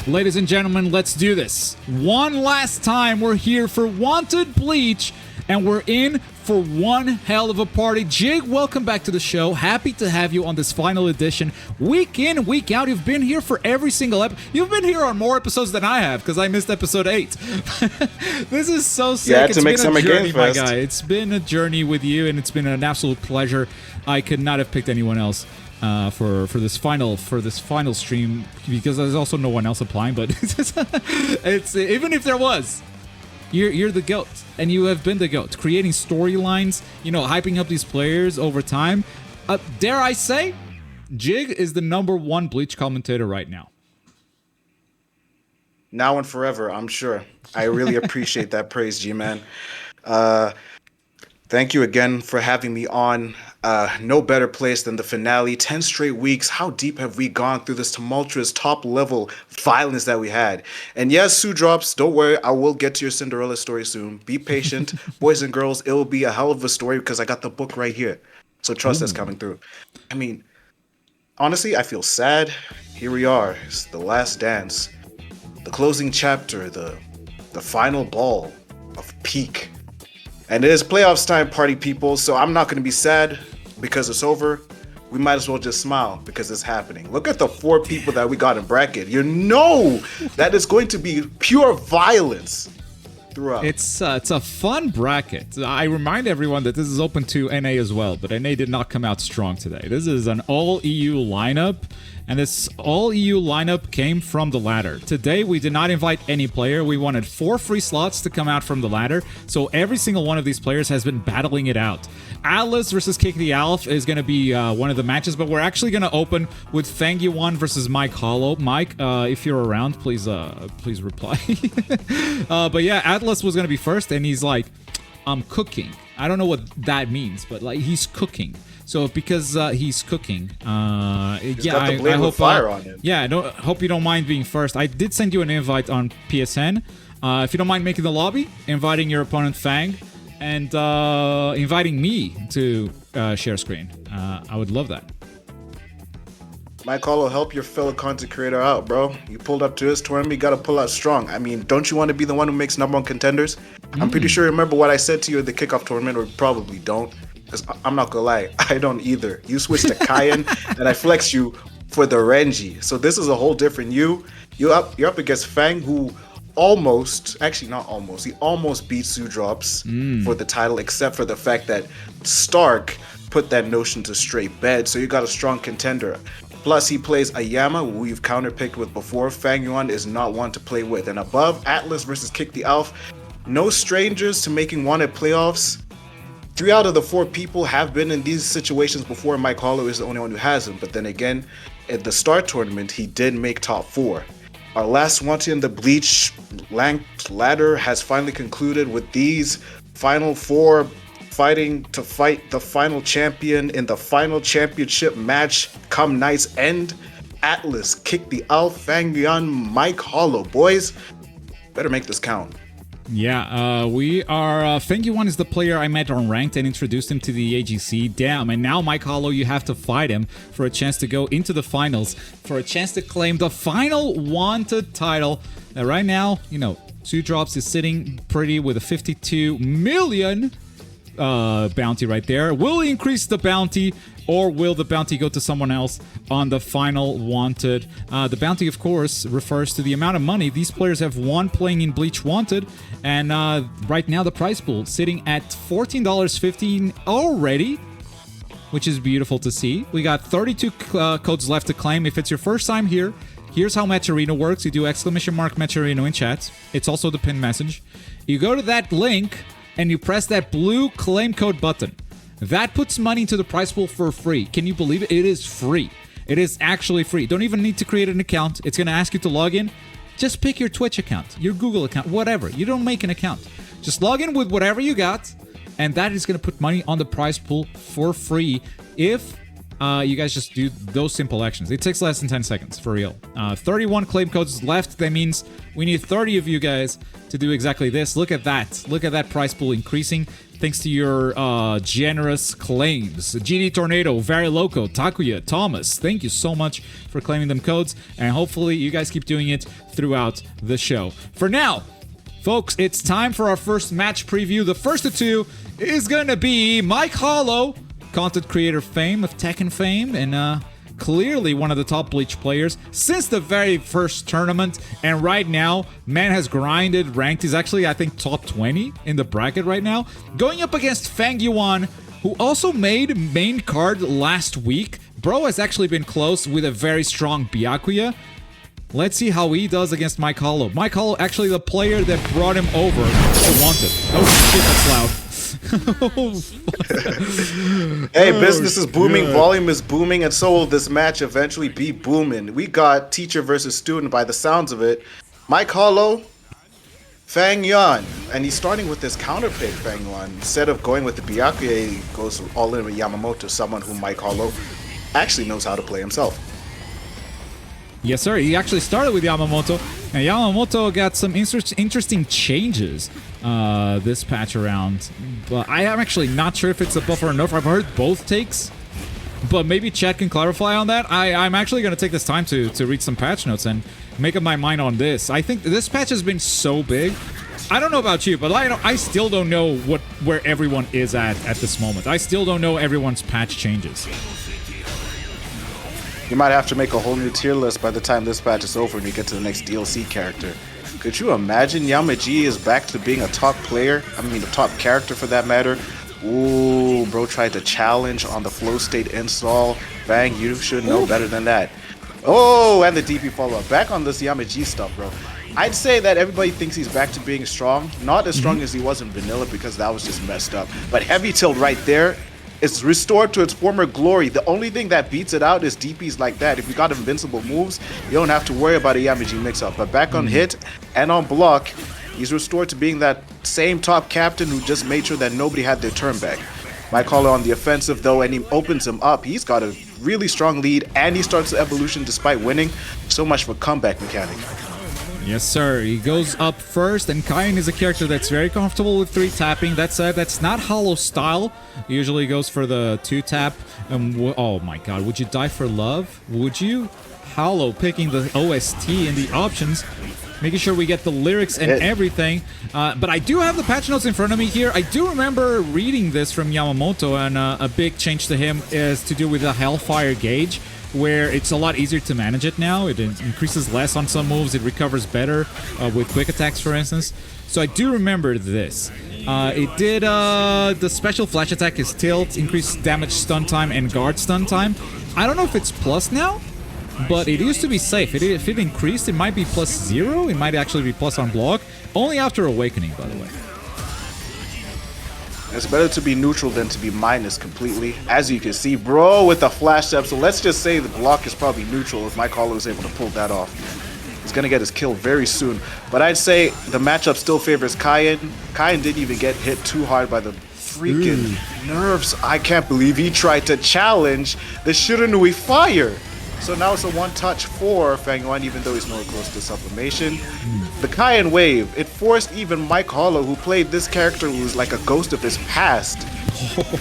Ladies and gentlemen, let's do this. One last time, we're here for Wanted Bleach, and we're in for one hell of a party. Jig, welcome back to the show. Happy to have you on this final edition. Week in, week out, you've been here for every single episode. You've been here on more episodes than I have, because I missed episode 8. This is so sick. Yeah, to make summer journey, game my fest. guy. It's been a journey with you, and it's been an absolute pleasure. I could not have picked anyone else for this final stream, because there's also no one else applying. But it's even if there was, you're the GOAT, and you have been the GOAT, creating storylines, hyping up these players over time. Dare I say, Jig is the #1 Bleach commentator right now. Now and forever, I'm sure. I really appreciate that praise, G-Man. Thank you again for having me on. No better place than the finale. 10 straight weeks. How deep have we gone through this tumultuous top-level violence that we had? And yes, SDrops, don't worry. I will get to your Cinderella story soon. Be patient. Boys and girls, it will be a hell of a story because I got the book right here. So trust that's coming through. I mean, honestly, I feel sad. Here we are. It's the last dance. The closing chapter. The final ball of peak. And it is playoffs time, party people, so I'm not going to be sad because it's over. We might as well just smile because it's happening. Look at the 4 people that we got in bracket. You know that is going to be pure violence throughout. It's a fun bracket. I remind everyone that this is open to NA as well, but NA did not come out strong today. This is an all-EU lineup, and this all-EU lineup came from the ladder. Today, we did not invite any player. We wanted 4 free slots to come out from the ladder, so every single one of these players has been battling it out. Atlas versus Kick the Alf is going to be one of the matches, but we're actually going to open with Fangyuan versus Mike Hollow. Mike, if you're around, please reply. But yeah, Atlas was going to be first, and he's like, I'm cooking. I don't know what that means, but like he's cooking. So because he's cooking, I hope fire on him. Yeah, hope you don't mind being first. I did send you an invite on PSN. If you don't mind making the lobby, inviting your opponent Fang, and inviting me to share screen. I would love that. Mike Hollow, help your fellow content creator out, bro. You pulled up to this tournament, you gotta pull out strong. I mean, don't you want to be the one who makes #1 contenders? I'm pretty sure you remember what I said to you at the kickoff tournament, or probably don't. Because I'm not gonna lie, I don't either. You switched to Kayan, and I flexed you for the Renji. So this is a whole different you. You're up against Fang, who almost beat SDrops for the title, except for the fact that Stark put that notion to straight bed. So you got a strong contender. Plus, he plays Ayama, who we've counterpicked with before. Fangyuan is not one to play with. And above, Atlas versus Kick the Alf. No strangers to making wanted playoffs. 3 out of the 4 people have been in these situations before. Mike Hollow is the only one who hasn't. But then again, at the start tournament, he did make top 4. Our last Wanted in the Bleach ladder has finally concluded with these final 4 fighting to fight the final champion in the final championship match come night's end. Atlas, Kick the Alf, Fangyuan, Mike Hollow. Boys, better make this count. Yeah, we are... Fangyuan is the player I met on Ranked and introduced him to the AGC. Damn, and now Mike Hollow, you have to fight him for a chance to go into the finals, for a chance to claim the final Wanted title. Right now, SDrops is sitting pretty with a 52 million bounty right there. Will he increase the bounty, or will the bounty go to someone else on the final Wanted? The bounty, of course, refers to the amount of money these players have won playing in Bleach Wanted, and right now the prize pool sitting at $14.15 already, which is beautiful to see. We got 32 codes left to claim. If it's your first time here, here's how Matchino works. You do ! Matchino in chat. It's also the pinned message. You go to that link and you press that blue claim code button. That puts money into the prize pool for free. Can you believe it? It is free. It is actually free. Don't even need to create an account. It's going to ask you to log in. Just pick your Twitch account, your Google account, whatever. You don't make an account. Just log in with whatever you got, and that is going to put money on the prize pool for free if you guys just do those simple actions. It takes less than 10 seconds, for real. 31 claim codes left. That means we need 30 of you guys to do exactly this. Look at that. Look at that prize pool increasing. thanks to your generous claims. GD Tornado, Very Loco, Takuya, Thomas, thank you so much for claiming them codes, and hopefully you guys keep doing it throughout the show. For now, folks, it's time for our first match preview. The first of two is gonna be Mike Hollow, content creator fame of Tekken fame, and clearly one of the top Bleach players since the very first tournament, and right now man has grinded ranked. He's actually, I think, top 20 in the bracket right now, going up against Fangyuan, who also made main card last week. Bro has actually been close with a very strong Byakuya. Let's see how he does against Mike Hollow. Mike Hollow, actually the player that brought him over to Wanted. Oh shit, that's loud. Hey, business is booming, volume is booming, and so will this match eventually be booming. We got teacher versus student by the sounds of it. Mike Hollow, Fangyuan, and he's starting with this counterpick, Fangyuan. Instead of going with the Byakuya, he goes all in with Yamamoto, someone who Mike Hollow actually knows how to play himself. Yes, sir. He actually started with Yamamoto, and Yamamoto got some interesting changes this patch around. But I am actually not sure if it's a buff or a nerf. I've heard both takes, but maybe chat can clarify on that. I'm actually going to take this time to read some patch notes and make up my mind on this. I think this patch has been so big. I don't know about you, but I still don't know where everyone is at this moment. I still don't know everyone's patch changes. You might have to make a whole new tier list by the time this patch is over and you get to the next DLC character. Could you imagine Yamaji is back to being a top player? I mean, a top character for that matter. Ooh, bro tried to challenge on the flow state install. Bang, you should know better than that. Oh, and the DP follow-up. Back on this Yamaji stuff, bro. I'd say that everybody thinks he's back to being strong. Not as strong as he was in Vanilla because that was just messed up. But heavy tilt right there. It's restored to its former glory. The only thing that beats it out is DPs like that. If you got invincible moves, you don't have to worry about a Yamaji mix-up. But back on hit and on block, he's restored to being that same top captain who just made sure that nobody had their turn back. Mike Hollow on the offensive though, and he opens him up. He's got a really strong lead, and he starts the evolution despite winning. So much for comeback mechanic. Yes, sir. He goes up first, and Kain is a character that's very comfortable with 3 tapping. That said, that's not Hollow style. He usually goes for the 2 tap. Oh my god, would you die for love? Would you? Hollow picking the OST and the options, making sure we get the lyrics and everything. But I do have the patch notes in front of me here. I do remember reading this from Yamamoto, and a big change to him is to do with the Hellfire gauge, where it's a lot easier to manage it now. It increases less on some moves, it recovers better with quick attacks, for instance. So I do remember this. It did, the special flash attack is tilt, increased damage stun time and guard stun time. I don't know if it's plus now, but it used to be safe. If it increased, it might be +0. It might actually be plus on block. Only after Awakening, by the way. It's better to be neutral than to be minus completely. As you can see, bro, with the flash step. So let's just say the block is probably neutral if Mike Hollow is able to pull that off. He's going to get his kill very soon. But I'd say the matchup still favors Kain. Kain didn't even get hit too hard by the freaking nerves. I can't believe he tried to challenge the Shiranui Fire. So now it's a one-touch for Fangyuan, even though he's nowhere close to sublimation. The Kain wave, it forced even Mike Hollow, who played this character who's like a ghost of his past,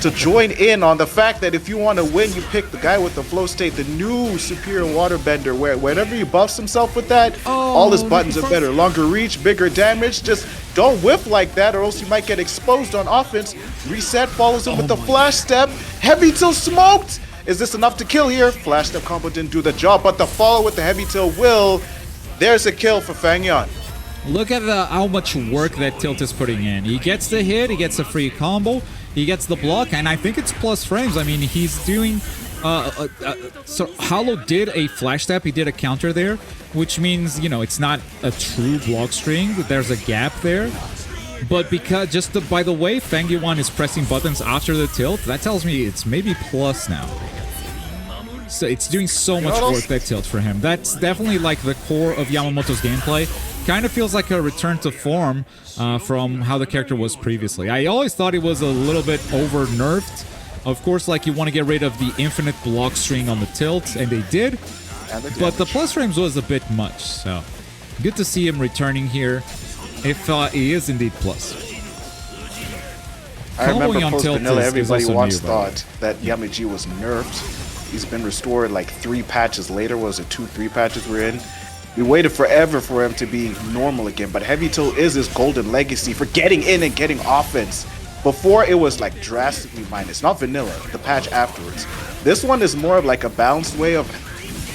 to join in on the fact that if you want to win, you pick the guy with the flow state, the new superior waterbender, where whenever he buffs himself with that, all his buttons are better. Longer reach, bigger damage. Just don't whiff like that or else you might get exposed on offense. Reset follows him with the flash step. Heavy till smoked. Is this enough to kill here? Flash step combo didn't do the job, but the follow with the heavy tilt will. There's a kill for Fangyuan. Look at how much work that tilt is putting in. He gets the hit, he gets a free combo, he gets the block, and I think it's plus frames. I mean, he's doing... so Hollow did a flash step, he did a counter there, which means, you know, it's not a true block string. There's a gap there. But because by the way Fangyuan is pressing buttons after the tilt, that tells me it's maybe plus now. So it's doing so much work, that tilt for him. That's definitely like the core of Yamamoto's gameplay. Kind of feels like a return to form from how the character was previously. I always thought it was a little bit over-nerfed. Of course, like, you want to get rid of the infinite block string on the tilt, and they did. But the plus frames was a bit much, so good to see him returning here, if he is indeed plus. I remember Comboing on post tilt vanilla, is everybody also once new, by the way. thought that Yamaji was nerfed. He's been restored like 3 patches later. What was it 2-3 patches we're in? We waited forever for him to be normal again, but heavy tilt is his golden legacy for getting in and getting offense. Before it was like drastically minus, not vanilla, the patch afterwards. This one is more of like a balanced way of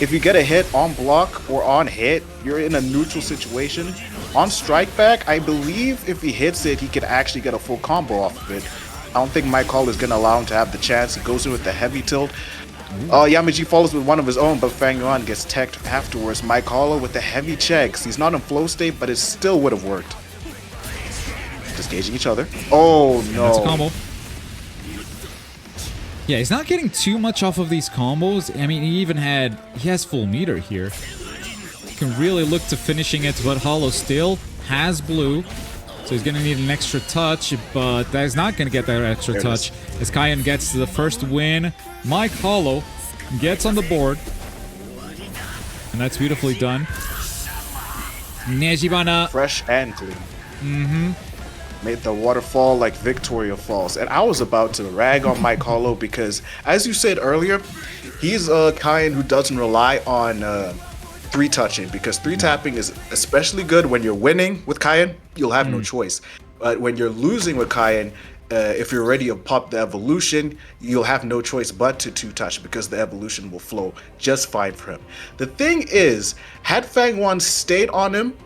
if you get a hit on block or on hit, you're in a neutral situation. On strike back, I believe if he hits it, he can actually get a full combo off of it. I don't think Mike Hall is going to allow him to have the chance. He goes in with the heavy tilt. Yamaji follows with one of his own, but Fangyuan gets teched afterwards. Mike Hollow with the heavy checks. He's not in flow state, but it still would have worked. Just gauging each other. Oh no. That's a combo. Yeah, he's not getting too much off of these combos. I mean, he has full meter here. He can really look to finishing it, but Hollow still has blue. So he's going to need an extra touch, but that is not going to get that extra touch. As Kyan gets the first win, Mike Hollow gets on the board. And that's beautifully done. Nejibana. Fresh and clean. Made the waterfall like Victoria Falls. And I was about to rag on Mike Hollow because, as you said earlier, he's a kind who doesn't rely on 3-touching, because 3-tapping is especially good when you're winning with Kyan. You'll have no choice. But when you're losing with Kyan, if you're ready to pop the evolution, you'll have no choice but to 2-touch, because the evolution will flow just fine for him. The thing is, had Fangyuan stayed on him,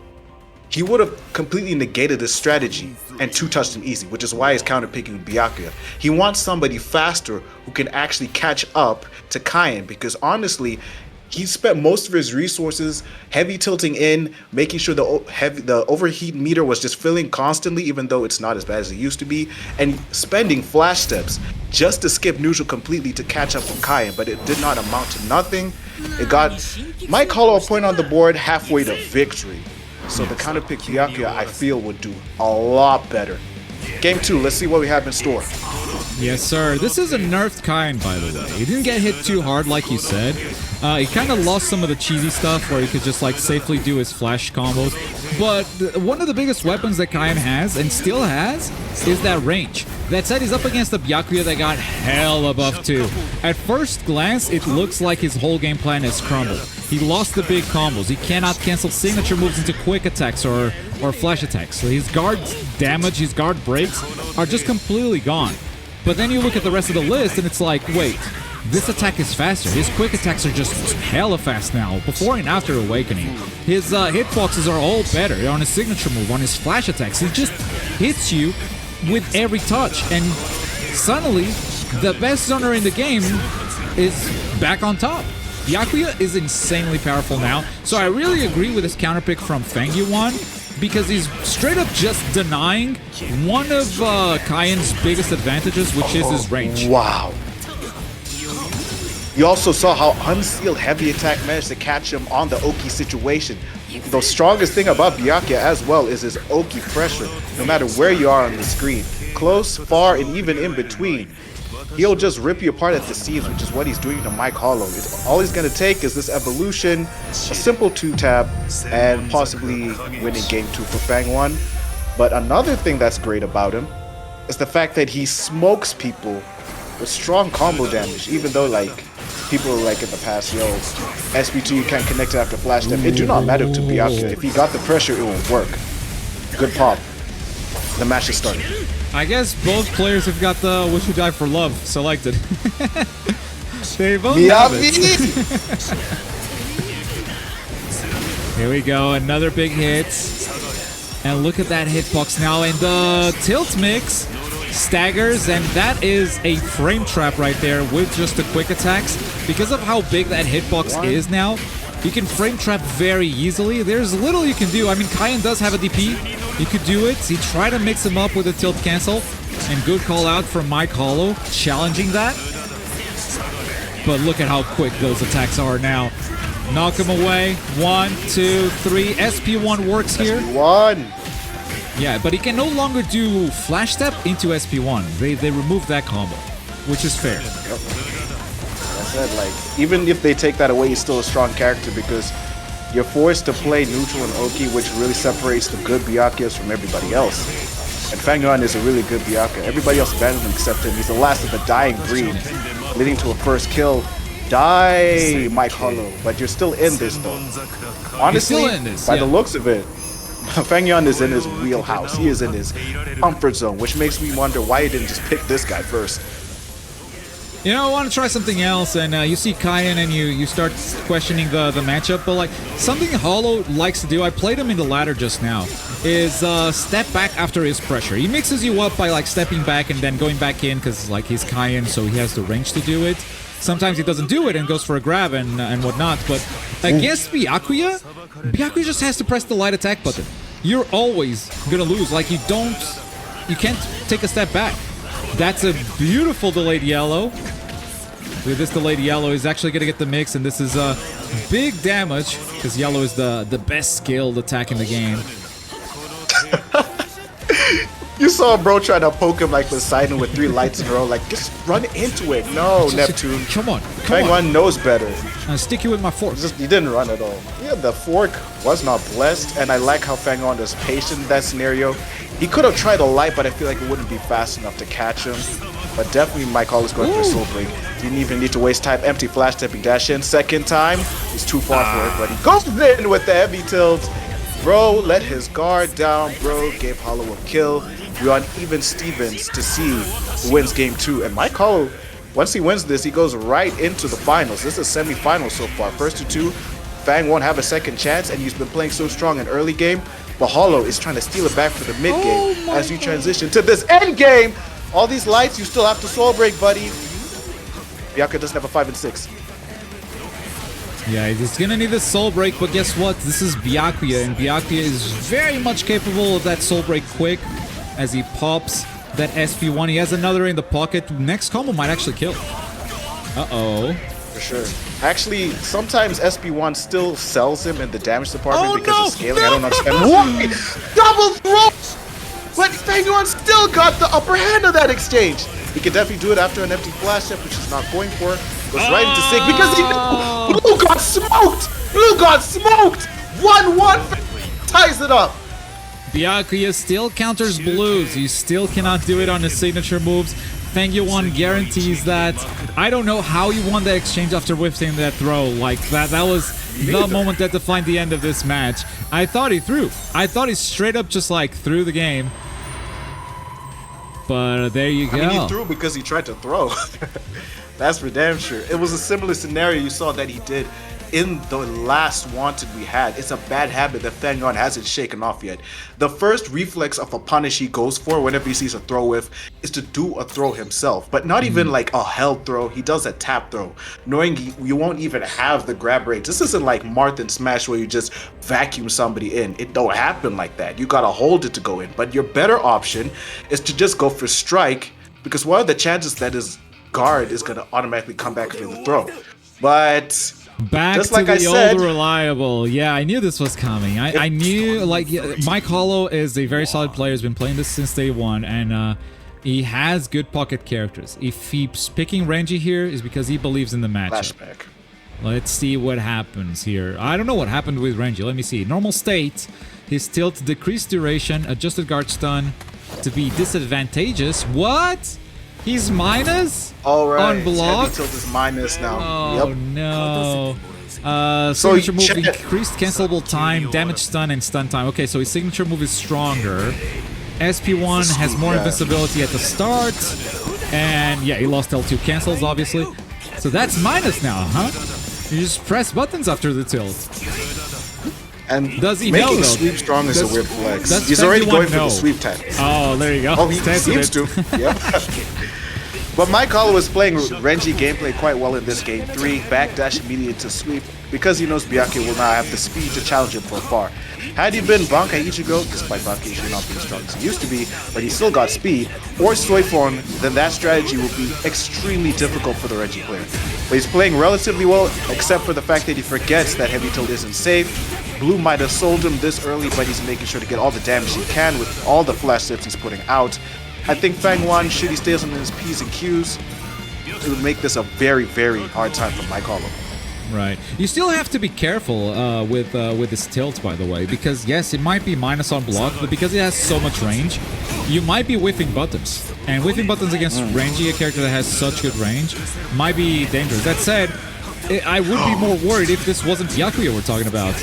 he would have completely negated his strategy and 2-touched him easy, which is why he's counterpicking Byakuya. He wants somebody faster who can actually catch up to Kyan, because honestly, he spent most of his resources heavy tilting in, making sure the overheat meter was just filling constantly, even though it's not as bad as it used to be, and spending flash steps just to skip neutral completely to catch up with Kyan, but it did not amount to nothing. It got Mike Hollow a point on the board halfway to victory. So the counterpick Byakuya, I feel, would do a lot better. Game 2, let's see what we have in store. Yes, sir. This is a nerfed Kyan, by the way. He didn't get hit too hard, like you said. He kind of lost some of the cheesy stuff where he could just like safely do his flash combos. But one of the biggest weapons that Kyan has, and still has, is that range. That said, he's up against the Byakuya that got hella buff too. At first glance, it looks like his whole game plan has crumbled. He lost the big combos. He cannot cancel signature moves into quick attacks or flash attacks. So his guard damage, his guard breaks are just completely gone. But then you look at the rest of the list and it's like, wait, this attack is faster. His quick attacks are just hella fast now, before and after Awakening. His hitboxes are all better on his signature move, on his flash attacks. He just hits you with every touch. And suddenly, the best zoner in the game is back on top. Byakuya is insanely powerful now, so I really agree with this counterpick from Fangyuan, because he's straight up just denying one of Kyan's biggest advantages, which is his range. Wow. You also saw how Unsealed Heavy Attack managed to catch him on the Oki situation. The strongest thing about Byakuya as well is his Oki pressure, no matter where you are on the screen. Close, far, and even in between. He'll just rip you apart at the seams, which is what he's doing to Mike Hollow. All he's going to take is this evolution, a simple 2-tap, and possibly winning game 2 for Fangyuan. But another thing that's great about him is the fact that he smokes people with strong combo damage, even though like people were like in the past, yo, SP2 you can't connect it after flash step. It do not matter to Byakuya. If he got the pressure, it will work. Good pop. The match is starting. I guess both players have got the Wish You Die for Love selected. They both have it. Here we go, another big hit. And look at that hitbox now, and the tilt mix staggers, and that is a frame trap right there with just the quick attacks. Because of how big that hitbox is now, you can frame trap very easily. There's little you can do. I mean, Kyan does have a DP. You could do it. He tried to mix him up with a tilt cancel, and good call out from Mike Hollow, challenging that. But look at how quick those attacks are now. Knock him away. 1, 2, 3. SP1 works here. SP1. Yeah, but he can no longer do flash step into SP1. They removed that combo, which is fair. Yep. Like I said, like, even if they take that away, he's still a strong character because you're forced to play neutral and Oki, which really separates the good Byakuyas from everybody else. And Fangyuan is a really good Byakuya. Everybody else abandoned him except him. He's the last of the dying breed, leading to a first kill. Die, Mike Hollow. But you're still in this, though. Honestly, by the looks of it, Fangyuan is in his wheelhouse. He is in his comfort zone, which makes me wonder why he didn't just pick this guy first. You know, I want to try something else, and you see Kyan and you start questioning the matchup, but like something Hollow likes to do, I played him in the ladder just now, is step back after his pressure. He mixes you up by like stepping back and then going back in because like he's Kyan, so he has the range to do it. Sometimes he doesn't do it and goes for a grab and whatnot, but against Byakuya, Byakuya just has to press the light attack button. You're always gonna lose, like you can't take a step back. That's a beautiful delayed yellow. With this delayed yellow, he's actually going to get the mix, and this is big damage, because yellow is the best skilled attack in the game. You saw bro try to poke him like Poseidon with 3 lights in a row, like just run into it. No, Neptune. Come on. Fangyuan knows better. I'll stick you with my fork. He didn't run at all. Yeah, the fork was not blessed, and I like how Fangyuan is patient in that scenario. He could have tried a light, but I feel like it wouldn't be fast enough to catch him. But definitely Mike Hall is going for a soul break. Didn't even need to waste time. Empty flash stepping dash in. Second time, he's too far for it, but he goes in with the heavy tilt. Bro, let his guard down. Bro, gave Hollow a kill. We're on even Stevens to see who wins game 2. And Mike Hollow, once he wins this, he goes right into the finals. This is semi-finals so far. First to 2, Fang won't have a second chance, and he's been playing so strong in early game. But Hollow is trying to steal it back for the mid game as you transition to this end game. All these lights, you still have to soul break, buddy. Byakuya doesn't have a 5 and 6. Yeah, he's gonna need a soul break, but guess what? This is Byakuya, and Byakuya is very much capable of that soul break quick as he pops that SP1. He has another in the pocket. Next combo might actually kill. Uh-oh. For sure. Actually, sometimes SP1 still sells him in the damage department because of scaling. I don't understand why. Double throw! But Fangyuan still got the upper hand of that exchange. He can definitely do it after an empty flash step, which he's not going for. Goes right into Sig because he knew Blue got smoked! Blue got smoked! 1-1 ties it up. Byakuya still counters blues. You still cannot do it on his signature moves. Fangyuan guarantees that. I don't know how he won that exchange after whiffing that throw. Like, that was the moment that defined the end of this match. I thought he threw. I thought he straight up just, like, threw the game. But there you go. I mean, he threw because he tried to throw. That's for damn sure. It was a similar scenario you saw that he did in the last Wanted we had. It's a bad habit that Fangyuan hasn't shaken off yet. The first reflex of a punish he goes for whenever he sees a throw whiff is to do a throw himself, but not even like a held throw. He does a tap throw, knowing you won't even have the grab rates. This isn't like Marth and Smash where you just vacuum somebody in. It don't happen like that. You gotta hold it to go in. But your better option is to just go for strike, because what are the chances that his guard is gonna automatically come back for the throw? But back just like to the old reliable. Yeah, I knew this was coming. I knew, like, Mike Hollow is a very solid player. He's been playing this since day one, and he has good pocket characters. If he's picking Renji here, is because he believes in the matchup. Flashback. Let's see what happens here. I don't know what happened with Renji. Let me see. Normal state, his tilt decreased duration, adjusted guard stun to be disadvantageous. What? He's minus? Alright, on block? heavy tilt is minus now. Oh, no. Signature move increased cancelable time, damage stun, and stun time. Okay, so his signature move is stronger. SP1 has more invincibility at the start. And yeah, he lost L2 cancels, obviously. So that's minus now, huh? You just press buttons after the tilt. And does he making know, sweep strong is a weird flex. He's already going for the sweep tactics. Oh, there you go. Oh, he seems to. Yeah. But Mike Hollow is playing Renji gameplay quite well in this game 3. Backdash immediately into sweep because he knows Byakuya will not have the speed to challenge him from far. Had he been Bankai Ichigo, despite Bankai Ichigo not being strong as he used to be, but he still got speed, or Soifon, then that strategy would be extremely difficult for the Renji player. But he's playing relatively well, except for the fact that he forgets that heavy tilt isn't safe. Blue might have sold him this early, but he's making sure to get all the damage he can with all the flash tips he's putting out. I think Fangyuan, should he stays on his P's and Q's, it would make this a very, very hard time for Mike Hollow. Right. You still have to be careful with this tilt, by the way, because yes, it might be minus on block, but because it has so much range, you might be whiffing buttons. And whiffing buttons against Renji, a character that has such good range, might be dangerous. That said, I would be more worried if this wasn't Byakuya we're talking about.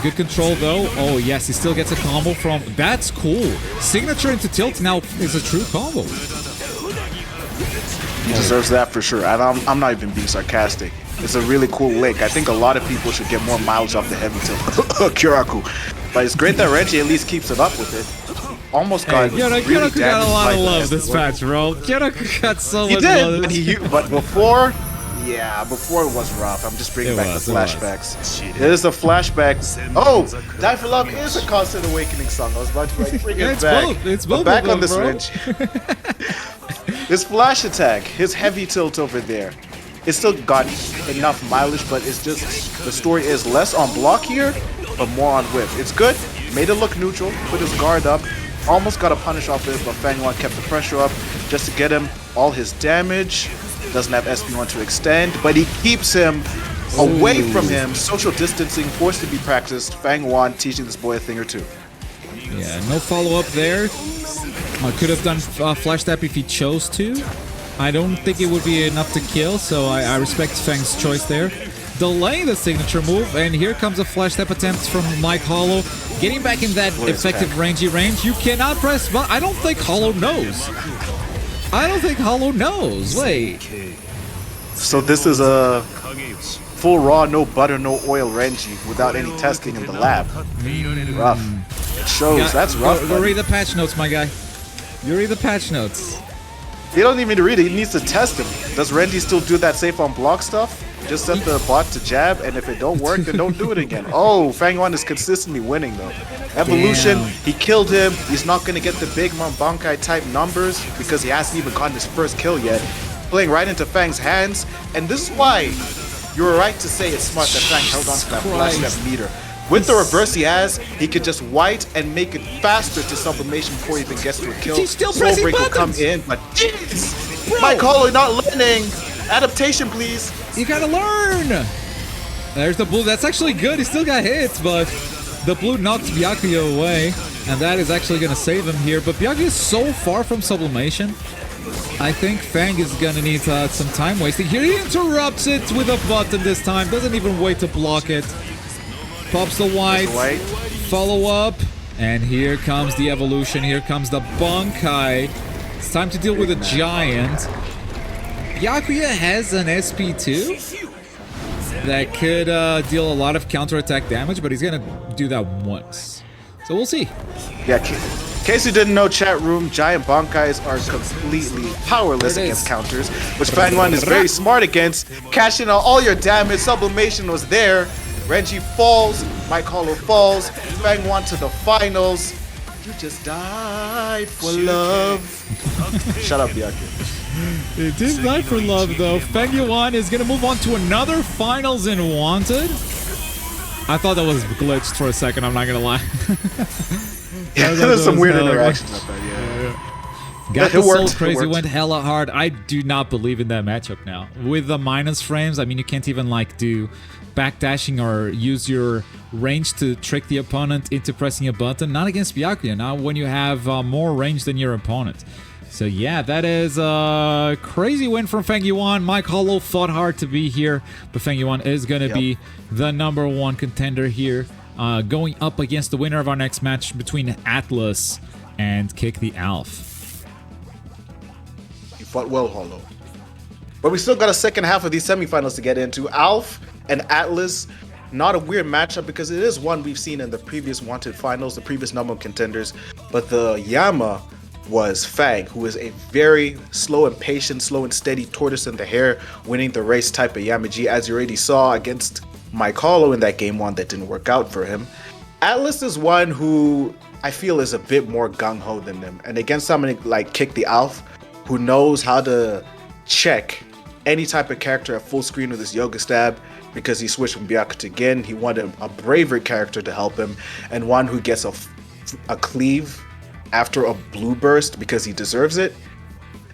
Good control though. Oh yes, he still gets a combo from... That's cool. Signature into tilt now is a true combo. He deserves that for sure. I'm not even being sarcastic. It's a really cool lick. I think a lot of people should get more mileage off the heavy tilt. Kyoraku. But it's great that Renji at least keeps it up with it. Almost got really Kyoraku got a lot of love damaged this match, bro. Kyoraku got so He much did, love. but before... Yeah, before it was rough. I'm just bringing back the flashbacks. It is a flashback. Oh, Die for Love is a constant awakening song. I was about to like bring it back. It's both back of on them, this bro. wrench. His flash attack, his heavy tilt over there. It's still got enough mileage, but it's just the story is less on block here, but more on whip. It's good. Made it look neutral. Put his guard up. Almost got a punish off it, but Fangyuan kept the pressure up just to get him all his damage. Doesn't have SP1 to extend, but he keeps him away from him. Social distancing forced to be practiced. Fangyuan teaching this boy a thing or two. Yeah, no follow-up there. Could have done flash tap if he chose to. I don't think it would be enough to kill, so I respect Fang's choice there. Delaying the signature move, and here comes a flash tap attempt from Mike Hollow. Getting back in that effective rangey range. You cannot press, but I don't think Hollow knows. Wait. So this is a full raw, no butter, no oil Renji without any testing in the lab. Rough. It shows. That's rough. Go read the patch notes, my guy. You read the patch notes. He don't need me to read it. He needs to test him. Does Renji still do that safe on block stuff? Just set the bot to jab, and if it don't work, then don't do it again. Oh, Fangyuan is consistently winning, though. Evolution, he killed him. He's not going to get the big Bankai type numbers because he hasn't even gotten his first kill yet. Playing right into Fang's hands, and this is why you were right to say it's smart that Fang held on to that flash step meter. With the reverse he has, he could just white and make it faster to sublimation before he even gets to a kill. He's still pressing Soul Break will come in, but jeez! Mike Hollow not learning! Adaptation, please! You gotta learn! There's the blue. That's actually good. He still got hits, but the blue knocked Byakuya away, and that is actually gonna save him here. But Byakuya is so far from sublimation. I think Fang is gonna need some time wasting. Here he interrupts it with a button this time. Doesn't even wait to block it. Pops the white. Follow up. And here comes the evolution. Here comes the Bankai. It's time to deal with a giant. Byakuya has an SP2 that could deal a lot of counterattack damage, but he's gonna do that once. So we'll see. Yeah, in case you didn't know, chat room, giant Bankais are completely powerless against counters, which Fangyuan is very smart against. Cashing out all your damage, sublimation was there. Renji falls, Mike Hollow falls, Fangyuan to the finals. You just died for love. Shut up, Byakuya. It did die for love, though. Fangyuan is going to move on to another finals in Wanted. I thought that was glitched for a second, I'm not going to lie. Yeah, there's some weird interactions up there, yeah. Got the Soul Crazy, went hella hard. I do not believe in that matchup now. With the minus frames, I mean, you can't even, like, do backdashing or use your range to trick the opponent into pressing a button. Not against Byakuya, not when you have more range than your opponent. So yeah, that is a crazy win from Fangyuan. Mike Hollow fought hard to be here, but Fangyuan is going to be the #1 contender here, going up against the winner of our next match between Atlas and Kick the Alf. He fought well, Hollow. But we still got a second half of these semifinals to get into. Alf and Atlas, not a weird matchup because it is one we've seen in the previous Wanted finals, the previous #1 contenders. But the Yama was Fang, who is a very slow and patient, slow and steady tortoise in the hair, winning the race type of Yamaji, as you already saw against Mike Hollow in that game one that didn't work out for him. Atlas is one who I feel is a bit more gung-ho than them. And against somebody like Kick the Alf, who knows how to check any type of character at full screen with his yoga stab, because he switched from Byakuya to Gin, he wanted a braver character to help him, and one who gets a cleave after a blue burst because he deserves it.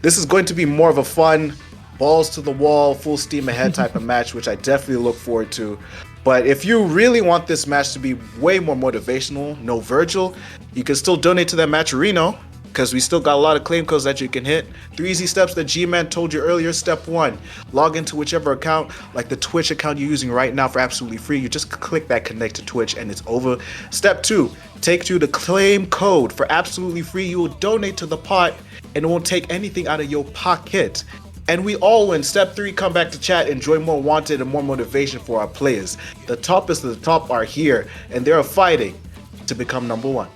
This is going to be more of a fun balls to the wall, full steam ahead type of match, which I definitely look forward to. But if you really want this match to be way more motivational, no Virgil, you can still donate to that Matchino, because we still got a lot of claim codes that you can hit. 3 easy steps that G-Man told you earlier. Step 1, log into whichever account, like the Twitch account you're using right now for absolutely free. You just click that connect to Twitch and it's over. Step 2, take you to claim code for absolutely free. You will donate to the pot and it won't take anything out of your pocket. And we all win. Step 3, come back to chat, enjoy more wanted and more motivation for our players. The toppest of the top are here and they're fighting to become number 1.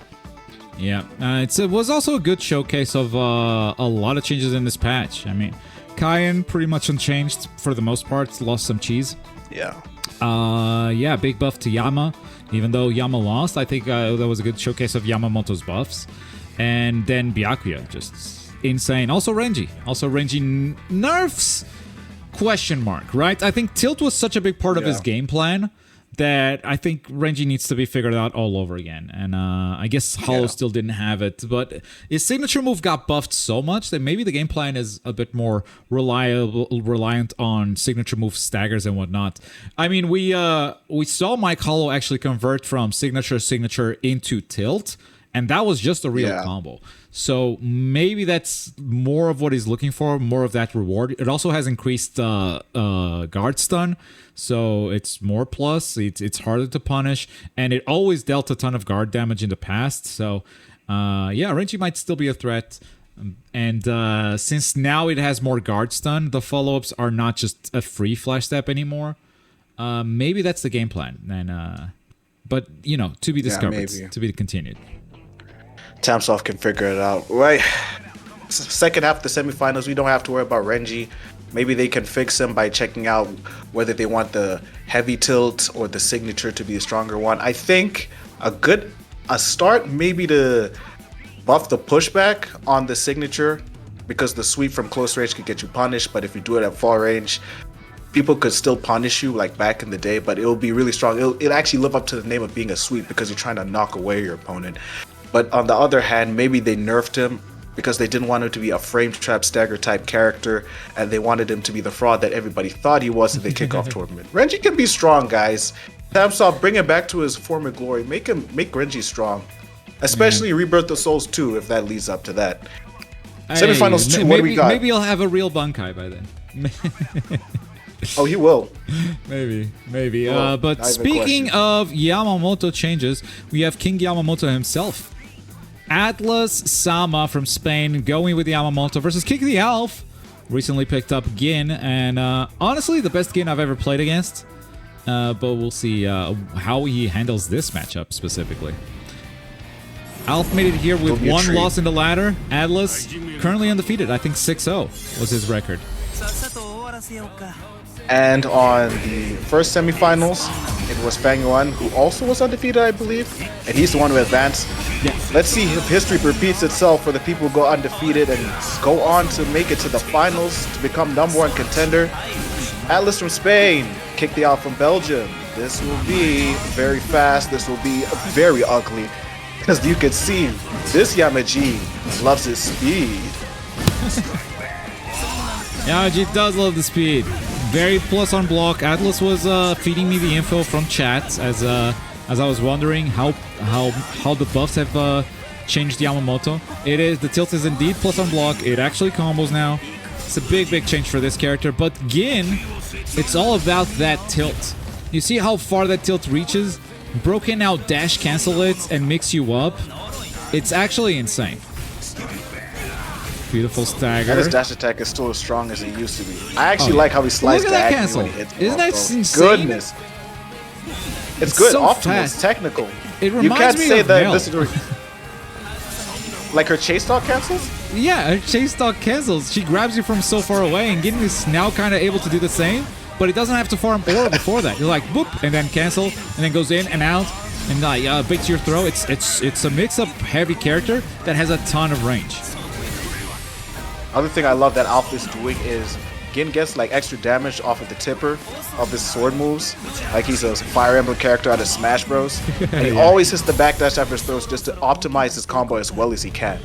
Yeah, it was also a good showcase of a lot of changes in this patch. I mean, Cayenne pretty much unchanged for the most part, lost some cheese. Yeah. Yeah, big buff to Yama, even though Yama lost. I think that was a good showcase of Yamamoto's buffs. And then Byakuya, just insane. Also Renji. Nerfs? Question mark, right? I think Tilt was such a big part of his game plan that I think Renji needs to be figured out all over again. And I guess Hollow still didn't have it, but his signature move got buffed so much that maybe the game plan is a bit more reliant on signature move staggers and whatnot. I mean, we saw Mike Hollow actually convert from signature into Tilt, and that was just a real combo. So maybe that's more of what he's looking for, more of that reward. It also has increased guard stun, so it's more plus. It's harder to punish, and it always dealt a ton of guard damage in the past. So yeah, Renji might still be a threat. And since now it has more guard stun, the follow-ups are not just a free flash step anymore. Maybe that's the game plan. And but you know, to be discovered, to be continued. Tamsoft can figure it out. Right. Second half of the semifinals, we don't have to worry about Renji. Maybe they can fix him by checking out whether they want the heavy tilt or the signature to be a stronger one. I think a start maybe to buff the pushback on the signature, because the sweep from close range could get you punished, but if you do it at far range, people could still punish you like back in the day, but it'll be really strong. It'll actually live up to the name of being a sweep because you're trying to knock away your opponent. But on the other hand, maybe they nerfed him because they didn't want him to be a frame trap stagger type character, and they wanted him to be the fraud that everybody thought he was in the kickoff tournament. Renji can be strong, guys. Tamsoft, bring him back to his former glory. Make Renji strong, especially Rebirth of Souls 2 if that leads up to that. Hey, semifinals 2. What do we got? Maybe he'll have a real Bankai by then. Oh, he will. Maybe. But speaking of Yamamoto changes, we have King Yamamoto himself. Atlas Sama from Spain going with Yamamoto versus Kick the Elf. Recently picked up Gin, and honestly, the best Gin I've ever played against. But we'll see how he handles this matchup specifically. Alf made it here with one loss in the ladder. Atlas currently undefeated. I think 6-0 was his record. And on the first semifinals, it was Fangyuan, who also was undefeated, I believe. And he's the one who advanced. Yeah. Let's see if history repeats itself for the people who go undefeated and go on to make it to the finals to become #1 contender. Atlas from Spain, Kick the Out from Belgium. This will be very fast. This will be very ugly. Because you can see, this Yamaji loves his speed. Yamaji does love the speed. Very plus on block. Atlas was feeding me the info from chat as I was wondering how the buffs have changed Yamamoto. The tilt is indeed plus on block. It actually combos now. It's a big change for this character. But Gin, it's all about that tilt. You see how far that tilt reaches? Broken out dash cancel it and mix you up. It's actually insane. Beautiful stagger. And his dash attack is still as strong as it used to be. I actually like how he slides diagonally when he hits me. Isn't that insane? Goodness. It's good. So Optimal. fast. It's technical. It reminds me of Mel. Like her chase dog cancels? Yeah, her chase dog cancels. She grabs you from so far away, and Gin is now kind of able to do the same, but it doesn't have to farm aura before that. You're like, boop, and then cancel, and then goes in and out, and big to your throw. It's a mix-up heavy character that has a ton of range. Other thing I love that Alpha is doing is Gin gets like extra damage off of the tipper of his sword moves. Like he's a Fire Emblem character out of Smash Bros. And he always hits the backdash after his throws just to optimize his combo as well as he can.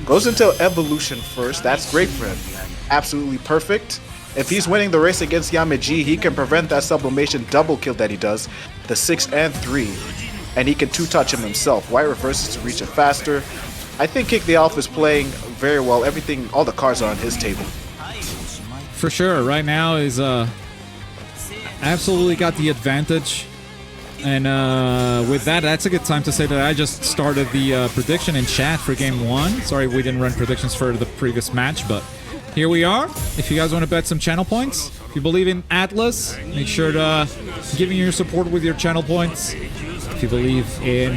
Goes into evolution first. That's great for him. Absolutely perfect. If he's winning the race against Yamaji, he can prevent that sublimation double kill that he does, the 6 and 3, and he can 2-touch him himself. White reverses to reach it faster. I think Kick the Alpha is playing very well. Everything, all the cards are on his table. For sure, right now is absolutely got the advantage. And with that, that's a good time to say that I just started the prediction in chat for game 1. Sorry we didn't run predictions for the previous match, but here we are. If you guys want to bet some channel points, if you believe in Atlas, make sure to give me your support with your channel points. If you believe in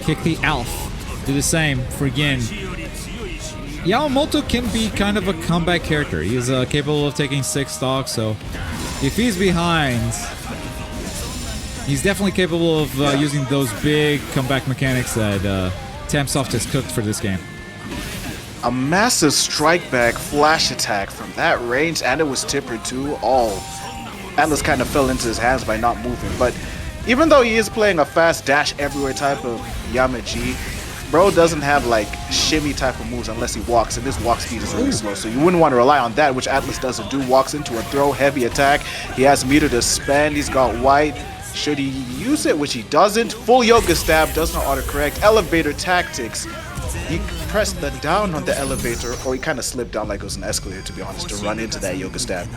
Kick the Alpha, do the same for Gin. Yamamoto can be kind of a comeback character. He is capable of taking 6 stocks, so if he's behind, he's definitely capable of using those big comeback mechanics that Tamsoft has cooked for this game. A massive strike back flash attack from that range, and it was tippered too. Atlas kind of fell into his hands by not moving, but even though he is playing a fast dash everywhere type of Yamaji, bro doesn't have like shimmy type of moves unless he walks, and his walk speed is really slow, so you wouldn't want to rely on that, which Atlas doesn't do. Walks into a throw, heavy attack. He has meter to spend. He's got white. Should he use it, which he doesn't? Full yoga stab, does not autocorrect. Elevator tactics. He pressed the down on the elevator, or he kind of slipped down like it was an escalator, to be honest, to run into that yoga stab.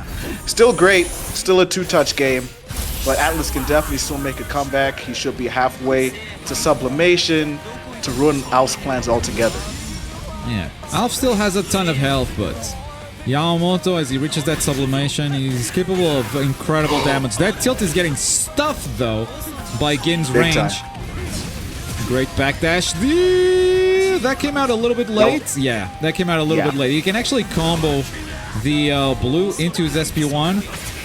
Still great, still a 2-touch game, but Atlas can definitely still make a comeback. He should be halfway to sublimation to ruin Alf's plans altogether. Yeah, Alf still has a ton of health, but Yamamoto, as he reaches that sublimation, he's capable of incredible damage. That tilt is getting stuffed, though, by Gin's Big range. time. Great backdash. That came out a little bit late. Nope. Yeah, that came out a little bit late. You can actually combo the blue into his SP1.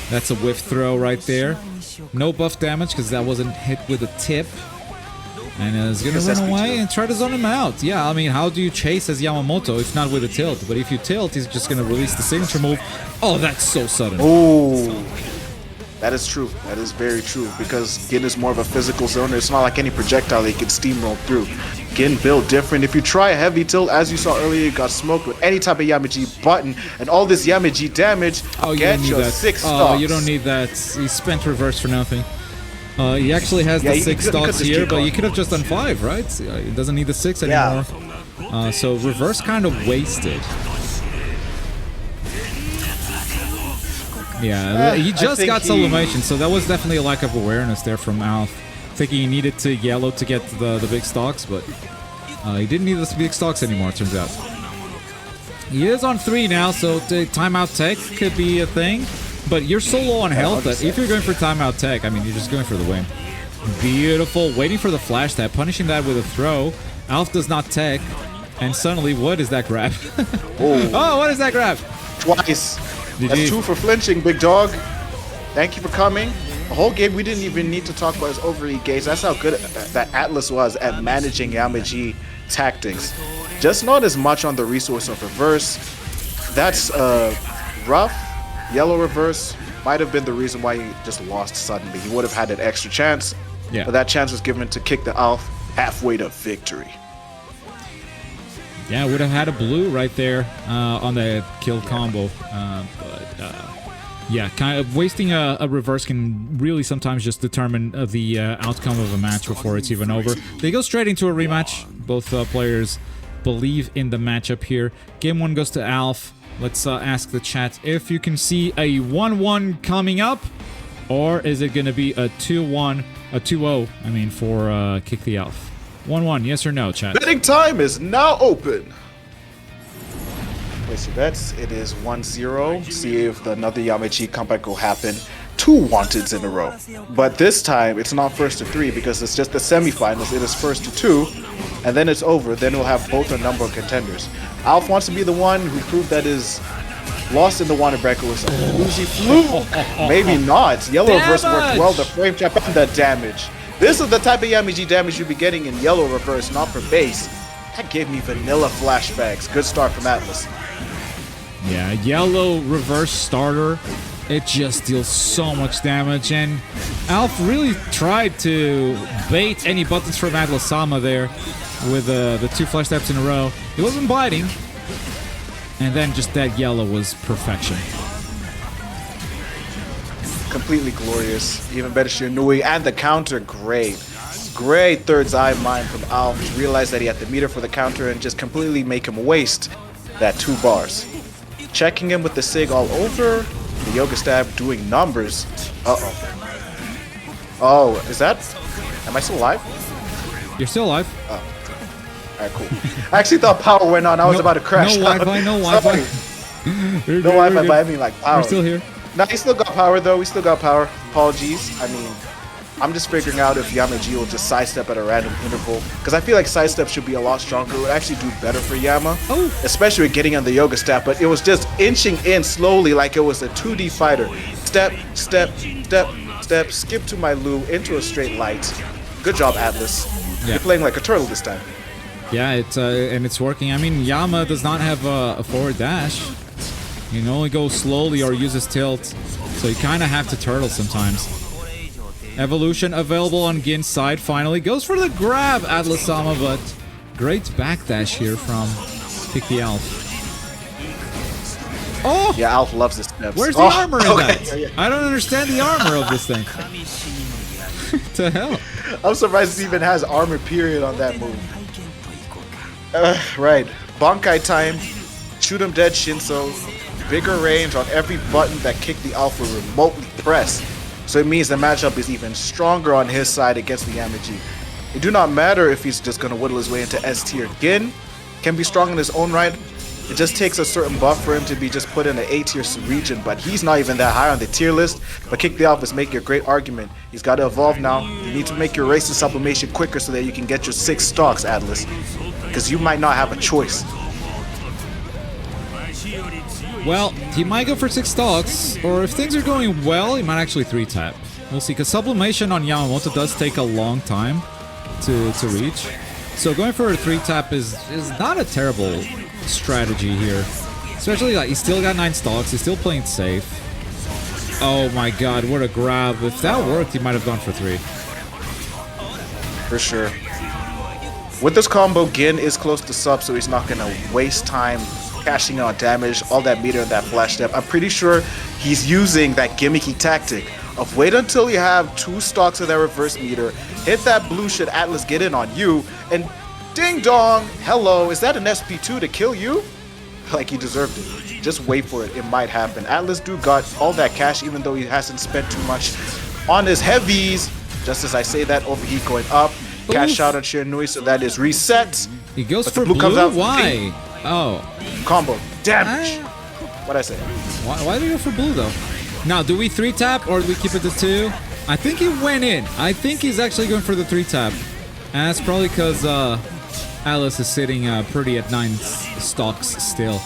That's a whiff throw right there. No buff damage because that wasn't hit with a tip. And is going to run away and try to zone him out. Yeah, I mean, how do you chase as Yamamoto if not with a tilt? But if you tilt, he's just going to release the signature move. Oh, that's so sudden. Oh, that is true. That is very true, because Gin is more of a physical zoner. It's not like any projectile he can steamroll through. Gin built different. If you try a heavy tilt, as you saw earlier, you got smoked with any type of Yamaji button, and all this Yamaji damage, get your 6 stocks. Oh, you don't need that. He spent reverse for nothing. He actually has the 6 stocks here, but you could have just done 5, right? He doesn't need the 6 anymore. So reverse kind of wasted. Yeah, he just got sublimation, so that was definitely a lack of awareness there from Alf. Thinking he needed to yellow to get the big stocks, but he didn't need the big stocks anymore, it turns out. He is on 3 now, so timeout tech could be a thing. But you're so low on health that if you're going for timeout tech, I mean, you're just going for the win. Beautiful. Waiting for the flash tap, punishing that with a throw. Alf does not tech. And suddenly, what is that grab? Oh, what is that grab? Twice. That's 2 for flinching, big dog. Thank you for coming. The whole game, we didn't even need to talk about his overly gauge. That's how good that Atlas was at managing Yamaji tactics. Just not as much on the resource of reverse. That's rough. Yellow reverse might have been the reason why he just lost suddenly. He would have had an extra chance, but that chance was given to Kick the Alf halfway to victory. Yeah, would have had a blue right there on the kill combo. Yeah, kind of wasting a reverse can really sometimes just determine the outcome of a match before it's even over. They go straight into a rematch. Both players believe in the matchup here. Game 1 goes to Alf. Let's ask the chat if you can see a 1-1 coming up, or is it going to be a 2-1, a 2-0, I mean, for Kick the Alf. 1-1, yes or no, chat? Betting time is now open. Place your bets. It is 1-0. See if another Yamaji comeback will happen. 2 wanteds in a row. But this time, it's not first to 3 because it's just the semifinals. It is first to 2, and then it's over. Then we'll have both a number of contenders. Alf wants to be the one who proved that his loss in the water bracket was a floozy fluke. Maybe not. Yellow reverse worked well. The frame trap and the damage. This is the type of Yamaji damage you'll be getting in yellow reverse, not for base. That gave me vanilla flashbacks. Good start from Atlas. Yeah, yellow reverse starter. It just deals so much damage, and Alf really tried to bait any buttons from Atlas Sama there with the 2 flash taps in a row. He wasn't biting, and then just that yellow was perfection. completely glorious. Even better Shiranui, and the counter, great. Great third's eye mind from Alf to realize that he had the meter for the counter and just completely make him waste that 2 bars. Checking him with the Sig all over, the Yoga Stab doing numbers. Oh, is that? Am I still alive? You're still alive. Oh. Alright, cool. I actually thought power went on. I was about to crash. No Wi-Fi, no Wi-Fi. No Wi-Fi, but I mean like power. We're still here. Nah, he still got power though. We still got power. Apologies. I mean, I'm just figuring out if Yamaji will just sidestep at a random interval. Because I feel like sidestep should be a lot stronger. It would actually do better for Yama. Oh. Especially with getting on the Yoga Step. But it was just inching in slowly like it was a 2D fighter. Step, step, step, step, skip to my Lu into a straight light. Good job, Atlas. Yeah. You're playing like a turtle this time. Yeah, and it's working. I mean, Yama does not have a forward dash. You can only go slowly or use his tilt. So you kind of have to turtle sometimes. Evolution available on Gin's side finally. Goes for the grab, Atlas-sama, but great backdash here from Pick the Alf. Oh! Yeah, Alf loves this steps. Where's the armor in that? I don't understand the armor of this thing. What the hell? I'm surprised it even has armor period on that move. Right. Bankai time. Shoot him dead Shinso. Bigger range on every button that Kick the Alpha remotely press. So it means the matchup is even stronger on his side against the Yamaji. It do not matter if he's just going to whittle his way into S tier. Gin can be strong in his own right. It just takes a certain buff for him to be just put in an A tier region, but he's not even that high on the tier list. But Kick the Alpha is making a great argument. He's got to evolve now. You need to make your race and sublimation quicker so that you can get your 6 stocks, Atlas. Because you might not have a choice. Well, he might go for 6 stocks, or if things are going well, he might actually 3-tap. We'll see, because sublimation on Yamamoto does take a long time to reach. So going for a 3-tap is not a terrible strategy here. Especially like he's still got 9 stocks, he's still playing safe. Oh my god, what a grab. If that worked, he might have gone for 3. For sure. With this combo, Gin is close to sub, so he's not going to waste time cashing on damage, all that meter and that flash step. I'm pretty sure he's using that gimmicky tactic of wait until you have 2 stocks of that reverse meter, hit that blue shit Atlas get in on you, and ding dong, hello, is that an SP2 to kill you? Like he deserved it. Just wait for it, it might happen. Atlas dude got all that cash even though he hasn't spent too much on his heavies. Just as I say that, overheat going up. Cash out on Shiranui, so that is reset. He goes But for the blue comes out. Why? Oh. Combo. Damage. What'd I say? Why do you go for blue, though? Now, do we 3-tap or do we keep it to 2? I think he went in. I think he's actually going for the 3-tap. And that's probably because Alice is sitting pretty at 9 stocks still.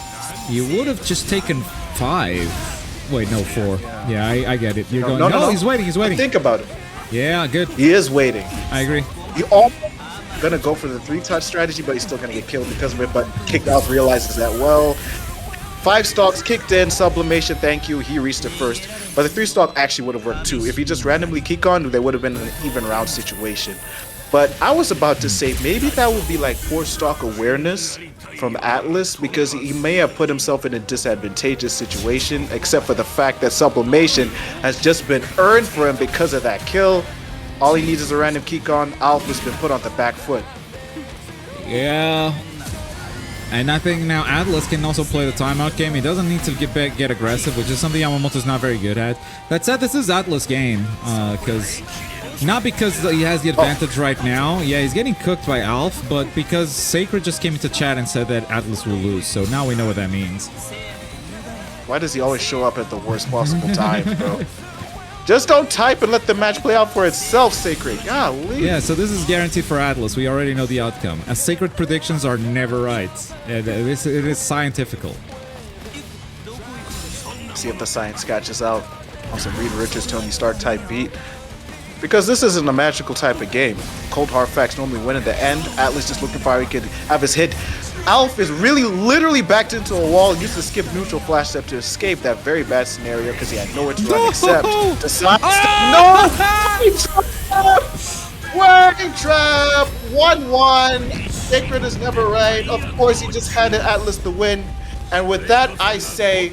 You would have just taken 5. Wait, no, 4. Yeah, I get it. You're going... No, he's waiting, he's waiting. Think about it. Yeah, good. He is waiting. I agree. He almost gonna go for the 3-touch strategy, but he's still gonna get killed because of it. But Kicked Out realizes that, well, 5 stocks kicked in, sublimation, thank you, he reached it first. But the 3 stock actually would have worked too. If he just randomly kick on, they would have been in an even round situation. But I was about to say maybe that would be like 4 stock awareness from Atlas, because he may have put himself in a disadvantageous situation, except for the fact that sublimation has just been earned for him because of that kill. All he needs is a random kick on. Alpha's been put on the back foot. Yeah. And I think now Atlas can also play the timeout game. He doesn't need to get aggressive, which is something Yamamoto's not very good at. That said, this is Atlas' game, because not because he has the advantage right now. Yeah, he's getting cooked by Alf, but because Sacred just came into chat and said that Atlas will lose. So now we know what that means. Why does he always show up at the worst possible time, bro? Just don't type and let the match play out for itself, Sacred. Golly. Yeah, so this is guaranteed for Atlas. We already know the outcome. As Sacred predictions are never right. It is scientifical. See if the science catches out on some Reed Richards, Tony Stark type beat. Because this isn't a magical type of game. Cold hard facts normally win at the end. Atlas just looking for how he could have his hit. Alf is really literally backed into a wall and used to skip neutral flash step to escape that very bad scenario because he had nowhere to run except to side step. No! Wording trap! 1-1. Sacred is never right. Of course, he just handed Atlas the win. And with that, I say,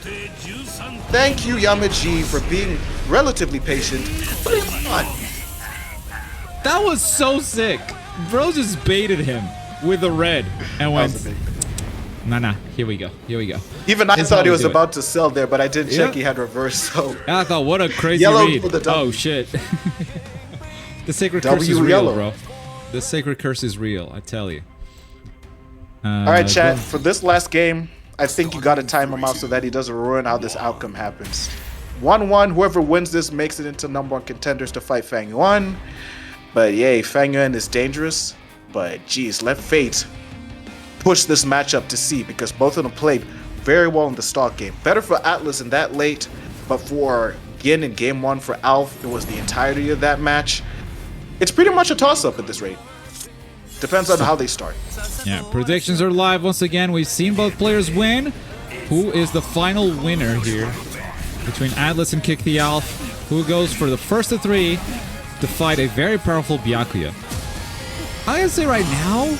thank you, Yamaji, for being relatively patient. But come on. That was so sick. Bro just baited him with the red and went. Nah. Here we go. Even I thought he was about to sell there, but I did check he had reverse. So I thought, what a crazy yellow read. for the W. Oh shit. The sacred curse is real, yellow. bro. The sacred curse is real, I tell you. All right, chat. For this last game, I think you got to time him out so that he doesn't ruin how this outcome happens. 1-1. Whoever wins this makes it into #1 contenders to fight Fangyuan. But yay, Fangyuan is dangerous. But geez, let fate push this matchup to see, because both of them played very well in the stock game. Better for Atlas in that late, but for Gin in game 1 for Alf, it was the entirety of that match. It's pretty much a toss-up at this rate. Depends on how they start. Yeah, predictions are live once again. We've seen both players win. Who is the final winner here between Atlas and Kick the Alf? Who goes for the first of 3 to fight a very powerful Byakuya? I gotta say right now.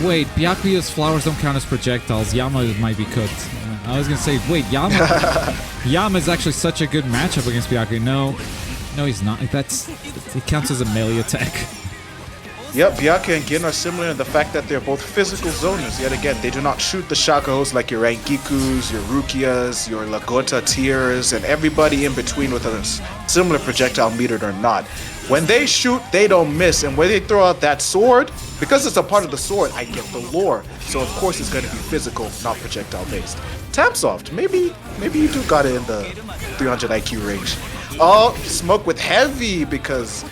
Wait, Byakuya's flowers don't count as projectiles. Yama might be cooked. I was gonna say, wait, Yama is actually such a good matchup against Byakuya. No, he's not. It counts as a melee attack. Yep, Byakuya and Gin are similar in the fact that they're both physical zoners. Yet again, they do not shoot the Shakahos like your Rangikus, your Rukias, your Lagota tiers, and everybody in between with a similar projectile meter or not. When they shoot, they don't miss, and when they throw out that sword, because it's a part of the sword, I get the lore. So of course it's going to be physical, not projectile based. Tapsoft, maybe you do got it in the 300 IQ range. Oh, smoke with heavy, because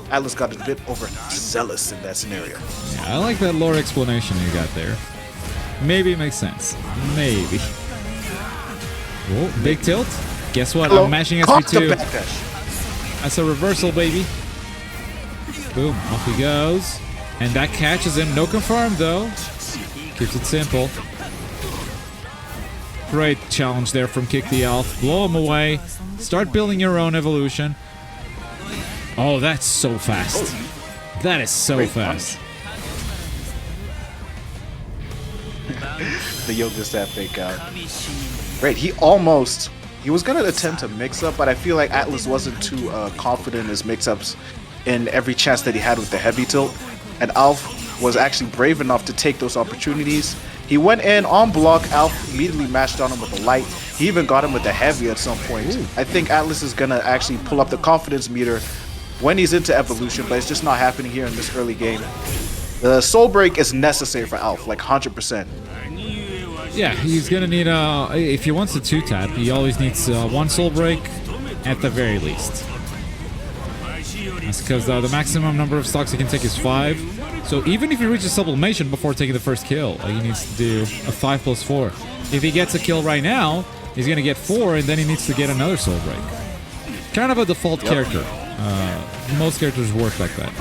Atlas got a bit overzealous in that scenario. Yeah, I like that lore explanation you got there. Maybe it makes sense. Maybe. Oh, big tilt. Guess what? Hello. I'm mashing SP2. That's a reversal, baby. Boom, off he goes. And that catches him. No confirm, though. Keeps it simple. Great challenge there from Kick the Alf. Blow him away. Start building your own evolution. Oh, that's so fast. That is so fast. The yoga staff fake out. Great, he was gonna attempt to mix up, but I feel like Atlas wasn't too confident in his mix-ups in every chance that he had with the heavy tilt. And Alf was actually brave enough to take those opportunities. He went in on block. Alf immediately mashed on him with the light. He even got him with the heavy at some point. Ooh. I think Atlas is gonna actually pull up the confidence meter when he's into evolution, but it's just not happening here in this early game. The soul break is necessary for Alf, like 100%. Yeah, he's gonna need if he wants a 2-tap, he always needs 1 soul break at the very least. That's because the maximum number of stocks he can take is 5. So even if he reaches sublimation before taking the first kill, he needs to do a 5 + 4. If he gets a kill right now, he's gonna get 4, and then he needs to get another soul break. Kind of a default character. Most characters work like that.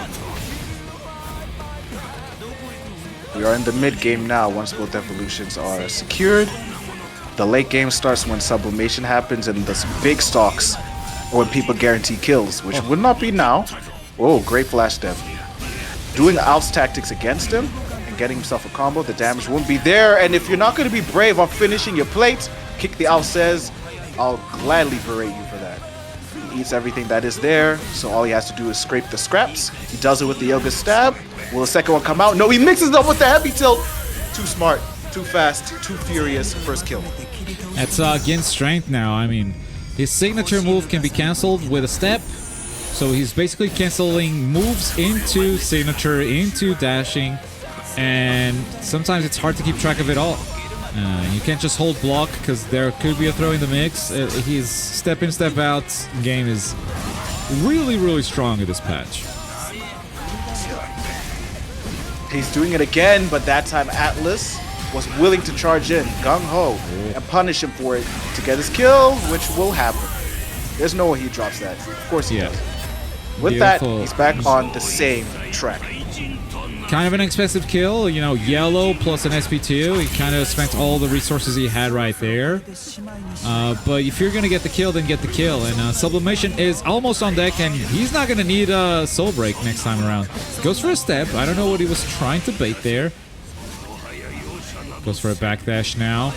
We are in the mid game now once both evolutions are secured. The late game starts when sublimation happens and the big stocks, or when people guarantee kills, which would not be now. Oh, great flash step. Doing Alf's tactics against him and getting himself a combo, the damage won't be there. And if you're not going to be brave on finishing your plate, Kick the Alf says, I'll gladly berate you for that. He eats everything that is there, so all he has to do is scrape the scraps. He does it with the yoga stab. Will the second one come out? No, he mixes it up with the heavy tilt. Too smart, too fast, too furious. First kill. That's Gin's strength now. I mean, his signature move can be cancelled with a step. So he's basically canceling moves into signature, into dashing. And sometimes it's hard to keep track of it all. You can't just hold block because there could be a throw in the mix. His step in, step out game is really, really strong at this patch. He's doing it again, but that time Atlas was willing to charge in, gung-ho, and punish him for it to get his kill, which will happen. There's no way he drops that. Of course he does. With Beautiful. that, he's back on the same track. Kind of an expensive kill, you know, yellow plus an SP2. He kind of spent all the resources he had right there. But if you're going to get the kill, then get the kill. And Sublimation is almost on deck, and he's not going to need a Soul Break next time around. Goes for a step. I don't know what he was trying to bait there. Goes for a backdash now.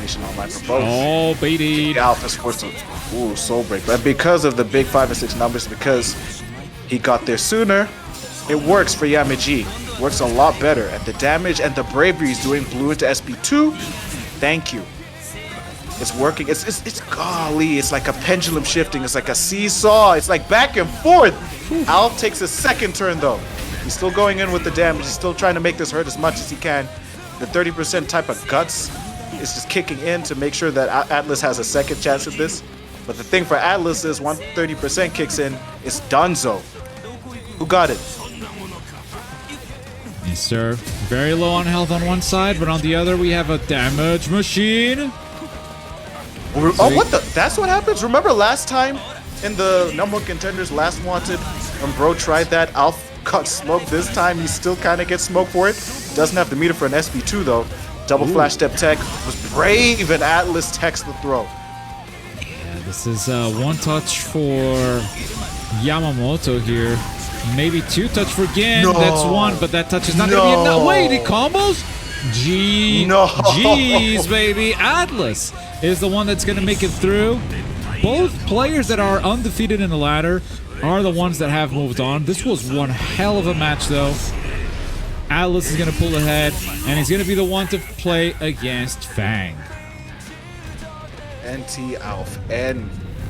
exclamation online for both. Oh, baited. Alpha is forced to soul break. But because of the big 5 and 6 numbers, because he got there sooner, it works for Yamaji. Works a lot better. And the damage and the bravery he's doing blue into SP2. Thank you. It's working. It's golly. It's like a pendulum shifting. It's like a seesaw. It's like back and forth. Alf takes a second turn though. He's still going in with the damage. He's still trying to make this hurt as much as he can. The 30% type of guts is just kicking in to make sure that Atlas has a second chance at this. But the thing for Atlas is once 30% kicks in, it's donezo. Who got it? Yes, sir. Very low on health on one side, but on the other we have a damage machine. Oh, what the? That's what happens? Remember last time in the number 1 contenders last wanted when bro tried that, Alf got smoked. This time he still kind of gets smoked for it. Doesn't have the meter for an SP2 though. Double flash step tech was brave and Atlas techs the throw. Yeah, this is one touch for Yamamoto here. Maybe 2 touch for Gin. No. That's 1, but that touch is not going to be enough. Wait, he combos? Jeez, baby. Atlas is the one that's going to make it through. Both players that are undefeated in the ladder are the ones that have moved on. This was one hell of a match, though. Atlas is going to pull ahead, and he's going to be the one to play against Fang. NT Alf.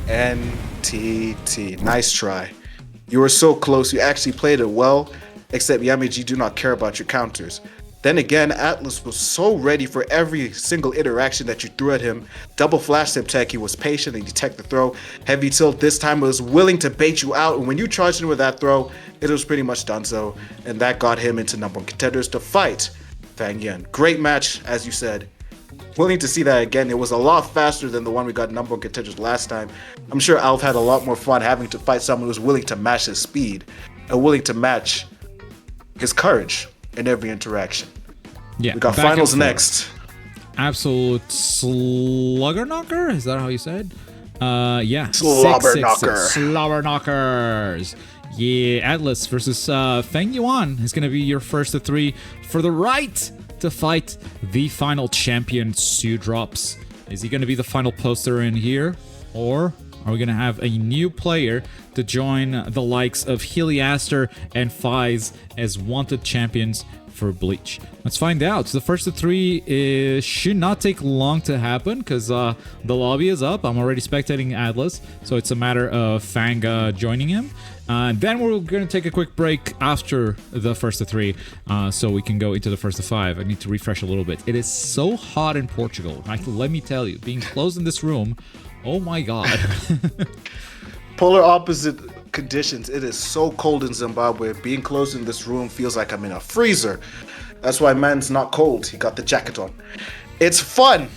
NTT. Nice try. You were so close. You actually played it well, except Yamaji do not care about your counters. Then again, Atlas was so ready for every single interaction that you threw at him. Double flash step tech, he was patient and detect the throw. Heavy tilt this time was willing to bait you out, and when you charged him with that throw, it was pretty much done so, and that got him into number 1 contenders to fight Fangyuan. Great match, as you said. Willing to see that again. It was a lot faster than the one we got number 1 contenders last time. I'm sure Alf had a lot more fun having to fight someone who's willing to match his speed and willing to match his courage in every interaction. Yeah, we got finals next. Absolute slugger knocker? Is that how you said? Yeah. Slobber knocker. Slobber knockers. Yeah, Atlas versus Fangyuan is going to be your first of 3 for the right to fight the final champion, SDrops. Is he going to be the final poster in here? Or are we going to have a new player to join the likes of Heliaster and Fize as wanted champions for Bleach? Let's find out. So the first of 3 should not take long to happen because the lobby is up. I'm already spectating Atlas, so it's a matter of Fang joining him. Then we're going to take a quick break after the first of 3 so we can go into the first of 5. I need to refresh a little bit. It is so hot in Portugal. Let me tell you, being closed in this room, oh my god. Polar opposite conditions. It is so cold in Zimbabwe. Being closed in this room feels like I'm in a freezer. That's why man's not cold. He got the jacket on. It's fun.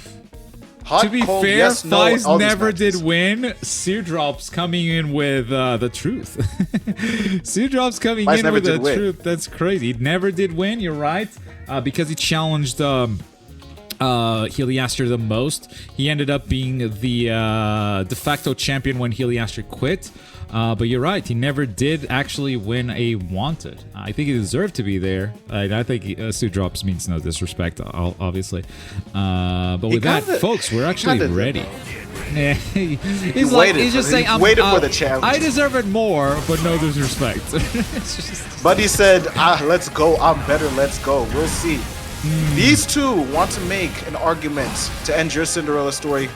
Hot, to be cold, fair, yes, no, Fize never did win. SDrops coming in with the truth. SDrops coming Fize in with the win. truth. That's crazy. He never did win. You're right. Because he challenged Heliaster the most. He ended up being the de facto champion when Heliaster quit. But you're right, he never did actually win a wanted. I think he deserved to be there. I think SDrops means no disrespect, obviously. But with that, folks, we're actually ready. He's just saying, I'm waited for the challenge. I deserve it more, but no disrespect. Buddy said, let's go, I'm better, let's go. We'll see. These two want to make an argument to end your Cinderella story.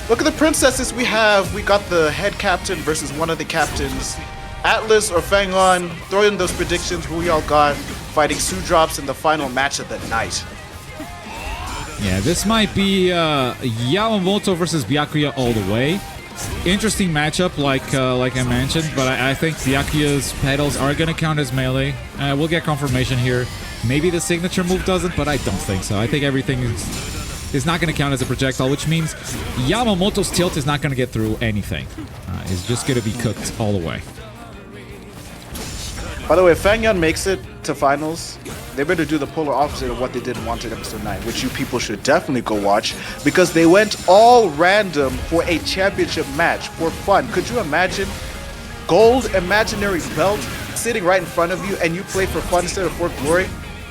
Look at the princesses we have. We got the head captain versus one of the captains. Atlas or Fangyuan, throw in those predictions who y'all got fighting SDrops in the final match of the night. Yeah, this might be Yamamoto versus Byakuya all the way. Interesting matchup, like I mentioned, but I think Byakuya's pedals are going to count as melee. We'll get confirmation here. Maybe the signature move doesn't, but I don't think so. I think everything is not going to count as a projectile, which means Yamamoto's tilt is not going to get through anything. It's just going to be cooked all the way. By the way, if Fangyuan makes it to finals, they better do the polar opposite of what they did in Wanted Episode 9, which you people should definitely go watch, because they went all random for a championship match for fun. Could you imagine gold imaginary belt sitting right in front of you and you play for fun instead of for glory?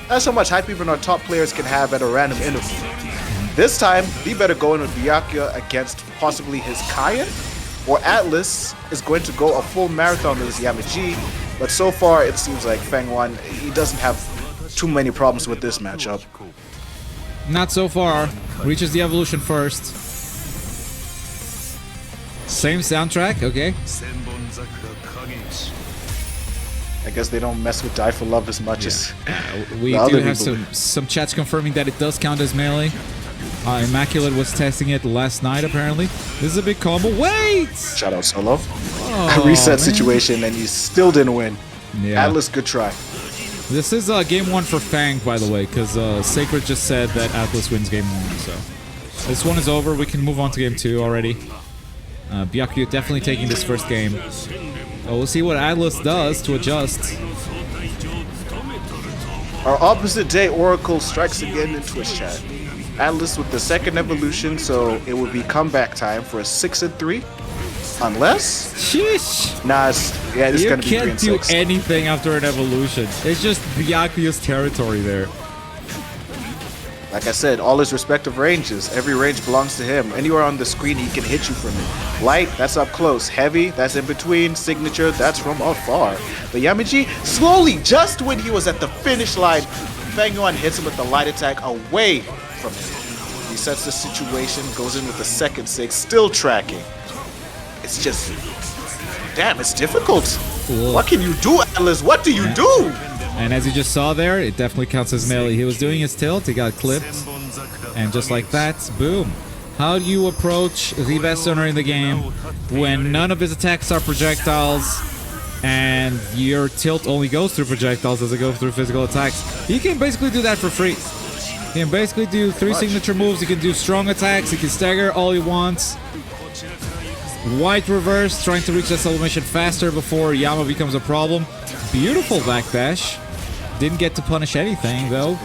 That's how much hype even our top players can have at a random interval. This time, he better go in with Byakuya against possibly his Kayan, or Atlas is going to go a full marathon with his Yamaji. But so far, it seems like Fangyuan, he doesn't have too many problems with this matchup. Not so far. Reaches the evolution first. Same soundtrack, okay. I guess they don't mess with Die for Love as much as we do have some chats confirming that it does count as melee. Immaculate was testing it last night, apparently. This is a big combo. Wait! Shout out Solo. Oh, Reset man. situation, and he still didn't win. Yeah. Atlas, good try. This is game 1 for Fang, by the way, because Sacred just said that Atlas wins game 1, so... This one is over, we can move on to game 2 already. Byakuya definitely taking this first game. We'll see what Atlas does to adjust. Our opposite day Oracle strikes again in Twitch chat. Atlas with the second evolution, so it would be comeback time for a 6-3. Unless... Sheesh! Nah, it's gonna be 3-6. You can't do anything after an evolution. It's just Byakuya's territory there. Like I said, all his respective ranges. Every range belongs to him. Anywhere on the screen, he can hit you from it. Light, that's up close. Heavy, that's in between. Signature, that's from afar. But Yamaji, slowly, just when he was at the finish line, Fangyuan hits him with the light attack away from him. He sets the situation, goes in with the second 6, still tracking. It's just... Damn, it's difficult. Cool. What can you do, Atlas? What do you do? And as you just saw there, it definitely counts as melee. He was doing his tilt, he got clipped. And just like that, boom. How do you approach the best owner in the game when none of his attacks are projectiles and your tilt only goes through projectiles as it goes through physical attacks? He can basically do that for free. He can basically do 3 signature moves, he can do strong attacks, he can stagger all he wants. White reverse, trying to reach that sublimation faster before Yama becomes a problem. Beautiful backdash. Didn't get to punish anything, though.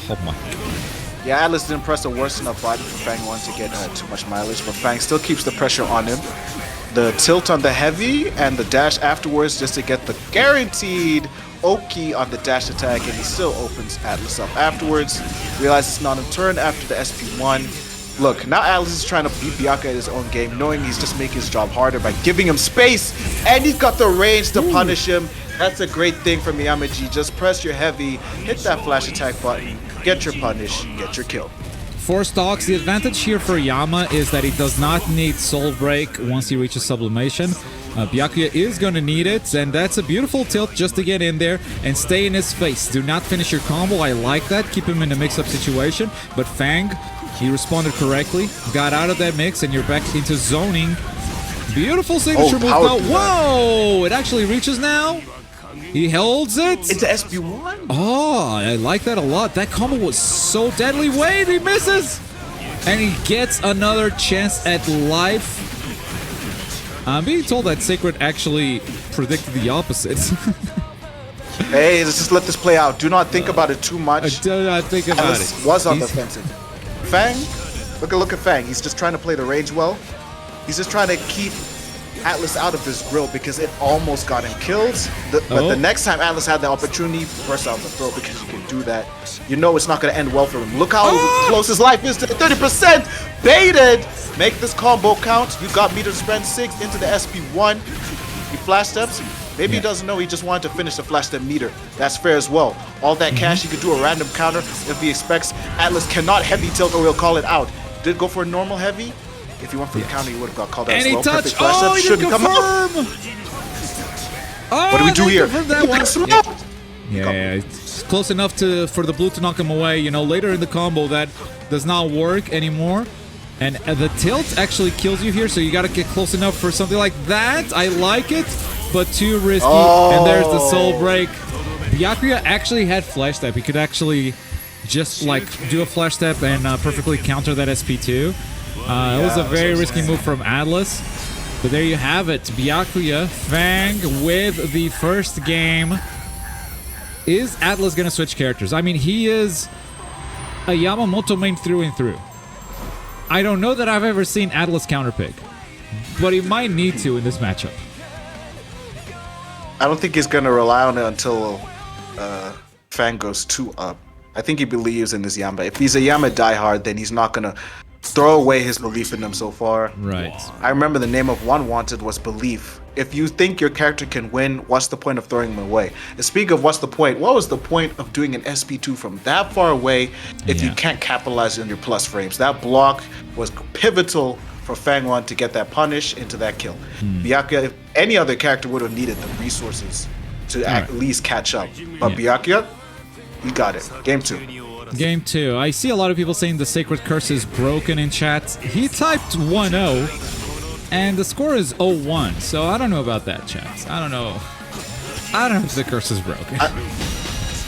Oh my god. Yeah, Atlas didn't press the worst enough button for Fangyuan to get too much mileage, but Fang still keeps the pressure on him. The tilt on the heavy and the dash afterwards just to get the guaranteed Oki on the dash attack, and he still opens Atlas up afterwards. Realizes it's not a turn after the SP1. Look, now Atlas is trying to beat Byakuya at his own game, knowing he's just making his job harder by giving him space, and he's got the range to punish him. That's a great thing from Yamaji. Just press your heavy, hit that flash attack button, get your punish, get your kill. 4 stocks. The advantage here for Yama is that he does not need Soul Break once he reaches sublimation. Byakuya is going to need it, and that's a beautiful tilt just to get in there and stay in his face. Do not finish your combo. I like that. Keep him in a mix-up situation, but Fang... He responded correctly, got out of that mix, and you're back into zoning. Beautiful signature move now. Whoa! It actually reaches now. He holds it. It's SB1. Oh, I like that a lot. That combo was so deadly. Wait, he misses. And he gets another chance at life. I'm being told that Sacred actually predicted the opposite. Hey, let's just let this play out. Do not think about it too much. I do not think about it. Was on the offensive. Fang, look at Fang. He's just trying to play the range well. He's just trying to keep Atlas out of this grill because it almost got him killed. But the next time Atlas had the opportunity, burst out the throw because you can do that. You know it's not going to end well for him. Look how close his life is to the 30%. Baited. Make this combo count. You got meter to spend 6 into the SP1. He flash steps. Maybe he doesn't know, he just wanted to finish the flash step meter. That's fair as well. All that cash, he could do a random counter if he expects. Atlas cannot heavy tilt or he'll call it out. Did go for a normal heavy. If he went for the counter, he would have got called out as well. Any touch? Perfect flash step. He Shouldn't didn't come out. Oh, What do we do here? Yeah, it's close enough for the blue to knock him away. You know, later in the combo, that does not work anymore. And the tilt actually kills you here, so you gotta get close enough for something like that. I like it, but too risky. And there's the soul break. Byakuya actually had flash step. He could actually just like do a flash step and perfectly counter that SP2. It was a very risky move from Atlas. But there you have it. Byakuya, Fang with the first game. Is Atlas gonna switch characters? I mean, he is a Yamamoto main through and through. I don't know that I've ever seen Atlas counterpick, but he might need to in this matchup. I don't think he's going to rely on it until Fang goes 2 up. I think he believes in his Yama. If he's a Yama diehard, then he's not gonna throw away his belief in them so far. Right. I remember the name of one wanted was belief. If you think your character can win, what's the point of throwing him away? And speaking of what's the point, what was the point of doing an SP2 from that far away if you can't capitalize on your plus frames? That block was pivotal for Fangyuan to get that punish into that kill. Byakuya, if any other character would have needed the resources to at least catch up. But Byakuya, you got it. Game 2. Game 2. I see a lot of people saying the Sacred Curse is broken in chat. He typed 1-0, and the score is 0-1. So I don't know about that, chat. I don't know. I don't know if the curse is broken.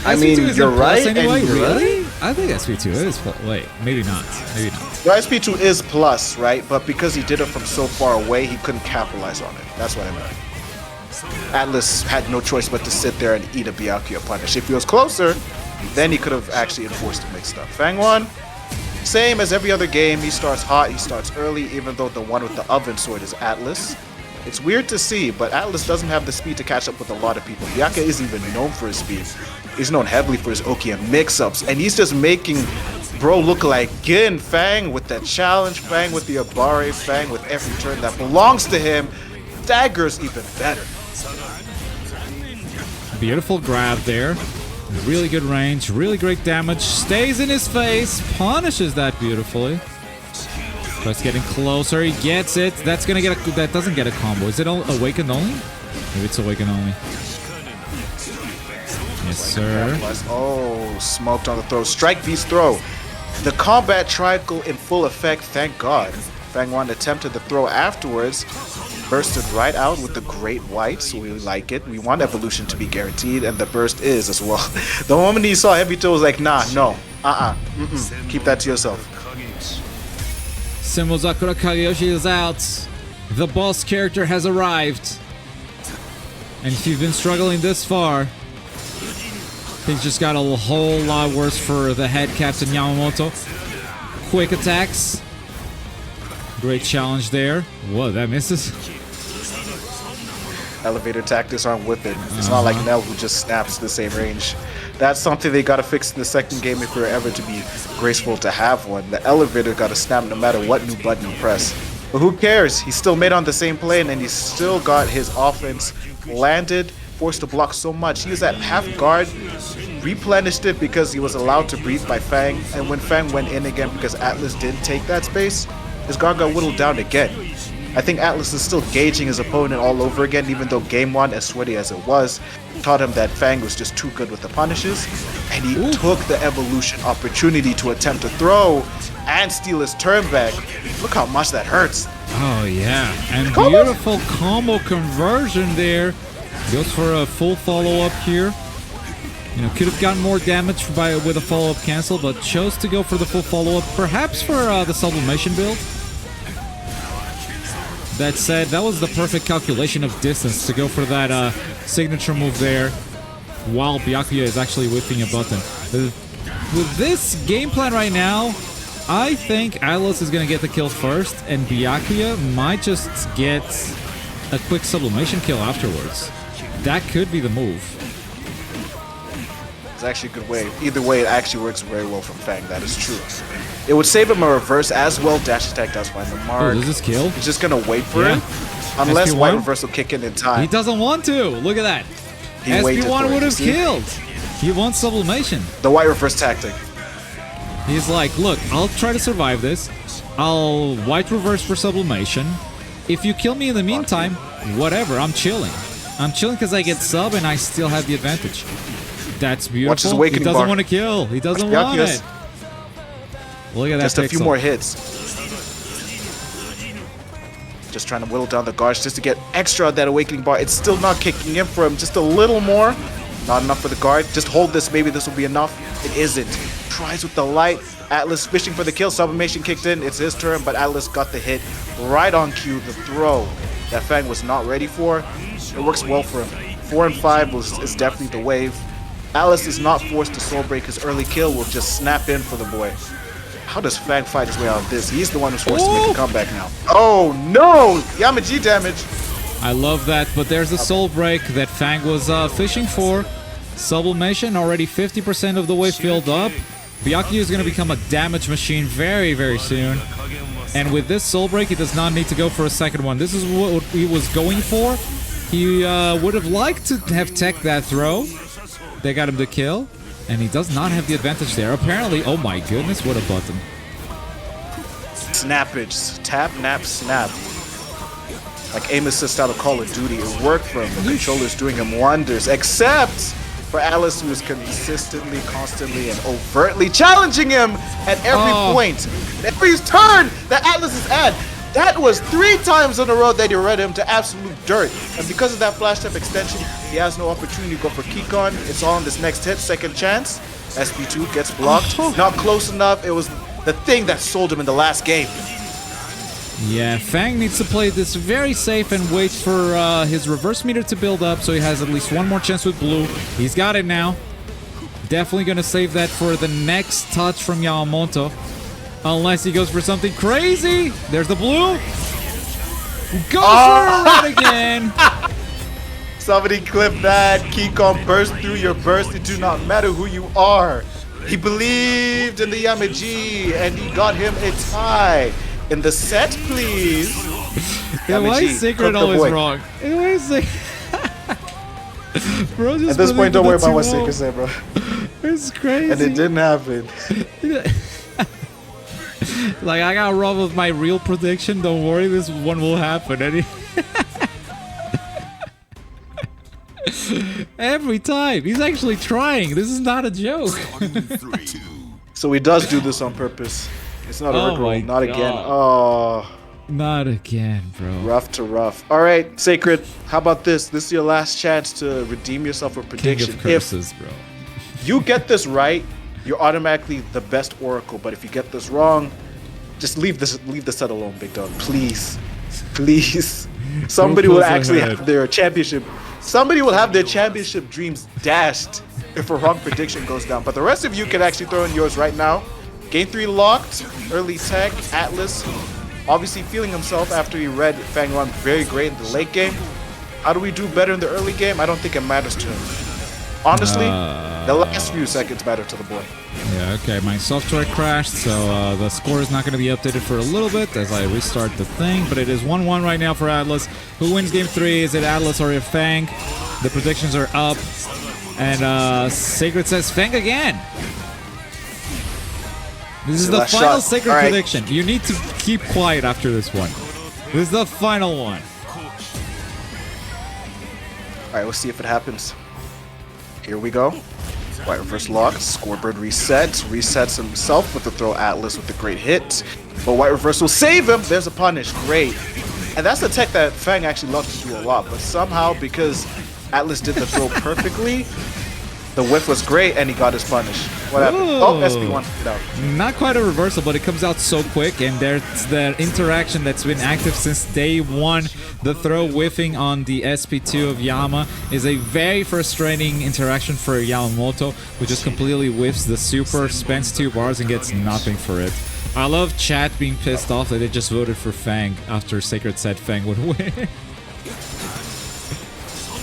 I mean, you're right. Anyway, and you're really? right. I think SP2 is. Wait, maybe not. Maybe not. Well, SP2 is plus, right? But because he did it from so far away, he couldn't capitalize on it. That's what I meant. Atlas had no choice but to sit there and eat a Byakuya punish. If he was closer, then he could have actually enforced the mixed up. Fangyuan, same as every other game. He starts hot, he starts early, even though the one with the oven sword is Atlas. It's weird to see, but Atlas doesn't have the speed to catch up with a lot of people. Byakuya isn't even known for his speed. He's known heavily for his Oki and mix-ups, and he's just making bro look like Gin. Fang with that challenge, Fang with the Abare, Fang with every turn that belongs to him. Dagger's even better. Beautiful grab there. Really good range, really great damage. Stays in his face, punishes that beautifully. But getting closer, he gets it. That's gonna get a. That doesn't get a combo. Is it awakened only? Maybe it's awakened only. Yes, sir. Oh, smoked on the throw. Strike beats throw. The combat triangle in full effect. Thank God. Fangyuan attempted the throw afterwards. Bursted right out with the great white, so we like it. We want evolution to be guaranteed, and the burst is as well. The moment he saw Heavy Toe was like, nah, no, keep that to yourself. Simozakura Kageyoshi is out. The boss character has arrived. And if you've been struggling this far, things just got a whole lot worse for the head captain Yamamoto. Quick attacks. Great challenge there. Whoa, that misses. Elevator tactics aren't with it. It's not like Nell who just snaps the same range. That's something they gotta fix in the second game if we're ever to be graceful to have one. The elevator gotta snap no matter what new button you press. But who cares? He still made on the same plane and he still got his offense landed, forced to block so much. He was at half guard, replenished it because he was allowed to breathe by Fang, and when Fang went in again because Atlas didn't take that space, his guard got whittled down again. I think Atlas is still gauging his opponent all over again, even though game 1, as sweaty as it was, taught him that Fang was just too good with the punishes, and he took the evolution opportunity to attempt to throw and steal his turn back. Look how much that hurts. Oh yeah, and beautiful combo conversion there. Goes for a full follow-up here. You know, could have gotten more damage with a follow-up cancel, but chose to go for the full follow-up, perhaps for the sublimation build. That said, that was the perfect calculation of distance to go for that signature move there, while Byakuya is actually whipping a button. With this game plan right now, I think Atlas is going to get the kill first, and Byakuya might just get a quick sublimation kill afterwards. That could be the move. It's actually a good way. Either way, it actually works very well from Fang. That is true. It would save him a reverse as well. Dash attack does find the mark. Oh, does this kill? He's just going to wait for it. Unless SP1? white reverse will kick in time. He doesn't want to. Look at that. SP1 would have killed. He wants sublimation. The white reverse tactic. He's like, look, I'll try to survive this. I'll white reverse for sublimation. If you kill me in the meantime, whatever, I'm chilling. I'm chilling because I get sub and I still have the advantage. That's beautiful. Watch his awakening he doesn't bar. want to kill. He doesn't want it. Look at that. Just a few more hits. Just trying to whittle down the guards just to get extra of that awakening bar. It's still not kicking in for him. Just a little more. Not enough for the guard. Just hold this. Maybe this will be enough. It isn't. Tries with the light. Atlas fishing for the kill. Sublimation kicked in. It's his turn, but Atlas got the hit right on cue. The throw that Fang was not ready for. It works well for him. 4 and 5 is definitely the wave. Atlas is not forced to soul break. His early kill will just snap in for the boy. How does Fang fight his way out of this? He's the one who's forced to make a comeback now. Oh no! Yamaji damage! I love that, but there's a soul break that Fang was fishing for. Sublimation already 50% of the way filled up. Byakuya is going to become a damage machine very, very soon. And with this soul break, he does not need to go for a second one. This is what he was going for. He would have liked to have tech that throw. They got him to kill. And he does not have the advantage there. Apparently, oh my goodness, what a button. Snappage. Tap, nap, snap. Like aim assist out of Call of Duty. It worked for him. The controller's doing him wonders. Except for Atlas, who is consistently, constantly, and overtly challenging him at every point. At every turn that Atlas is at. That was 3 times in a row that he read him to absolute dirt. And because of that flash step extension, he has no opportunity to go for Keycon. It's all on this next hit, second chance. SP2 gets blocked. Not close enough. It was the thing that sold him in the last game. Yeah, Fang needs to play this very safe and wait for his reverse meter to build up so he has at least one more chance with blue. He's got it now. Definitely going to save that for the next touch from Yamamoto. Unless he goes for something crazy. There's the blue. Goes for a red again. Somebody clip that. Keycon burst through your burst. It do not matter who you are. He believed in the Yamaji and he got him a tie. In the set, please. Yeah, why is Sacred always wrong? Why is Bro, just at this point, don't worry about what Sacred said, bro. It's crazy. And it didn't happen. Like, I got wrong with my real prediction. Don't worry, this one will happen. Every time. He's actually trying. This is not a joke. So he does do this on purpose. It's not a rickroll. Not again. Oh. Not again, bro. Rough to rough. All right, Sacred. How about this? This is your last chance to redeem yourself for prediction. King of curses, bro. You get this right, you're automatically the best Oracle. But if you get this wrong, just leave the set alone, big dog. Please, please. Somebody will actually have their championship. Somebody will have their championship dreams dashed if a wrong prediction goes down. But the rest of you can actually throw in yours right now. Game 3 locked, early tech, Atlas, obviously feeling himself after he read Fangyuan very great in the late game. How do we do better in the early game? I don't think it matters to him. Honestly, the last few seconds matter to the boy. Yeah, okay, my software crashed, so the score is not going to be updated for a little bit as I restart the thing, but it is 1-1 right now for Atlas. Who wins game 3? Is it Atlas or Fang? The predictions are up, and Sacred says Fang again. This is the final Sacred prediction. You need to keep quiet after this one. This is the final one. Alright, we'll see if it happens. Here we go. White reverse lock. Scoreboard resets himself with the throw Atlas with the great hit. But White reverse will save him. There's a punish. Great. And that's the tech that Fang actually loves to do a lot. But somehow, because Atlas did the throw perfectly, the whiff was great, and he got his punish. What happened? Oh, SP1 took it out. Not quite a reversal, but it comes out so quick, and there's that interaction that's been active since day 1. The throw whiffing on the SP2 of Yama is a very frustrating interaction for Yamamoto, who just completely whiffs the super, spends 2 bars, and gets nothing for it. I love chat being pissed off that they just voted for Fang after Sacred said Fang would win.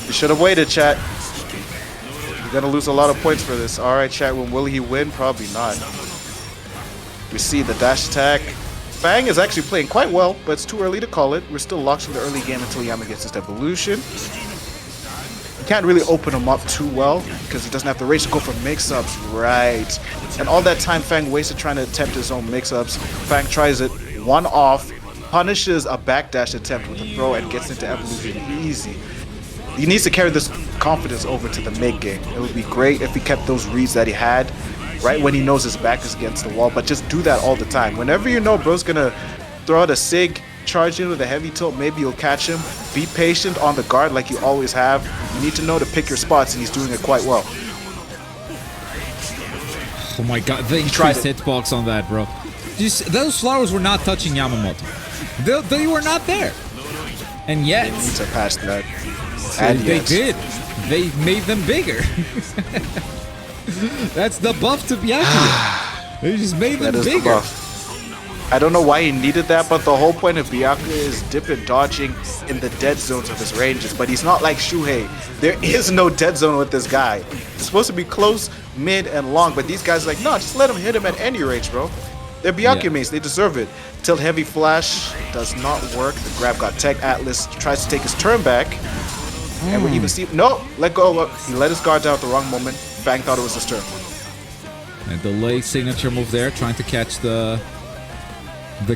You should have waited, chat. You're gonna lose a lot of points for this. Alright, chat, when will he win? Probably not. We see the dash attack. Fang is actually playing quite well, but it's too early to call it. We're still locked in the early game until Yama gets his evolution. You can't really open him up too well because he doesn't have the range to go for mix-ups. Right. And all that time Fang wasted trying to attempt his own mix-ups. Fang tries it, one off, punishes a backdash attempt with a throw and gets into evolution easy. He needs to carry this confidence over to the mid game. It would be great if he kept those reads that he had right when he knows his back is against the wall, but just do that all the time. Whenever you know bro's gonna throw out a sig, charge in with a heavy tilt, maybe you'll catch him. Be patient on the guard like you always have. You need to know to pick your spots, and he's doing it quite well. Oh my god, the increased hitbox on that, bro. Those flowers were not touching Yamamoto. They were not there. And yet... They need to patch that. And they did. They made them bigger. That's the buff to Byakuya. They just made them bigger. I don't know why he needed that, but the whole point of Byakuya is dip and dodging in the dead zones of his ranges. But he's not like Shuhei. There is no dead zone with this guy. It's supposed to be close, mid, and long, but these guys are like, no, just let him hit him at any range, bro. They're Byakuya mates, they deserve it. Tilt heavy flash does not work. The grab got tech. Atlas tries to take his turn back. And we even see, no, let go. Look, he let his guard down at the wrong moment. Fang thought it was his turn. And delay signature move there, trying to catch the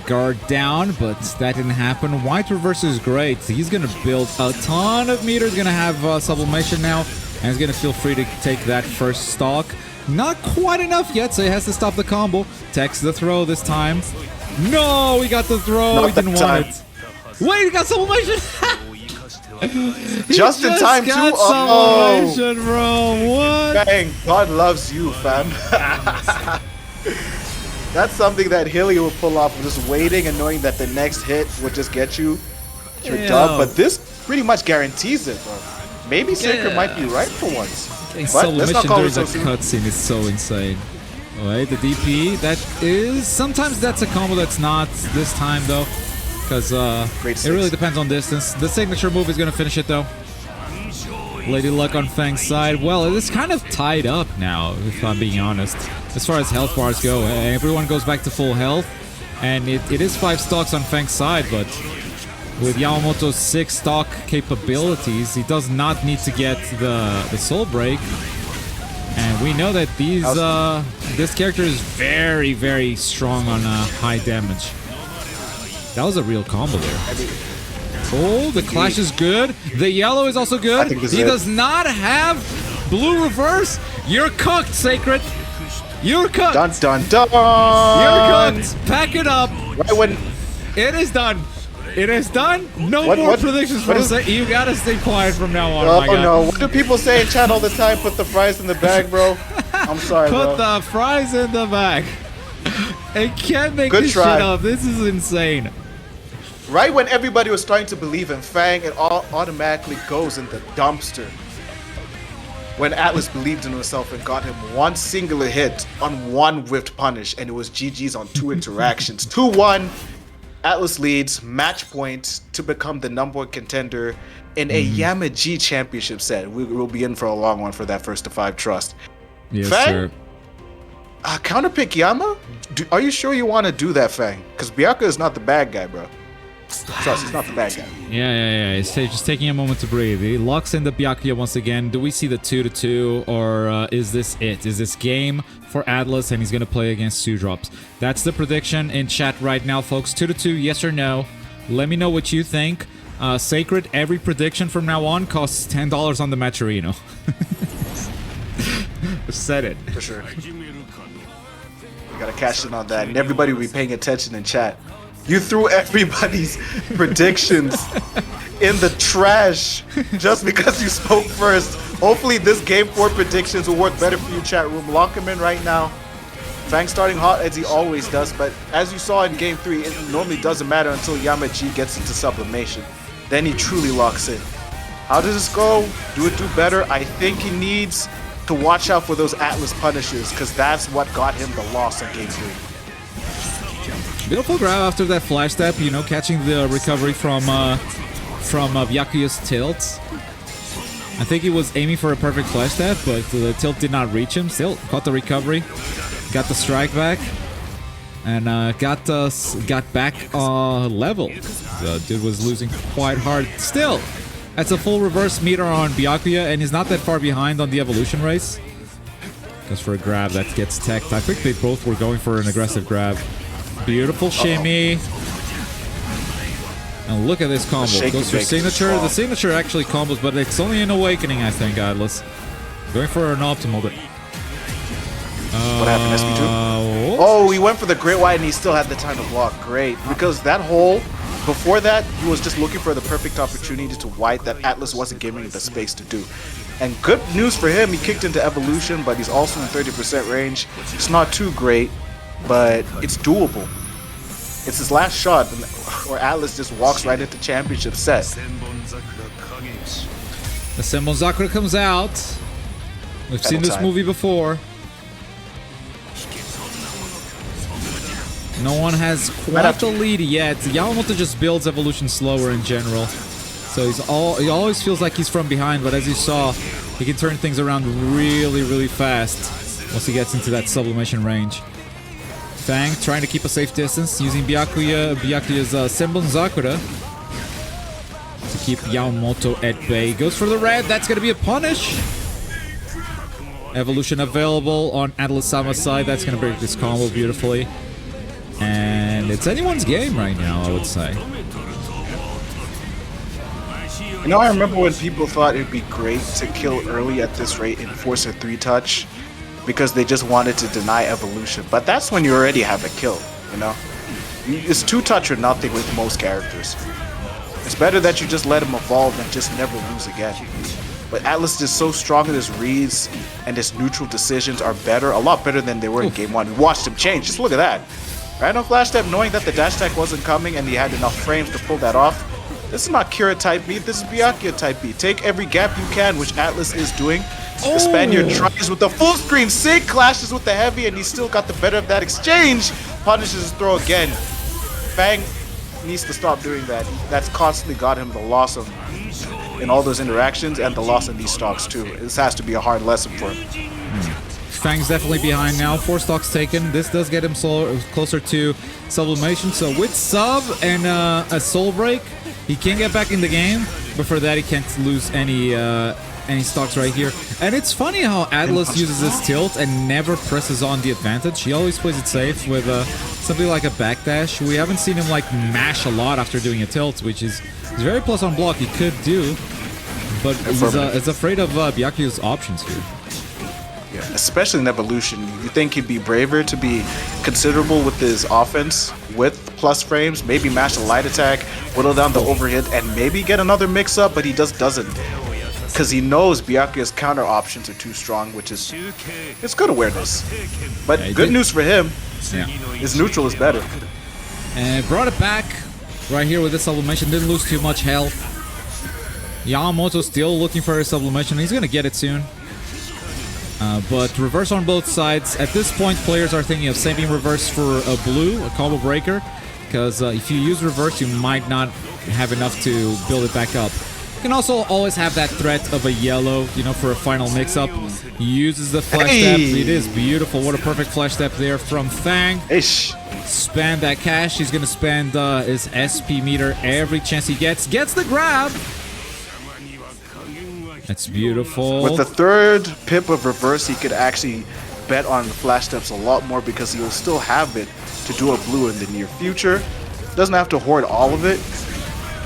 guard down, but that didn't happen. White reverse is great. He's going to build a ton of meters. He's going to have sublimation now, and he's going to feel free to take that first stock. Not quite enough yet, so he has to stop the combo. Techs the throw this time. No, he got the throw. Not he didn't time. want it. Wait, he got sublimation. Just in time, too. Sublimation, bro. What? Bang, God loves you, fam. That's something that Hilly will pull off, just waiting and knowing that the next hit would just get you your dub. But this pretty much guarantees it, bro. Maybe Sacred might be right for once. But let's not call it so soon. Cutscene is so insane. Alright, the DP, that is... Sometimes that's a combo that's not this time, though. Because it really depends on distance. The signature move is going to finish it, though. Lady Luck on Fang's side. Well, it is kind of tied up now, if I'm being honest. As far as health bars go, everyone goes back to full health. And it is 5 stocks on Fang's side, but with Yamamoto's 6 stock capabilities, he does not need to get the soul break. And we know that this character is very, very strong on high damage. That was a real combo there. Oh, the clash is good. The yellow is also good. He does not have blue reverse. You're cooked, Sacred. You're cooked. Dun dun dun. You're cooked. Pack it up. Right when it is done. It is done. No more predictions from Sacred. You gotta stay quiet from now on. Oh no! What do people say in chat all the time? Put the fries in the bag, bro. I'm sorry, bro. Put the fries in the bag. I can't make this shit up. This is insane. Right when everybody was starting to believe in Fang, it all automatically goes in the dumpster. When Atlas believed in himself and got him one singular hit on one whiffed punish, and it was GG's on 2 interactions. 2-1, Atlas leads, match point to become the #1 contender in a Yamaji championship set. We'll be in for a long one for that first to 5 trust. Yes, Fang? sir. Counterpick Yama? Are you sure you want to do that, Fang? Because Byakuya is not the bad guy, bro. Trust, he's not the bad guy. Yeah. He's just taking a moment to breathe. He locks in the Byakuya once again. Do we see the 2-2, or is this it? Is this game for Atlas, and he's going to play against SDrops? That's the prediction in chat right now, folks. 2-2, yes or no? Let me know what you think. Sacred, every prediction from now on costs $10 on the Matchino. Said it. For sure. We gotta cash in on that, and everybody will be paying attention in chat. You threw everybody's predictions in the trash just because you spoke first. Hopefully this game 4 predictions will work better for you, chat room. Lock him in right now. Fang starting hot as he always does, but as you saw in game 3, it normally doesn't matter until Yamaji gets into sublimation. Then he truly locks in. How does this go? Do it do better? I think he needs to watch out for those Atlas punishes, because that's what got him the loss in game 3. Beautiful grab after that flash step, you know, catching the recovery from Byakuya's tilt. I think he was aiming for a perfect flash step, but the tilt did not reach him. Still caught the recovery, got the strike back, and got back level. The dude was losing quite hard. Still, that's a full reverse meter on Byakuya, and he's not that far behind on the evolution race. Goes for a grab that gets teched. I think they both were going for an aggressive grab. Beautiful shimmy. And look at this combo. Goes for signature. The signature actually combos, but it's only an awakening, I think, Atlas. Going for an optimal, but... what happened, SB2? Oh, he went for the great wide and he still had the time to block. Great. Because that hole, before that, he was just looking for the perfect opportunity to white that Atlas wasn't giving him the space to do. And good news for him, he kicked into evolution, but he's also in 30% range. It's not too great, but it's doable. It's his last shot, or Atlas just walks right into championship set. The Senbon Sakura comes out. We've seen this movie before. No one has quite the lead yet. Yamamoto just builds evolution slower in general. So he always feels like he's from behind, but as you saw, he can turn things around really, really fast once he gets into that sublimation range. Fang trying to keep a safe distance using Byakuya's Senbon Zakura to keep Yamamoto at bay. Goes for the red. That's going to be a punish. Evolution available on Atlas-sama's side. That's going to break this combo beautifully. And it's anyone's game right now, I would say. You know, I remember when people thought it'd be great to kill early at this rate and force a 3-touch because they just wanted to deny evolution. But that's when you already have a kill, you know? It's 2-touch or nothing with most characters. It's better that you just let him evolve and just never lose again. But Atlas is so strong in his reads and his neutral decisions are better, a lot better than they were in Game 1. We watched him change. Just look at that. Right on flash step, knowing that the dash attack wasn't coming and he had enough frames to pull that off. This is not Kira type beat, this is Byakuya type beat. Take every gap you can, which Atlas is doing. The Spaniard tries with the full screen sig, clashes with the heavy, and he still got the better of that exchange. Punishes his throw again. Fang needs to stop doing that. That's constantly got him the loss of in all those interactions and the loss in these stocks too. This has to be a hard lesson for him. Fang's definitely behind now. 4 stocks taken. This does get him closer to sublimation. So with sub and a soul break, he can get back in the game. But for that, he can't lose any stocks right here. And it's funny how Atlas uses his tilt and never presses on the advantage. He always plays it safe with something like a backdash. We haven't seen him like mash a lot after doing a tilt, which is very plus on block. He could do, but he's afraid of Byakuya's options here. Yeah, especially in evolution. You think he'd be braver to be considerable with his offense with plus frames, maybe mash a light attack, whittle down the overhit, and maybe get another mix-up, but he just doesn't. Because he knows Byakuya's counter options are too strong, which is... it's good awareness. But yeah, good news for him, his neutral is better. And brought it back right here with this sublimation, didn't lose too much health. Yamamoto still looking for his sublimation, he's gonna get it soon. But reverse on both sides. At this point, players are thinking of saving reverse for a blue, a combo breaker, because if you use reverse, you might not have enough to build it back up. You can also always have that threat of a yellow, you know, for a final mix-up. He uses the flash step. It is beautiful. What a perfect flash step there from Fang. Spam that cash. He's going to spend his SP meter every chance he gets. Gets the grab. That's beautiful. With the third pip of reverse, he could actually bet on the flash steps a lot more because he'll still have it to do a blue in the near future. Doesn't have to hoard all of it,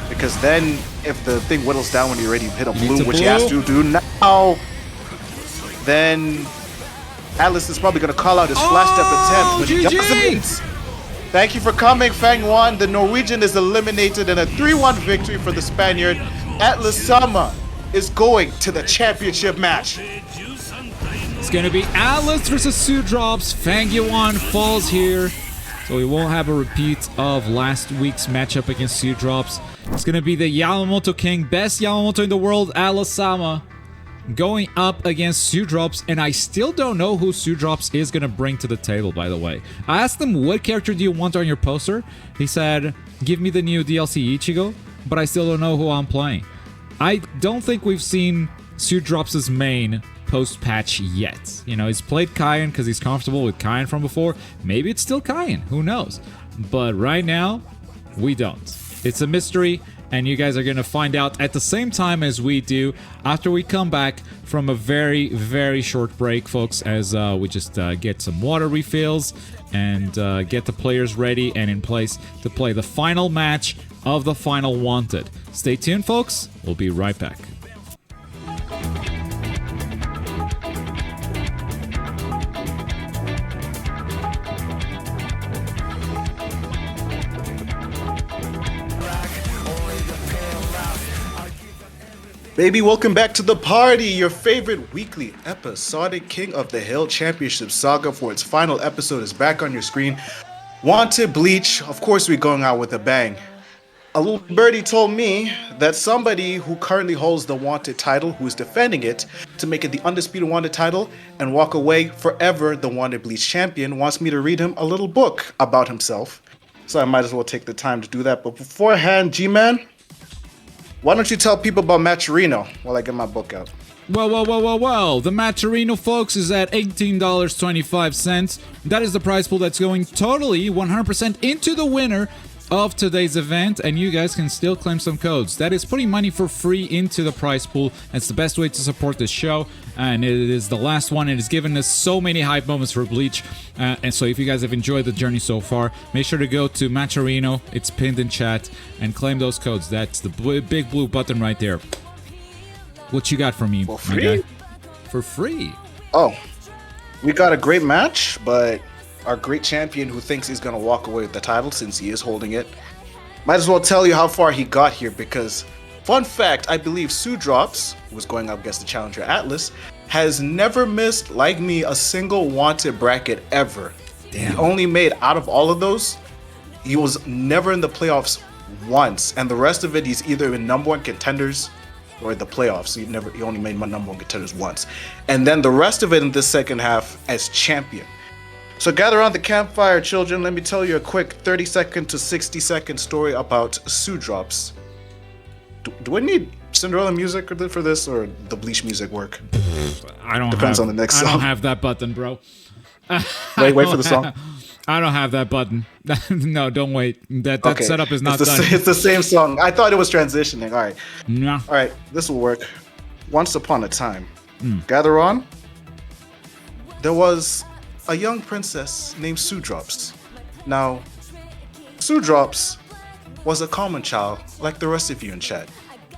because then if the thing whittles down when you already hit a blue, which he has to do now, then Atlas is probably going to call out his flash step attempt, but he doesn't. Thank you for coming, Fangyuan. The Norwegian is eliminated in a 3-1 victory for the Spaniard. Atlas-sama is going to the championship match. It's going to be Atlas versus SDrops. Fangyuan falls here, so we won't have a repeat of last week's matchup against SDrops. It's going to be the Yamamoto King, best Yamamoto in the world, Atlas-sama, going up against SDrops, and I still don't know who SDrops is going to bring to the table, by the way. I asked him, what character do you want on your poster? He said, give me the new DLC Ichigo, but I still don't know who I'm playing. I don't think we've seen SDrops' main post-patch yet. You know, he's played Kaien because he's comfortable with Kaien from before. Maybe it's still Kaien, who knows? But right now, we don't. It's a mystery, and you guys are going to find out at the same time as we do after we come back from a very, very short break, folks, as we just get some water refills and get the players ready and in place to play the final match of the Final Wanted. Stay tuned, folks. We'll be right back. Baby, welcome back to the party, your favorite weekly episodic King of the Hill Championship saga for its final episode is back on your screen. Wanted Bleach, of course we're going out with a bang. A little birdie told me that somebody who currently holds the Wanted title, who is defending it to make it the undisputed Wanted title and walk away forever the Wanted Bleach champion, wants me to read him a little book about himself. So I might as well take the time to do that. But beforehand, G-Man, why don't you tell people about Matchino while I get my book out? Well. The Matchino, folks, is at $18.25. That is the prize pool that's going totally 100% into the winner of today's event, and you guys can still claim some codes. That is putting money for free into the prize pool. It's the best way to support this show, and it is the last one. It has given us so many hype moments for Bleach, and so if you guys have enjoyed the journey so far, make sure to go to Matchino, it's pinned in chat, and claim those codes. That's the big blue button right there. What you got for me, for free? For free. Oh, we got a great match, but our great champion who thinks he's going to walk away with the title since he is holding it, might as well tell you how far he got here because, fun fact, I believe SDrops, who was going up against the challenger Atlas, has never missed, like me, a single Wanted bracket ever. Damn. He only made, out of all of those, he was never in the playoffs once, and the rest of it, he's either in number one contenders or the playoffs. He only made my number one contenders once. And then the rest of it in this second half as champion. So gather around the campfire, children. Let me tell you a quick 30-second to 60-second story about SDrops. Do I need Cinderella music for this, or the Bleach music work? I don't. Depends on the next song. I don't have that button, bro. Wait for the song. I don't have that button. No, don't wait. That okay. Setup is not done. It's the same song. I thought it was transitioning. All right. No. All right, this will work. Once upon a time, gather on. There was a young princess named SDrops. Now, SDrops was a common child like the rest of you in chat.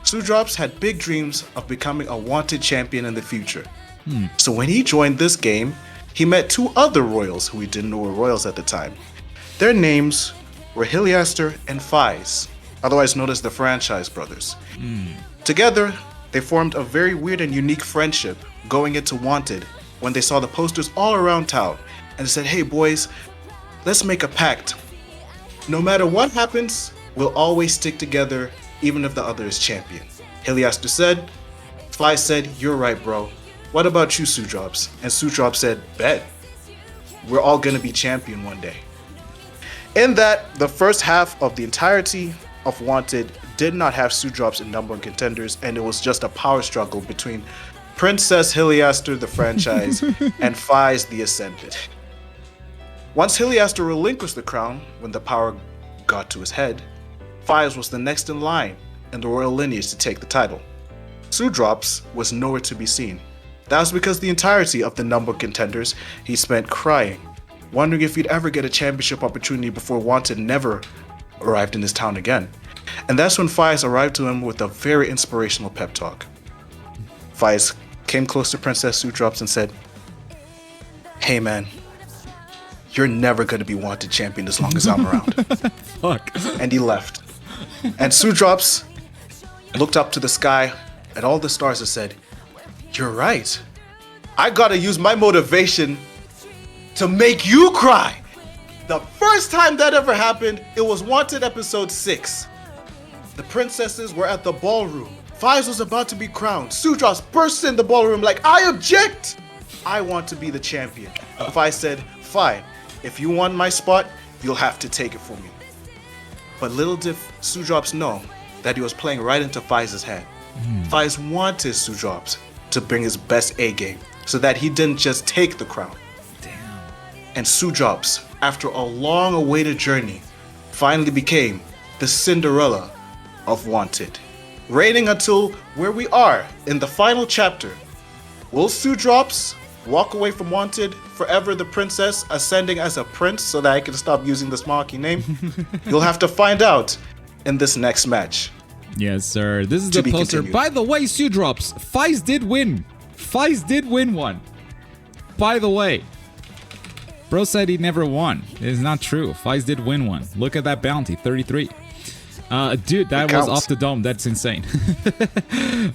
SDrops had big dreams of becoming a Wanted champion in the future. So when he joined this game, he met two other royals who he didn't know were royals at the time. Their names were Heliaster and Fies, otherwise known as the Franchise Brothers. Together, they formed a very weird and unique friendship going into Wanted when they saw the posters all around town and they said, hey boys, let's make a pact. No matter what happens, we'll always stick together even if the other is champion. Heliaster said, Fly said, you're right bro. What about you, SDrops? And SDrops said, bet. We're all gonna be champion one day. In that, the first half of the entirety of Wanted did not have SDrops in number one contenders, and it was just a power struggle between Princess Heliaster, the franchise, and Fies, the Ascended. Once Heliaster relinquished the crown, when the power got to his head, Fies was the next in line in the royal lineage to take the title. SDrops was nowhere to be seen. That was because the entirety of the number of contenders he spent crying, wondering if he'd ever get a championship opportunity before Wanted never arrived in his town again. And that's when Fies arrived to him with a very inspirational pep talk. Fies came close to Princess SDrops and said, hey man, you're never gonna be Wanted champion as long as I'm around. Fuck. And he left. And SDrops looked up to the sky at all the stars and said, you're right. I gotta use my motivation to make you cry. The first time that ever happened, it was Wanted episode 6. The princesses were at the ballroom. Fies was about to be crowned. SDrops burst in the ballroom like, I object! I want to be the champion. Fies said, fine, if you want my spot, you'll have to take it from me. But little did SDrops know that he was playing right into Fies' hand. Fies wanted SDrops to bring his best A game so that he didn't just take the crown. Damn. And SDrops, after a long awaited journey, finally became the Cinderella of Wanted, reigning until where we are in the final chapter. Will SDrops walk away from Wanted forever the princess, ascending as a prince so that I can stop using this marquee name? You'll have to find out in this next match. Yes, sir. This is the poster. Continued. By the way, SDrops, Fies did win. Fies did win one. By the way, bro said he never won. It is not true. Fies did win one. Look at that bounty, 33. Dude, that was off the dome. That's insane.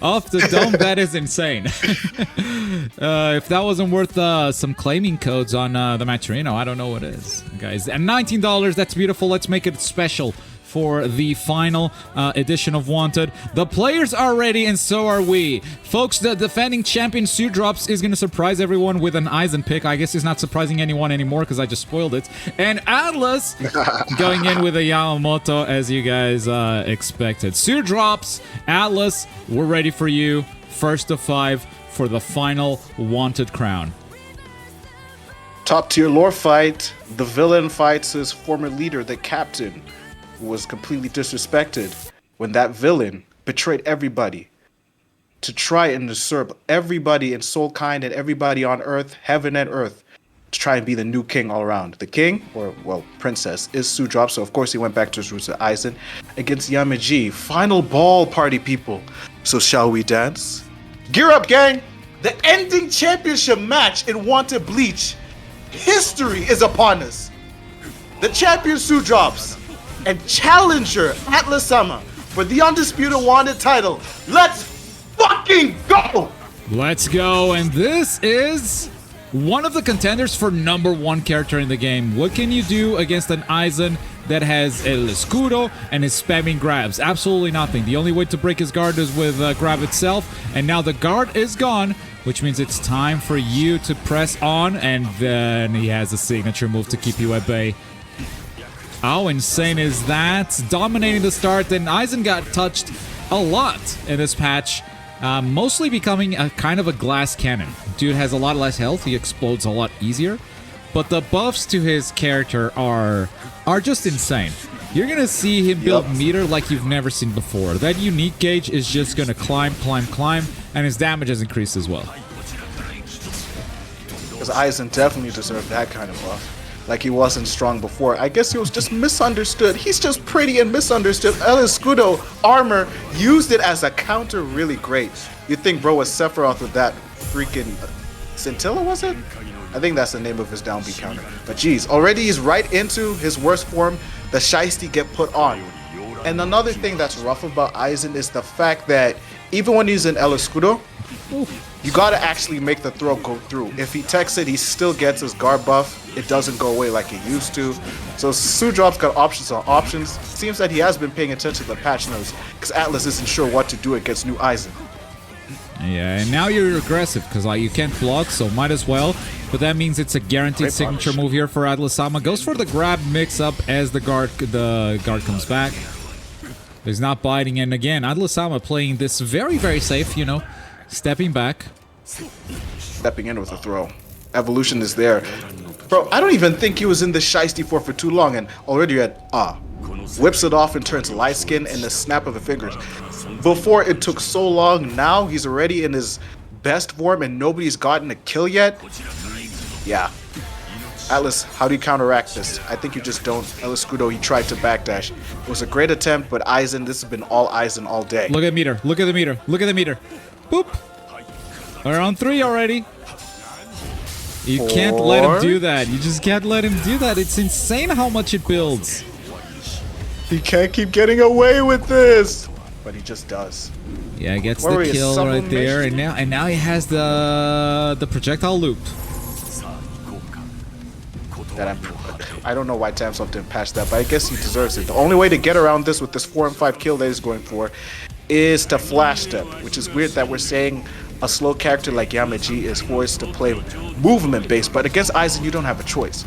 Off the dome, that is insane. If that wasn't worth some claiming codes on the Matchino, I don't know what is, guys. And $19, that's beautiful. Let's make it special for the final edition of Wanted. The players are ready, and so are we. Folks, the defending champion SDrops is going to surprise everyone with an Aizen pick. I guess he's not surprising anyone anymore because I just spoiled it. And Atlas going in with a Yamamoto, as you guys expected. SDrops, Atlas, we're ready for you. First of 5 for the final Wanted crown. Top tier lore fight. The villain fights his former leader, the captain, who was completely disrespected when that villain betrayed everybody to try and usurp everybody in Soulkind and everybody on Earth, heaven and Earth, to try and be the new king all around. The king, or well, princess, is SDrops, so of course he went back to his roots at Aizen against Yamaji. Final ball, party people. So shall we dance? Gear up, gang! The ending championship match in Wanted Bleach. History is upon us. The champion SDrops and challenger Atlas Sama for the undisputed Wanted title. Let's fucking go! Let's go, and this is one of the contenders for #1 character in the game. What can you do against an Aizen that has El Escudo and is spamming grabs? Absolutely nothing. The only way to break his guard is with grab itself, and now the guard is gone, which means it's time for you to press on, and then he has a signature move to keep you at bay. How insane is that? Dominating the start, and Aizen got touched a lot in this patch, mostly becoming a kind of a glass cannon. Dude has a lot less health, he explodes a lot easier, but the buffs to his character are just insane. You're gonna see him build meter like you've never seen before. That unique gauge is just gonna climb, and his damage has increased as well. Because Aizen definitely deserved that kind of buff. Like he wasn't strong before. I guess he was just misunderstood. He's just pretty and misunderstood. El Escudo armor used it as a counter really great. You'd think bro was Sephiroth with that freaking Scintilla, was it? I think that's the name of his down B counter. But geez, already he's right into his worst form. The Shiesty get put on. And another thing that's rough about Aizen is the fact that even when he's in El Escudo, you gotta actually make the throw go through. If he techs it, he still gets his guard buff. It doesn't go away like it used to. So SDrops got options on options. Seems that he has been paying attention to the patch notes because Atlas isn't sure what to do against new Aizen. Yeah, and now you're aggressive because you can't block, so might as well. But that means it's a guaranteed signature move here for Atlas Sama. Goes for the grab mix-up as the guard comes back. He's not biting, and again, Atlas Sama playing this very, very safe, you know, stepping back. Stepping in with a throw. Evolution is there. Bro, I don't even think he was in the Shiesty for too long, and already you're at whips it off and turns light skin in the snap of the fingers. Before it took so long, now he's already in his best form and nobody's gotten a kill yet. Yeah. Atlas, how do you counteract this? I think you just don't. El Escudo, he tried to backdash. It was a great attempt, but Aizen, this has been all Aizen all day. Look at meter. Look at the meter. Look at the meter. Boop. We're on 3 already. You can't let him do that. You just can't let him do that. It's insane how much it builds. He can't keep getting away with this. But he just does. Yeah, gets the kill right there, and now he has the projectile loop. That I don't know why Tamsop didn't patch that, but I guess he deserves it. The only way to get around this with this 4 and 5 kill that he's going for is to flash step, which is weird that we're saying a slow character like Yamaji is forced to play movement based, but against Aizen you don't have a choice.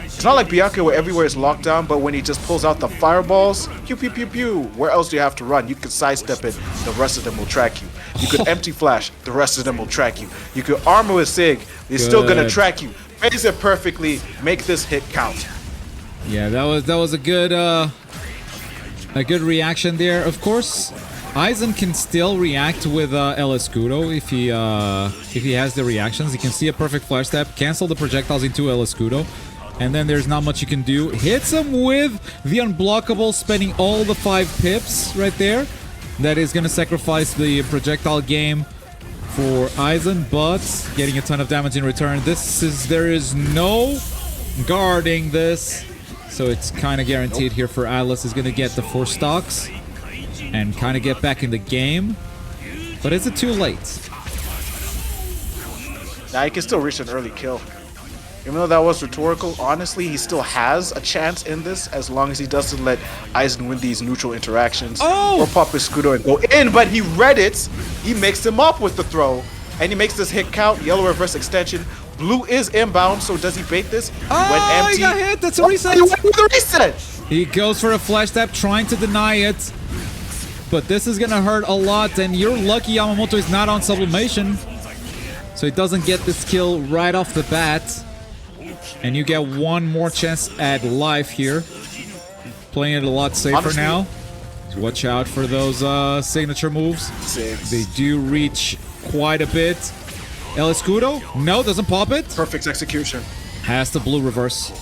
It's not like Byakuya where everywhere is locked down, but when he just pulls out the fireballs, pew pew pew pew, where else do you have to run? You can sidestep it, the rest of them will track you. You could empty flash, the rest of them will track you. You could armor with Sig, they're still gonna track you. Phase it perfectly, make this hit count. Yeah, that was a good reaction there. Of course, Aizen can still react with El Escudo if he has the reactions. He can see a perfect flash step, cancel the projectiles into El Escudo, and then there's not much you can do. Hits him with the unblockable, spending all the 5 pips right there. That is gonna sacrifice the projectile game for Aizen, but getting a ton of damage in return. There is no guarding this, so it's kind of guaranteed here for Atlas. Is gonna get the 4 stocks and kind of get back in the game, but is it too late? Nah, he can still reach an early kill. Even though that was rhetorical, honestly, he still has a chance in this as long as he doesn't let Aizen win these neutral interactions or pop his Scudo and go in. But he read it. He makes him up with the throw. And he makes this hit count. Yellow reverse extension. Blue is inbound, so does he bait this? Went empty. He got hit. That's a reset. He went with the reset. He goes for a flash tap, trying to deny it. But this is going to hurt a lot. And you're lucky Yamamoto is not on sublimation. So he doesn't get this kill right off the bat. And you get one more chance at life here. Playing it a lot safer Honestly, now. Watch out for those signature moves. They do reach quite a bit. El Escudo? No, doesn't pop it. Perfect execution. Has the blue reverse.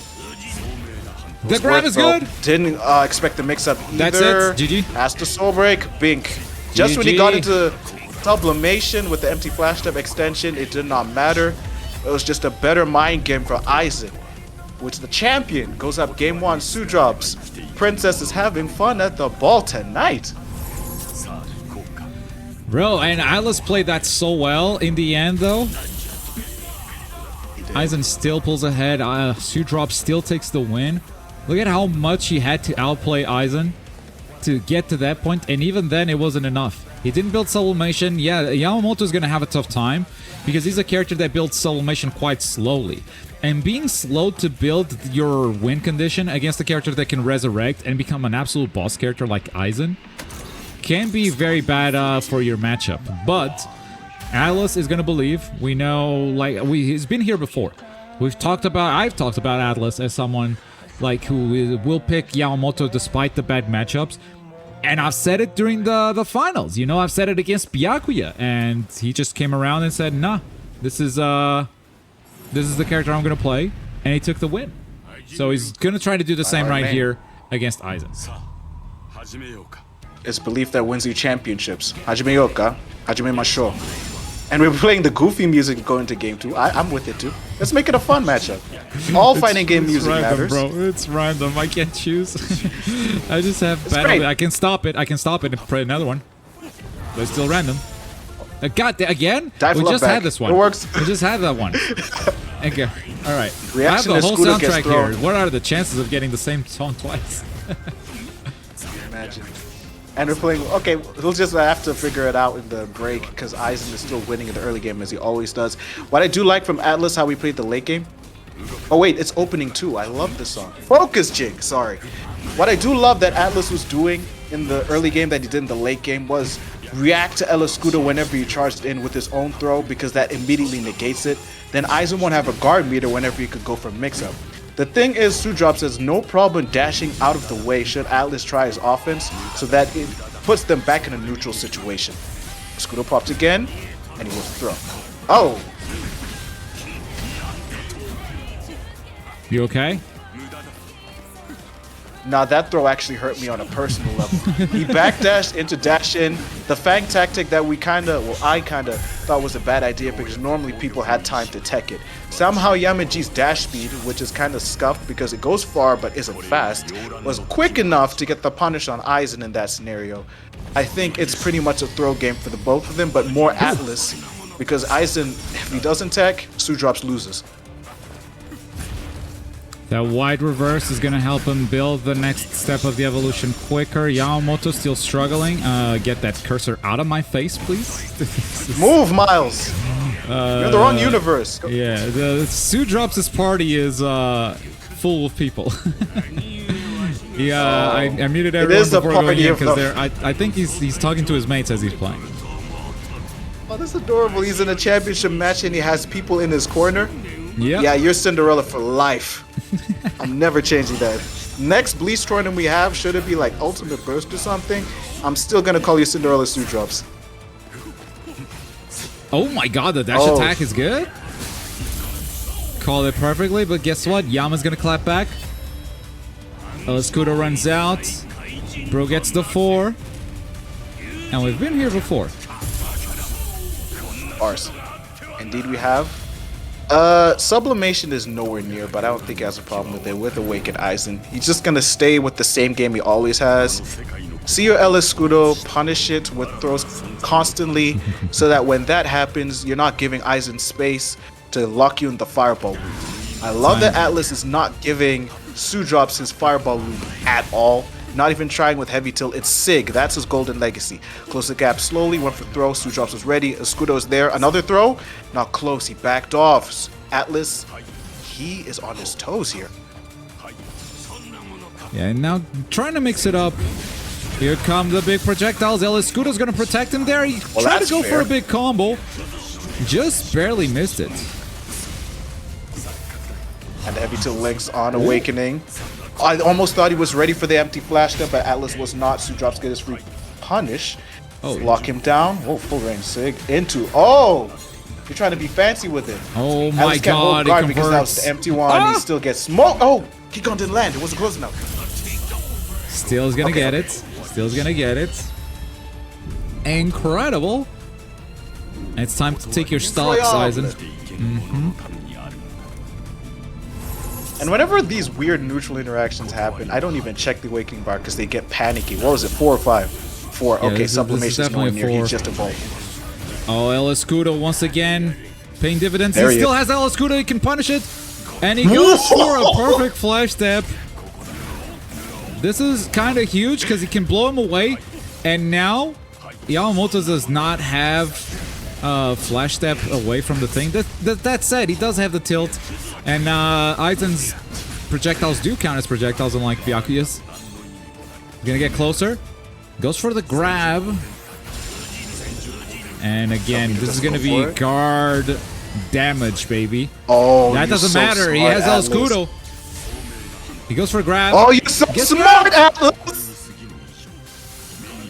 The grab is good. Didn't expect the mix-up either. That's it. GG. Has the soul break. Bink. Just GG. when he got into sublimation with the empty flash step extension, it did not matter. It was just a better mind game for Aizen, which the champion goes up game 1. SDrops. Princess is having fun at the ball tonight. Bro, and Atlas played that so well in the end, though. Aizen still pulls ahead. SDrops still takes the win. Look at how much he had to outplay Aizen to get to that point, and even then, it wasn't enough. He didn't build sublimation. Yeah, Yamamoto's gonna have a tough time because he's a character that builds sublimation quite slowly. And being slow to build your win condition against a character that can resurrect and become an absolute boss character like Aizen can be very bad for your matchup. But Atlas is gonna believe. We know, like, he's been here before. I've talked about Atlas as someone like who will pick Yamamoto despite the bad matchups. And I've said it during the finals. You know, I've said it against Byakuya, and he just came around and said, "Nah, this is the character I'm gonna play," and he took the win. So he's gonna try to do the same right here against Aizen. It's belief that wins you championships. Hajime Yoka, Hajime Masho. And we're playing the goofy music going to game 2. I'm with it too. Let's make it a fun matchup. All fighting game music random, matters. Bro. It's random. I can't choose. I just have bad. I can stop it. I can stop it and play another one. But it's still random. God, again? Dive we just back. had this one. It works. We just had that one. Okay. All right. Reaction I have the whole Scooter soundtrack gets here. thrown. What are the chances of getting the same song twice? Imagine. And we're playing. Okay, we'll just have to figure it out in the break because Aizen is still winning in the early game as he always does. What I do like from Atlas, how we played the late game. Oh wait, it's opening too. I love this song. Focus Jig. Sorry. What I do love that Atlas was doing in the early game that he did in the late game was react to El Escudo whenever he charged in with his own throw because that immediately negates it. Then Aizen won't have a guard meter whenever he could go for mix-up. The thing is, SDrops has no problem dashing out of the way should Atlas try his offense, so that it puts them back in a neutral situation. Scudo pops again, and he goes to throw. Oh! You okay? Now that throw actually hurt me on a personal level. He backdashed into dash in. The Fang tactic that I kinda thought was a bad idea because normally people had time to tech it. Somehow Yamaji's dash speed, which is kinda scuffed because it goes far but isn't fast, was quick enough to get the punish on Aizen in that scenario. I think it's pretty much a throw game for the both of them, but more Atlas because Aizen, if he doesn't tech, SDrops loses. That wide reverse is going to help him build the next step of the evolution quicker. Yamamoto still struggling. Get that cursor out of my face, please. Move, Miles! You're in the wrong universe. Yeah, the SDrops' party is full of people. Yeah, I muted everyone before going in because I think he's talking to his mates as he's playing. Oh, that's adorable. He's in a championship match and he has people in his corner. Yep. Yeah, you're Cinderella for life. I'm never changing that. Next Bleach tournament we have, should it be like Ultimate Burst or something, I'm still gonna call you Cinderella SDrops. Oh my god, the dash attack is good. Called it perfectly, but guess what? Yama's gonna clap back. El Escudo runs out. Bro gets the 4. And we've been here before. Ours. Indeed we have. Sublimation is nowhere near, but I don't think he has a problem with it with Awakened Aizen. He's just gonna stay with the same game he always has. See your El Escudo, punish it with throws constantly, so that when that happens, you're not giving Aizen space to lock you in the fireball. I love that Atlas is not giving SDrops his fireball loop at all. Not even trying with heavy tilt. It's Sig. That's his golden legacy. Close the gap slowly. Went for throw. SDrops was ready. Escudo's there. Another throw. Not close. He backed off. Atlas, he is on his toes here. Yeah, and now trying to mix it up. Here come the big projectiles. El Escudo's gonna protect him there. He tried to go for a big combo. Just barely missed it. And the heavy tilt legs on Awakening. I almost thought he was ready for the empty flash step, but Atlas was not. SDrops get his free punish. Lock him down. Oh, full range Sig into. Oh! You're trying to be fancy with it. Oh my god, it because that was the empty one. He still gets smoked. Oh! Kikon didn't land. It wasn't close enough. Still's gonna get it. Still's gonna get it. Incredible. It's time to take your stocks, Aizen. And whenever these weird neutral interactions happen, I don't even check the Awakening bar because they get panicky. What was it? 4 or 5? 4. Yeah, okay, Sublimation's nowhere near. He's just evolved. Oh, El Escudo once again paying dividends. He still has El Escudo. He can punish it. And he goes for a perfect flash step. This is kind of huge because he can blow him away. And now, Yamamoto does not have flash step away from the thing. That said, he does have the tilt. And Aizen's projectiles do count as projectiles, unlike Byakuya's. Gonna get closer. Goes for the grab. And again, this is gonna be guard damage, baby. Oh, that doesn't matter. He has El Escudo. He goes for a grab. Oh, you're so smart, Atlas!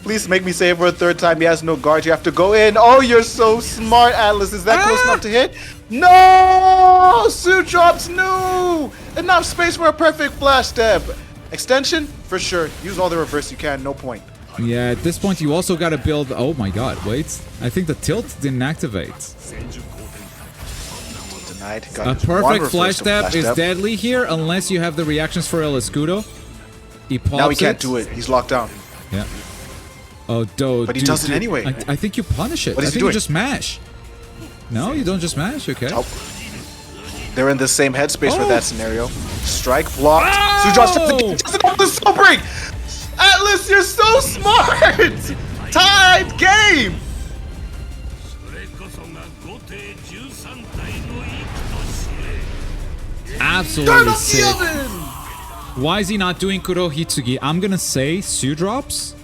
Please make me say it for a third time. He has no guard. You have to go in. Oh, you're so smart, Atlas. Is that close enough to hit? No! SDrops, no! Enough space for a perfect flash step. Extension? For sure. Use all the reverse you can. No point. Yeah, at this point, you also got to build... Oh my god, wait. I think the tilt didn't activate. Denied. A perfect flash step is deadly here unless you have the reactions for El Escudo. He pops now he can't do it. He's locked down. Yeah. Oh, dude. But he does it anyway. I think you punish it. What is I he think doing? You just mash. No, you don't just mash. Okay. Oh. They're in the same headspace for that scenario. Strike blocked. SDrops doesn't have the soul break. Atlas, you're so smart. Tied game. Absolutely sick. Why is he not doing Kurohitsugi? I'm gonna say SDrops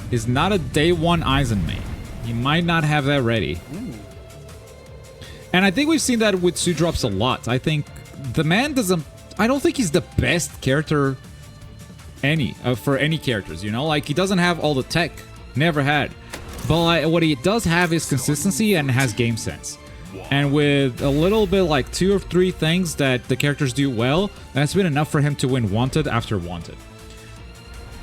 is not a day one Aizen main. He might not have that ready. And I think we've seen that with SDrops a lot. I think the man doesn't... I don't think he's the best character for any characters, you know? Like, he doesn't have all the tech. Never had. But what he does have is consistency and has game sense. And with a little bit, like 2 or 3 things that the characters do well, that's been enough for him to win Wanted after Wanted.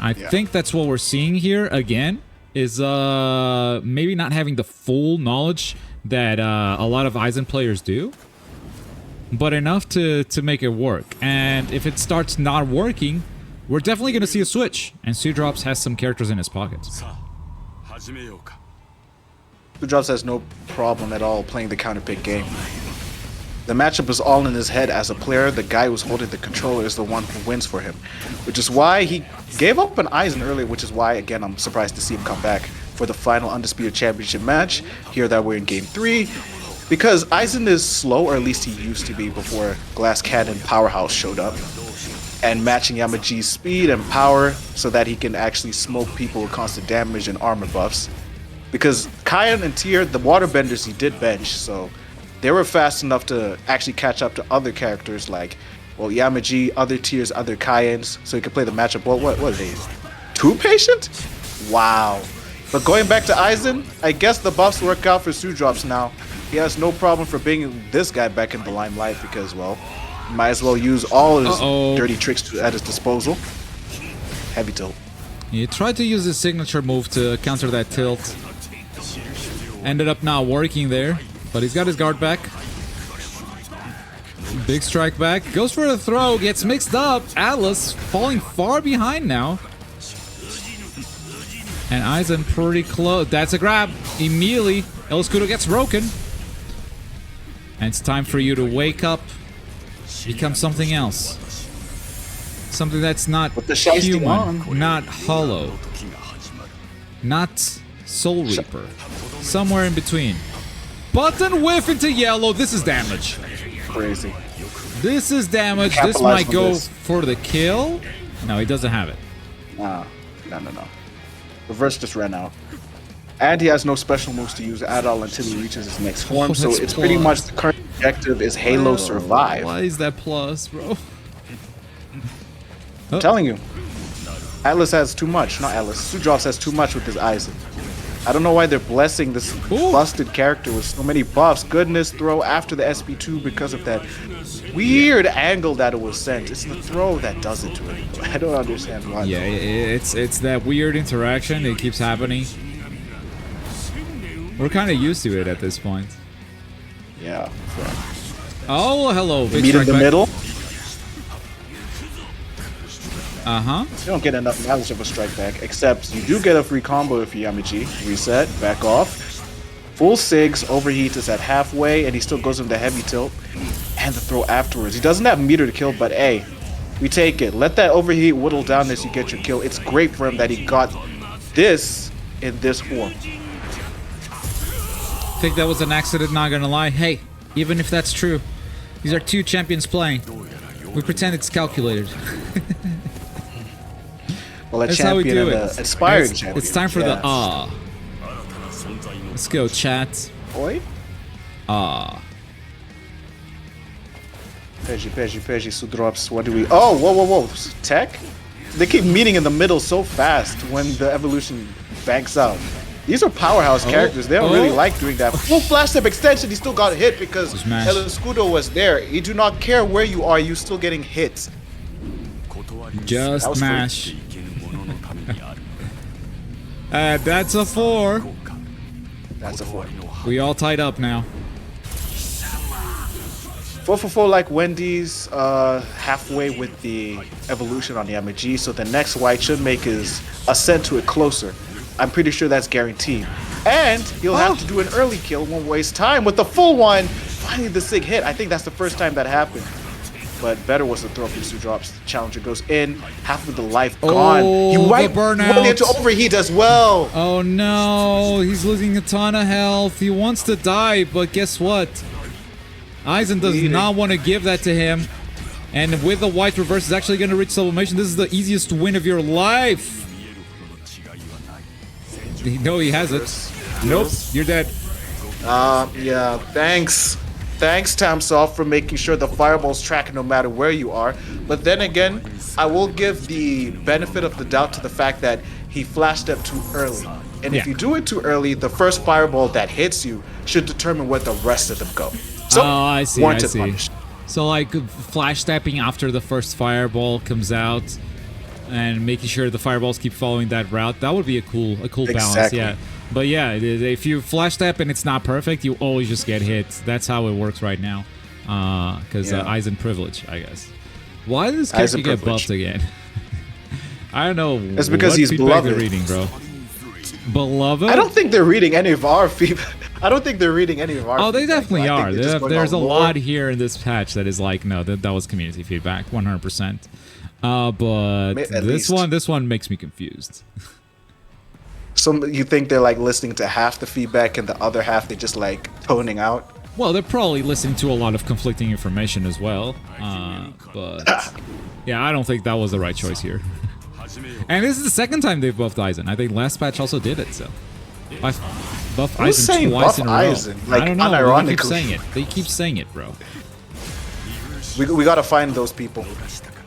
I think that's what we're seeing here again, is maybe not having the full knowledge that a lot of Aizen players do, but enough to make it work. And if it starts not working, we're definitely going to see a switch, and SDrops has some characters in his pockets. SDrops has no problem at all playing the counterpick game. The matchup is all in his head. As a player, the guy who's holding the controller is the one who wins for him, which is why he gave up on Aizen earlier, which is why, again, I'm surprised to see him come back for the final Undisputed Championship match, here that we're in Game 3, because Aizen is slow, or at least he used to be before Glass Cannon Powerhouse showed up, and matching Yamaji's speed and power so that he can actually smoke people with constant damage and armor buffs. Because Kayan and Tyr, the waterbenders he did bench, so they were fast enough to actually catch up to other characters like, well, Yamaji, other Tyrs, other Kayans, so he could play the matchup. What are they? 2 patient? Wow. But going back to Aizen, I guess the buffs work out for SDrops now. He has no problem for bringing this guy back in the limelight because, well, he might as well use all his dirty tricks at his disposal. Heavy tilt. He tried to use his signature move to counter that tilt. Ended up not working there, but he's got his guard back. Big strike back. Goes for a throw, gets mixed up. Atlas falling far behind now. And Aizen pretty close. That's a grab. Immediately, El Escudo gets broken. And it's time for you to wake up. become something else. Something that's not With the shiesty human, on. not hollow, not Soul Reaper. Somewhere in between. Button whiff into yellow. This is damage. Crazy. This is damage. This Capitalize might on go this. for the kill. No, he doesn't have it. No. Reverse just ran out. And he has no special moves to use at all until he reaches his next form. So that's it's pretty plus. much the current objective is Halo survive. Why is that plus, bro? I'm telling you. Atlas has too much. Not Atlas. SDrops has too much with his Aizen. I don't know why they're blessing this busted character with so many buffs. Goodness throw after the SP2 because of that weird angle that it was sent. It's the throw that does it to it. I don't understand why. Yeah, it's that weird interaction. It keeps happening. We're kind of used to it at this point. Yeah. Oh, hello. Big Meet in strike the back. middle. Uh-huh. You don't get enough knowledge of a strike back, except you do get a free combo if you Yamaji. Reset, back off. Full SIGs, overheat is at halfway, and he still goes into heavy tilt. And the throw afterwards. He doesn't have meter to kill, but hey, we take it. Let that overheat whittle down as you get your kill. It's great for him that he got this in this form. Think that was an accident, not gonna lie. Hey, even if that's true, these are two champions playing. We pretend it's calculated. Well, a That's how we champion do and it. an aspiring It's champion. time for the ah. Let's go, chat. Oi? Ah. Peggy, SDrops. What do we... Oh, whoa. Tech? They keep meeting in the middle so fast when the evolution banks out. These are powerhouse characters. They don't really like doing that. Full flash step extension, he still got hit because El Escudo was there. You do not care where you are, you're still getting hit. Just mash. That's a 4. That's a 4. We all tied up now. 4 like Wendy's, halfway with the evolution on the Yamaji, so the next white should make his ascent to it closer. I'm pretty sure that's guaranteed. And he'll have to do an early kill, won't waste time with the full one. Finally the SIG hit. I think that's the first time that happened. But better was the throw from SDrops. The challenger goes in, half of the life gone. Oh, You went into overheat as well. Oh no, he's losing a ton of health. He wants to die, but guess what? Aizen does not want to give that to him. And with the white reverse, is actually going to reach sublimation. This is the easiest win of your life. No, he has it. Nope, you're dead. Yeah, thanks. Thanks, Tamsoft, for making sure the fireball's tracking no matter where you are. But then again, I will give the benefit of the doubt to the fact that he flashed step too early. And if you do it too early, the first fireball that hits you should determine where the rest of them go. So, I see. punish. So like flash stepping after the first fireball comes out and making sure the fireballs keep following that route, that would be a cool balance, yeah. But yeah, if you flash step and it's not perfect, you always just get hit. That's how it works right now. Because Aizen privilege, I guess. Why did this character get buffed again? I don't know. It's because he's beloved. They're reading, bro. Beloved? I don't think they're reading any of our feedback. I don't think they're reading any of our Oh, they feedback. definitely are. There's a lore. lot here in this patch that is like, no, that was community feedback, 100%. But this one makes me confused. So you think they're like listening to half the feedback and the other half they're just like toning out? Well, they're probably listening to a lot of conflicting information as well. But yeah, I don't think that was the right choice here. And this is the second time they've buffed Aizen. I think last patch also did it, so. Buff Aizen twice in a row. Like, I don't know. unironically. They keep saying it. They keep saying it, bro. We gotta find those people.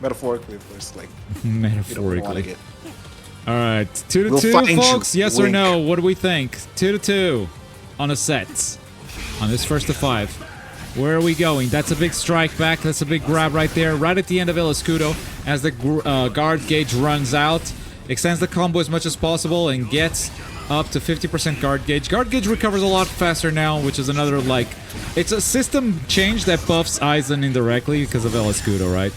Metaphorically, of course. Like, metaphorically. Alright, 2-2, we'll folks. Yes or no? What do we think? 2-2 on a set. On this first to 5. Where are we going? That's a big strike back. That's a big grab right there. Right at the end of El Escudo. As the guard gauge runs out. Extends the combo as much as possible and gets up to 50% guard gauge. Guard gauge recovers a lot faster now, which is another, like... It's a system change that buffs Aizen indirectly because of El Escudo, right?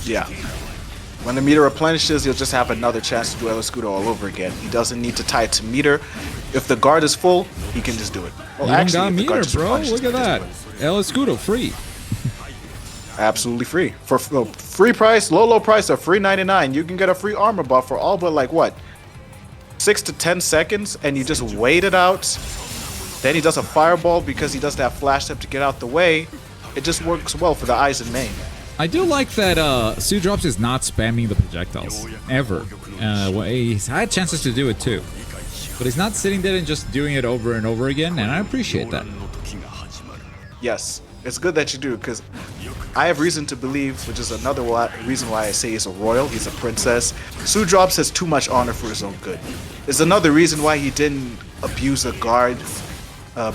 Yeah. When the meter replenishes, you'll just have another chance to do El Escudo all over again. He doesn't need to tie it to meter. If the guard is full, he can just do it. Well, you actually, got if the meter, guard just bro. replenishes, Look at that. El Escudo, free. Absolutely free. For free price, low price of $3.99, you can get a free armor buff for all but like what? 6 to 10 seconds, and you just wait it out. Then he does a fireball because he doesn't have flash step to get out the way. It just works well for the Aizen main. I do like that SDrops is not spamming the projectiles, ever. He's had chances to do it too. But he's not sitting there and just doing it over and over again, and I appreciate that. Yes, it's good that you do, because I have reason to believe, which is another reason why I say he's a royal, he's a princess. SDrops has too much honor for his own good. It's another reason why he didn't abuse a guard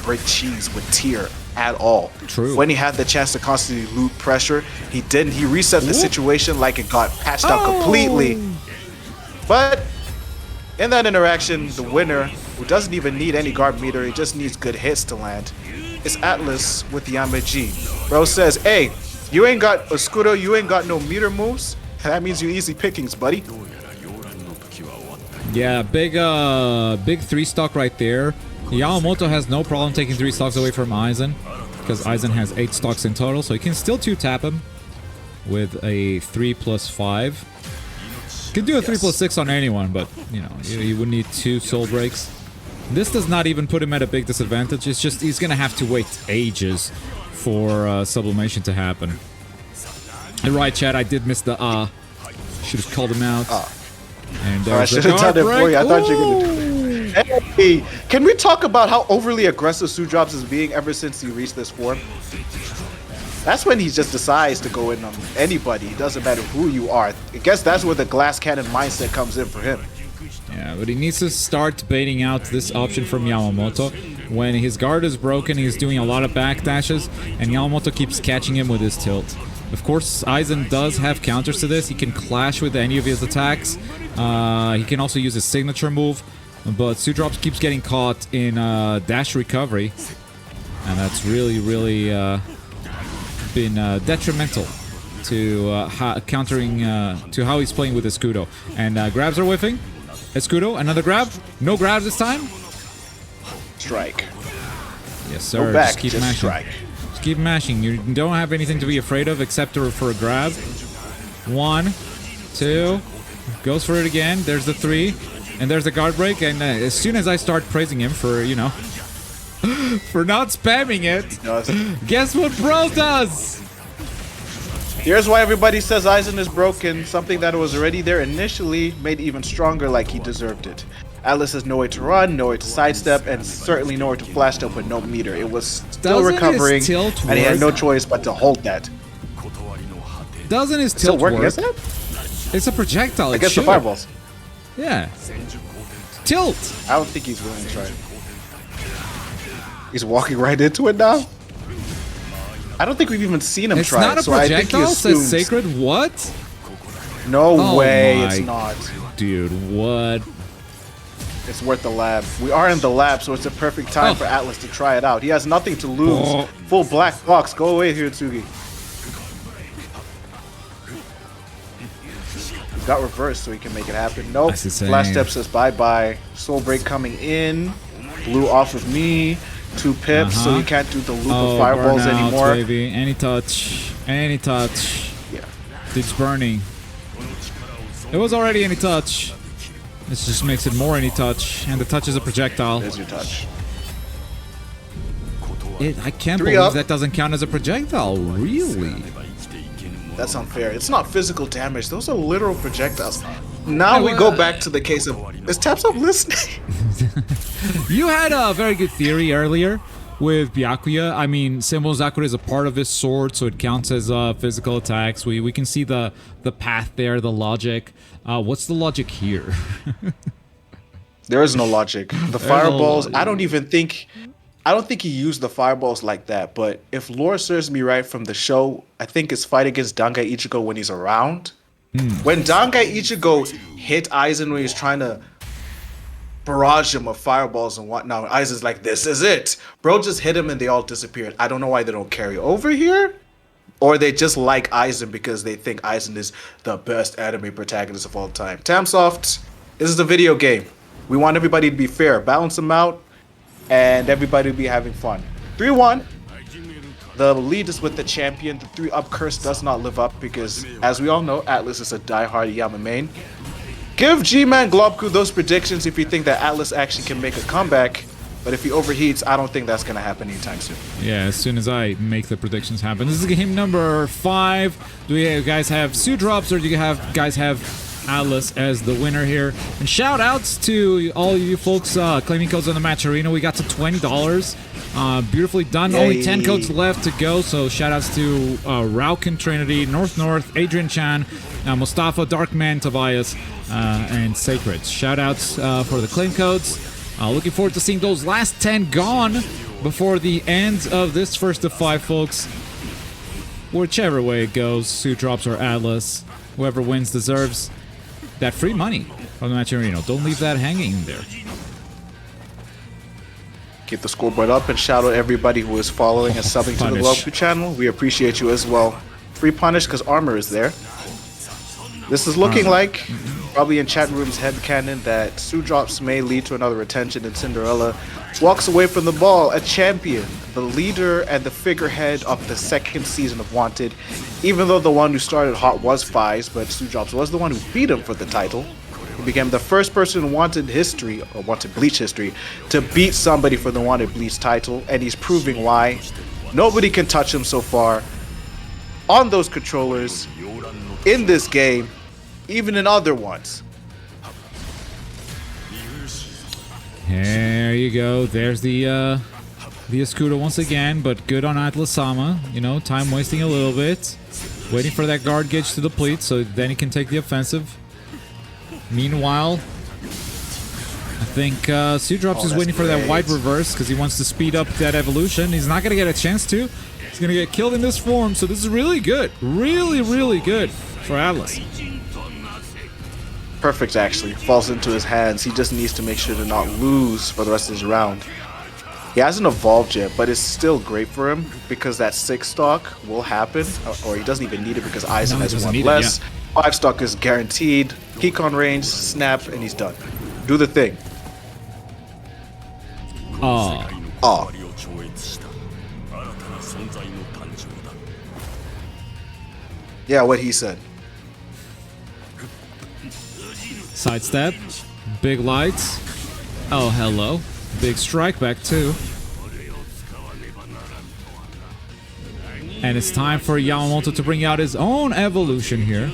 break cheese with tier at all. True. When he had the chance to constantly loot pressure, he didn't. He reset the situation like it got patched out completely. But in that interaction, the winner, who doesn't even need any guard meter, he just needs good hits to land, is Atlas with the Yameji. Bro says, hey, you ain't got Oscuro, you ain't got no meter moves. That means you easy pickings, buddy. Yeah, big 3-stock right there. Yamamoto has no problem taking 3 stocks away from Aizen, because Aizen has 8 stocks in total, so he can still 2-tap him with a 3+5. Could do a 3+6 on anyone, but you know, you would need 2 soul breaks. This does not even put him at a big disadvantage. It's just he's gonna have to wait ages for sublimation to happen. And right, Chad, I did miss the should have called him out. And I should have done it for you. I thought you were gonna do it. Hey, can we talk about how overly aggressive SDrops is being ever since he reached this form? That's when he just decides to go in on anybody. It doesn't matter who you are. I guess that's where the glass cannon mindset comes in for him. Yeah, but he needs to start baiting out this option from Yamamoto. When his guard is broken, he's doing a lot of backdashes, and Yamamoto keeps catching him with his tilt. Of course, Aizen does have counters to this. He can clash with any of his attacks. He can also use his signature move. But SDrops keeps getting caught in dash recovery, and that's really been detrimental to countering to how he's playing with Escudo. And grabs are whiffing. Escudo, another grab. No grab this time. Strike. Yes, sir. Go back, just keep just mashing. strike. Just keep mashing. You don't have anything to be afraid of except for a grab. 1, 2. Goes for it again. There's the 3. And there's a guard break, and as soon as I start praising him for, you know, for not spamming it, guess what bro does? Here's why everybody says Aizen is broken. Something that was already there initially made even stronger, like he deserved it. Atlas has nowhere to run, nowhere to sidestep, and certainly nowhere to flash up with no meter. It was still recovering, and he had no choice but to hold that. Doesn't his tilt work? It's a projectile. I guess the fireballs. Yeah. Tilt! I don't think he's willing to try it. He's walking right into it now? I don't think we've even seen him try it. It's not a projectile? Says sacred? What? No way, it's not. Dude, what? It's worth the lab. We are in the lab, so it's a perfect time for Atlas to try it out. He has nothing to lose. Full black box. Go away, Hiratsugi. Got reversed so he can make it happen. Nope. Flash step says bye-bye. Soul break coming in. Blue off of me. 2 pips, so you can't do the loop of fireballs burnout, anymore. Baby. Any touch. Any touch. Yeah. It's burning. It was already any touch. This just makes it more any touch. And the touch is a projectile. There's your touch. I can't believe that doesn't count as a projectile. Really? That's unfair. It's not physical damage. Those are literal projectiles. Now we go back to the case of, is TapSop listening? You had a very good theory earlier with Byakuya. I mean, Senbon Zakura is a part of his sword, so it counts as physical attacks. We can see the path there, the logic. What's the logic here? There is no logic. The fireballs, I don't think he used the fireballs like that, but if lore serves me right from the show, I think his fight against Dangai Ichigo when he's around. When Dangai Ichigo hit Aizen when he's trying to barrage him of fireballs and whatnot, Aizen's like, this is it. Bro just hit him and they all disappeared. I don't know why they don't carry over here. Or they just like Aizen because they think Aizen is the best anime protagonist of all time. Tamsoft, this is a video game. We want everybody to be fair. Balance them out. And everybody will be having fun. 3-1. The lead is with the champion. The 3-up curse does not live up because, as we all know, Atlas is a diehard Yama main. Give G-Man Globku those predictions if you think that Atlas actually can make a comeback. But if he overheats, I don't think that's going to happen anytime soon. Yeah, as soon as I make the predictions happen. This is game number 5. Do you guys have SDrops or do you guys have Atlas as the winner here? And shout outs to all you folks claiming codes on the Match Arena. We got to $20. Beautifully done. Yay. Only 10 codes left to go. So shout outs to Rauken Trinity, North, Adrian Chan, Mustafa, Darkman, Tobias, and Sacred. Shout outs for the claim codes. Looking forward to seeing those last 10 gone before the end of this first of 5, folks. Whichever way it goes, SDrops or Atlas, whoever wins deserves that free money from the Match Arena. Don't leave that hanging in there. Keep the scoreboard up and shout out everybody who is following and subbing to the Globku channel. We appreciate you as well. Free punish because armor is there. This is looking like, probably in chat room's headcanon, that SDrops may lead to another retention and Cinderella walks away from the ball a champion, the leader and the figurehead of the 2nd season of Wanted. Even though the one who started hot was Fies, but SDrops was the one who beat him for the title. He became the first person in Wanted history, or Wanted Bleach history, to beat somebody for the Wanted Bleach title, and he's proving why. Nobody can touch him so far on those controllers, in this game, even in other ones. There you go. There's the Escudo once again, but good on Atlas Sama. You know, time wasting a little bit. Waiting for that guard gauge to deplete so then he can take the offensive. Meanwhile, I think SDrops is waiting for that white reverse because he wants to speed up that evolution. He's not going to get a chance to. He's going to get killed in this form, so this is really good. Really, really good for Atlas. Perfect, actually. Falls into his hands. He just needs to make sure to not lose for the rest of his round. He hasn't evolved yet, but it's still great for him because that 6 stock will happen, or he doesn't even need it because Aizen has 1 less. 5 stock is guaranteed. Peak on range, snap, and he's done. Do the thing. Oh. Yeah, what he said. Sidestep. Big lights. Oh, hello. Big strike back too. And it's time for Yamamoto to bring out his own evolution here.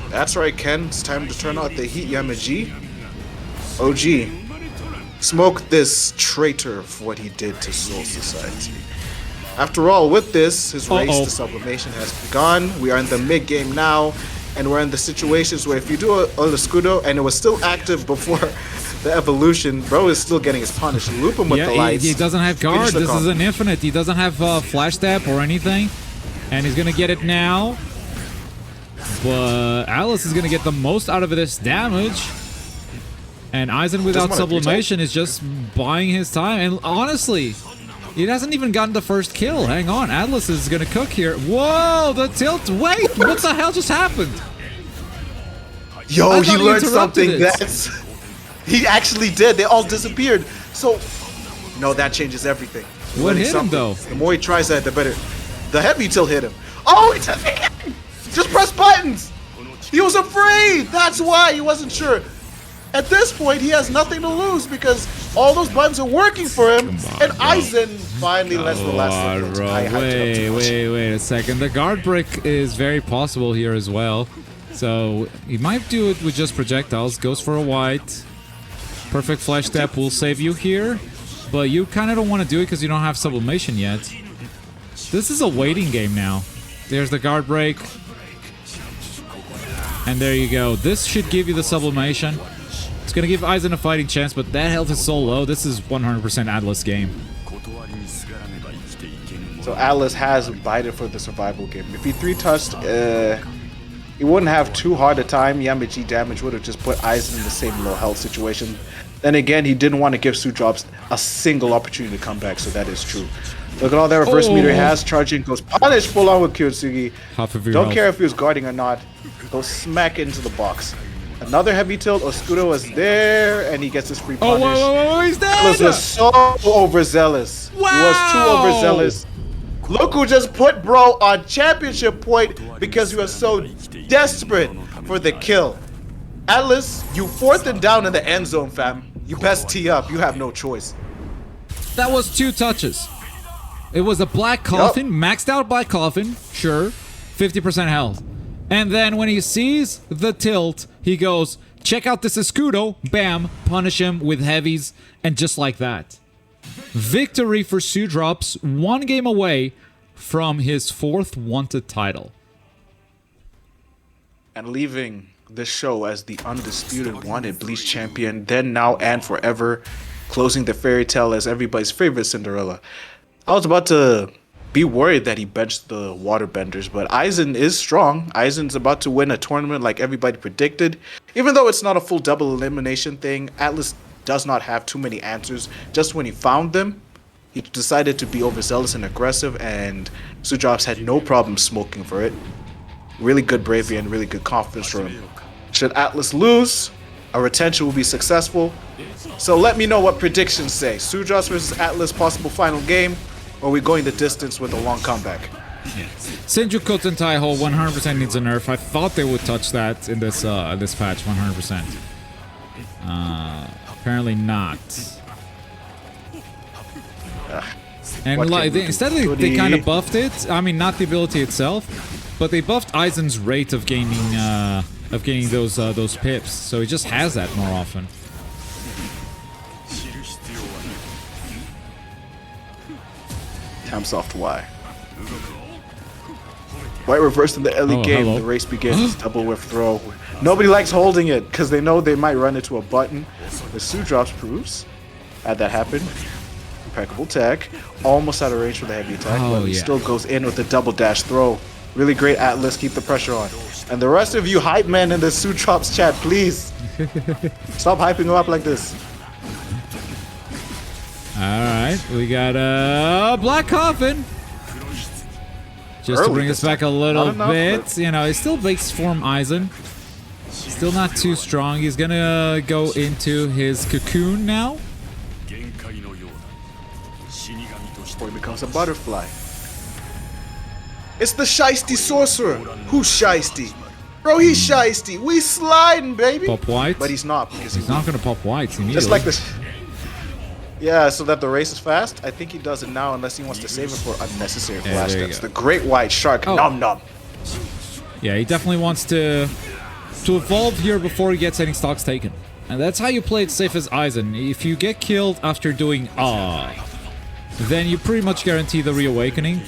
That's right, Ken. It's time to turn out the heat, Yamaji. OG. Smoke this traitor for what he did to Soul Society. After all, with this, his race to sublimation has begun. We are in the mid-game now, and we're in the situations where if you do a Escudo and it was still active before the evolution, bro is still getting his punish. Loop him with the lights. He doesn't have guard. This is an infinite. He doesn't have flash tap or anything, and he's gonna get it now. But Alice is gonna get the most out of this damage, and Aizen without sublimation is just buying his time. And honestly, he hasn't even gotten the first kill. Hang on, Atlas is gonna cook here. Whoa, the tilt! Wait, what the hell just happened? Yo, he learned something. He actually did. They all disappeared. So, no, that changes everything. What hit him though? The more he tries that, the better. The heavy tilt hit him. Oh, he took it! Just press buttons! He was afraid! That's why he wasn't sure. At this point, he has nothing to lose because all those buttons are working for him, and Aizen finally lets the last one go. Wait a second. The guard break is very possible here as well. So he might do it with just projectiles. Goes for a white. Perfect flash step will save you here, but you kind of don't want to do it because you don't have sublimation yet. This is a waiting game now. There's the guard break. And there you go. This should give you the sublimation. It's going to give Aizen a fighting chance, but that health is so low. This is 100% Atlas game. So Atlas has bided for the survival game. If he 3-touched, he wouldn't have too hard a time. Yamaji damage would have just put Aizen in the same low health situation. Then again, he didn't want to give SDrops a single opportunity to come back, so that is true. Look at all that reverse meter he has. Charging goes punish full on with Kyotsugi. Don't care if he was guarding or not. Go smack into the box. Another heavy tilt. Oscudo was there, and he gets his free Oh, punish. whoa, he's dead! Atlas was so overzealous. Wow! He was too overzealous. Look who just put bro on championship point because he was so desperate for the kill. Atlas, you 4th and down in the end zone, fam. You best tee up. You have no choice. That was 2 touches. It was a black coffin, maxed out black coffin, sure, 50% health. And then when he sees the tilt, he goes, check out this Escudo, bam, punish him with heavies, and just like that. Victory for SDrops, 1 game away from his 4th wanted title. And leaving this show as the undisputed wanted Bleach champion, then, now, and forever, closing the fairy tale as everybody's favorite Cinderella. I was about to be worried that he benched the waterbenders, but Aizen is strong. Aizen's about to win a tournament like everybody predicted. Even though it's not a full double elimination thing, Atlas does not have too many answers. Just when he found them, he decided to be overzealous and aggressive, and SDrops had no problem smoking for it. Really good bravery and really good confidence from him. Should Atlas lose, a retention will be successful. So let me know what predictions say. SDrops versus Atlas, possible final game, or are we going the distance with a long comeback? Senju Koten Taiho 100% needs a nerf. I thought they would touch that in this patch, 100%. Apparently not. And like instead they kind of buffed it. I mean, not the ability itself, but they buffed Aizen's rate of gaining those pips. So he just has that more often. Soft Y. White reversed in the early game. Hello. The race begins. Double whiff throw. Nobody likes holding it because they know they might run into a button. The SDrops proves. Had that happen. Impeccable tech. Almost out of range for the heavy attack, but he still goes in with the double dash throw. Really great, Atlas. Keep the pressure on. And the rest of you hype men in the SDrops chat, please. Stop hyping him up like this. Alright, we got a black coffin. Just to bring us back a little bit. You know, it still makes form Aizen. Still not too strong. He's gonna go into his cocoon now. Before he becomes a butterfly. It's the Shiesty Sorcerer. Who's Shiesty? Bro, he's Shiesty. We sliding, baby. Pop white. But he's not because he's not gonna pop whites immediately. Just like this. Yeah, so that the race is fast. I think he does it now unless he wants to save it for unnecessary flash dance. The great white shark. Nom nom. Yeah, he definitely wants to evolve here before he gets any stocks taken. And that's how you play it safe as Aizen. If you get killed after doing then you pretty much guarantee the reawakening.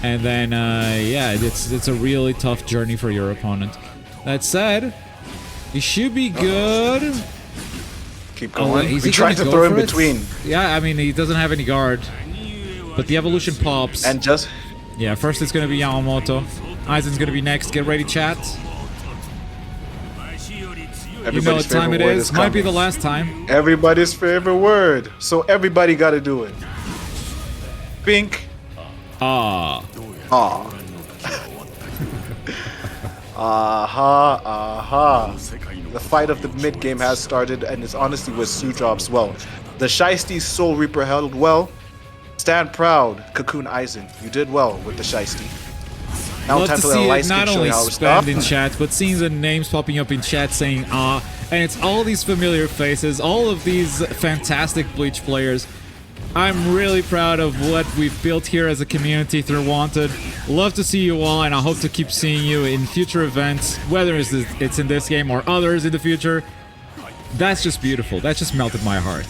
And then yeah, it's a really tough journey for your opponent. That said, he should be good. Keep going. We tried to throw in between. Yeah, I mean, he doesn't have any guard. But the evolution pops. And just... Yeah, first it's going to be Yamamoto. Aizen's going to be next. Get ready, chat. You know what time it is. Might be the last time. Everybody's favorite word. So everybody got to do it. Pink. Ah. Ah. Aha, aha. The fight of the mid-game has started, and it's honestly with SDrops well. The Shiesty Soul Reaper held well. Stand proud, Cocoon Aizen. You did well with the Shiesty. Now love to see it not only spammed in chat, but seeing the names popping up in chat saying and it's all these familiar faces, all of these fantastic Bleach players. I'm really proud of what we've built here as a community through Wanted. Love to see you all, and I hope to keep seeing you in future events, whether it's in this game or others in the future. That's just beautiful. That just melted my heart.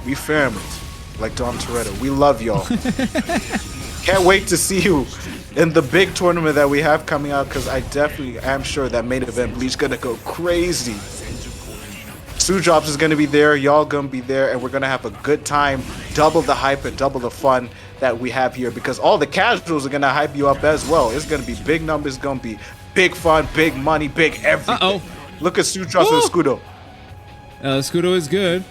We family, like Don Toretto. We love y'all. Can't wait to see you in the big tournament that we have coming out, because I definitely am sure that main event Bleach gonna go crazy. SDrops is gonna be there, y'all gonna be there, and we're gonna have a good time. Double the hype and double the fun that we have here, because all the casuals are gonna hype you up as well. It's gonna be big numbers, it's gonna be big fun, big money, big everything. Look at SDrops and Scudo. Scudo is good.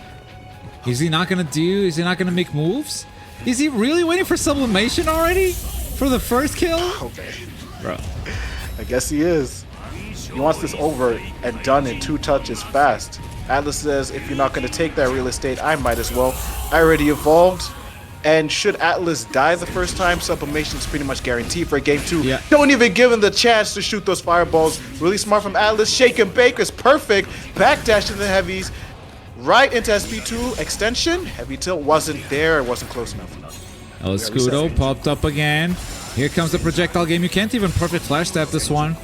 Is he not gonna make moves? Is he really waiting for sublimation already? For the first kill? Okay. Bro. I guess he is. He wants this over and done in 2 touches fast. Atlas says, if you're not going to take that real estate, I might as well. I already evolved. And should Atlas die the first time, sublimation is pretty much guaranteed for game 2. Yeah. Don't even give him the chance to shoot those fireballs. Really smart from Atlas. Shake and bake is perfect. Backdash in the heavies. Right into SP2. Extension. Heavy tilt wasn't there. It wasn't close enough. El Escudo popped up again. Here comes the projectile game. You can't even perfect flash step this one.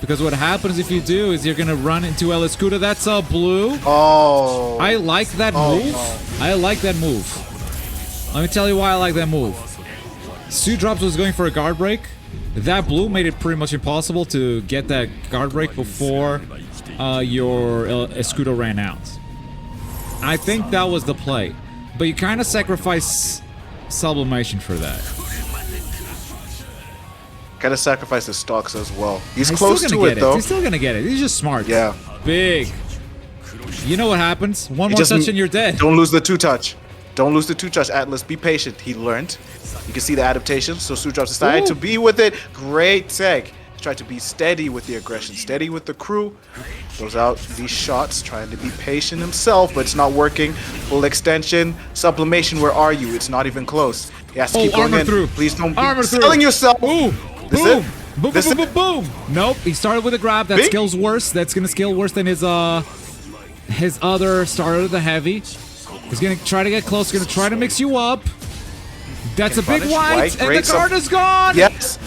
Because what happens if you do is you're going to run into El Escudo. That's a blue. Oh. I like that move. No. I like that move. Let me tell you why I like that move. SDrops was going for a guard break. That blue made it pretty much impossible to get that guard break before your Escudo ran out. I think that was the play. But you kind of sacrifice sublimation for that. Kind of sacrifice his stocks as well. He's close to it, though. He's still gonna get it. He's just smart. Yeah. Big. You know what happens? One more touch and you're dead. Don't lose the 2-touch. Don't lose the 2-touch, Atlas. Be patient. He learned. You can see the adaptation. So SDrops decided to be with it. Great tech. Try to be steady with the aggression, steady with the crew. Goes out these shots, trying to be patient himself, but it's not working. Full extension. Sublimation, where are you? It's not even close. He has to keep going in. Through. Please don't be selling yourself. Ooh. Boom. Boom, boom, boom, boom. Nope. He started with a grab. That scales worse. That's gonna scale worse than his other starter, the heavy. He's gonna try to get close. Gonna try to mix you up. That's a big white, and the card is gone. Yes.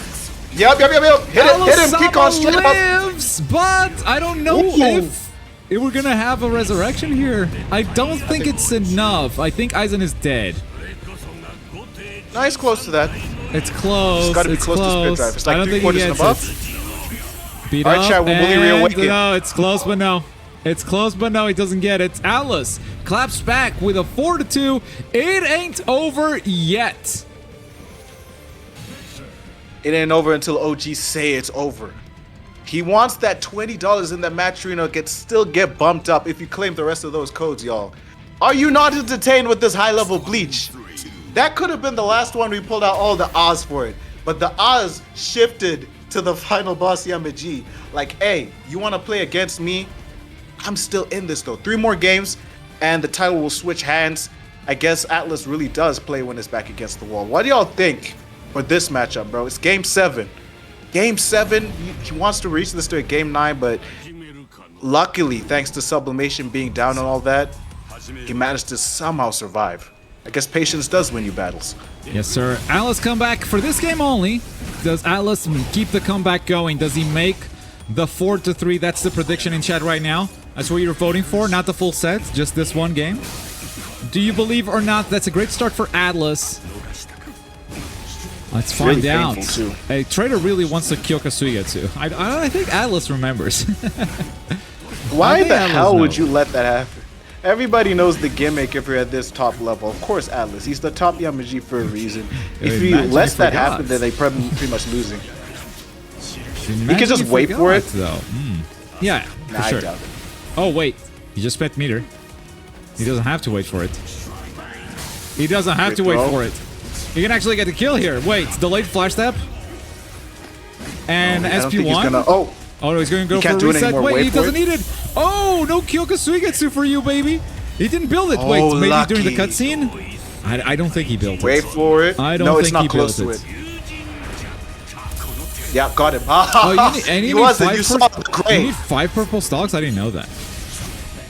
Yep. Hit him. Kick on straight lives, up. But I don't know if we're gonna have a resurrection here. I don't think it's enough. I think Aizen is dead. Nice, close to that. It's close. It's gotta be close to spit drive. It's like 3/4 and above. Beat Alright, chat, we'll bully reawaken. No, it's close, but no. It's close, but no, he doesn't get it. Atlas claps back with a 4-2. It ain't over yet. It ain't over until OG say it's over. He wants that $20 in that Matchino still get bumped up if you claim the rest of those codes, y'all. Are you not entertained with this high-level Bleach? That could have been the last one we pulled out all the Oz for it. But the Oz shifted to the final boss Yamaji. Like, hey, you want to play against me? I'm still in this though. 3 more games and the title will switch hands. I guess Atlas really does play when it's back against the wall. What do y'all think for this matchup, bro? It's game 7. Game 7, he wants to reach this to a game 9, but luckily, thanks to sublimation being down and all that, he managed to somehow survive. I guess patience does win you battles. Yes, sir. Atlas comeback for this game only. Does Atlas keep the comeback going? Does he make the 4-3? That's the prediction in chat right now. That's what you're voting for, not the full set, just this one game. Do you believe or not? That's a great start for Atlas. Let's find out. Hey, Trader really wants to kill Kasuya too. I think Atlas remembers. Why the hell would you let that happen? Everybody knows the gimmick if you're at this top level. Of course, Atlas. He's the top Yamaji for a reason. If he lets that happen, then they pretty much losing. He can just wait for it, though. Yeah, for sure. I doubt it. Oh wait, he just spent meter. He doesn't have to wait for it. He doesn't have to wait for it. He can actually get the kill here. Wait, delayed flash step. And SP1. Oh, no, he's going to go for a reset. Wait, he doesn't need it. Oh, no kill Kasuigetsu for you, baby. He didn't build it. Wait, maybe during the cutscene? I don't think he built it. Wait for it. I don't think he built it. Yeah, got him. You need 5 purple stocks? I didn't know that.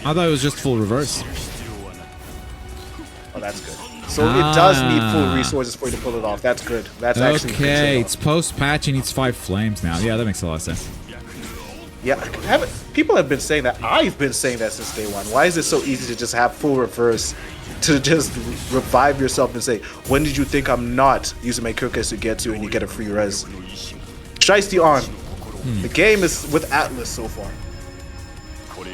I thought it was just full reverse. Oh, that's good. So it does need full resources for you to pull it off. That's good. That's actually good. Okay, it's post-patch. He needs 5 flames now. Yeah, that makes a lot of sense. Yeah, people have been saying that. I've been saying that since day one. Why is it so easy to just have full reverse, to just revive yourself and say, when did you think I'm not using my Kyokas to get to, and you get a free res? Shiesty on. The game is with Atlas so far.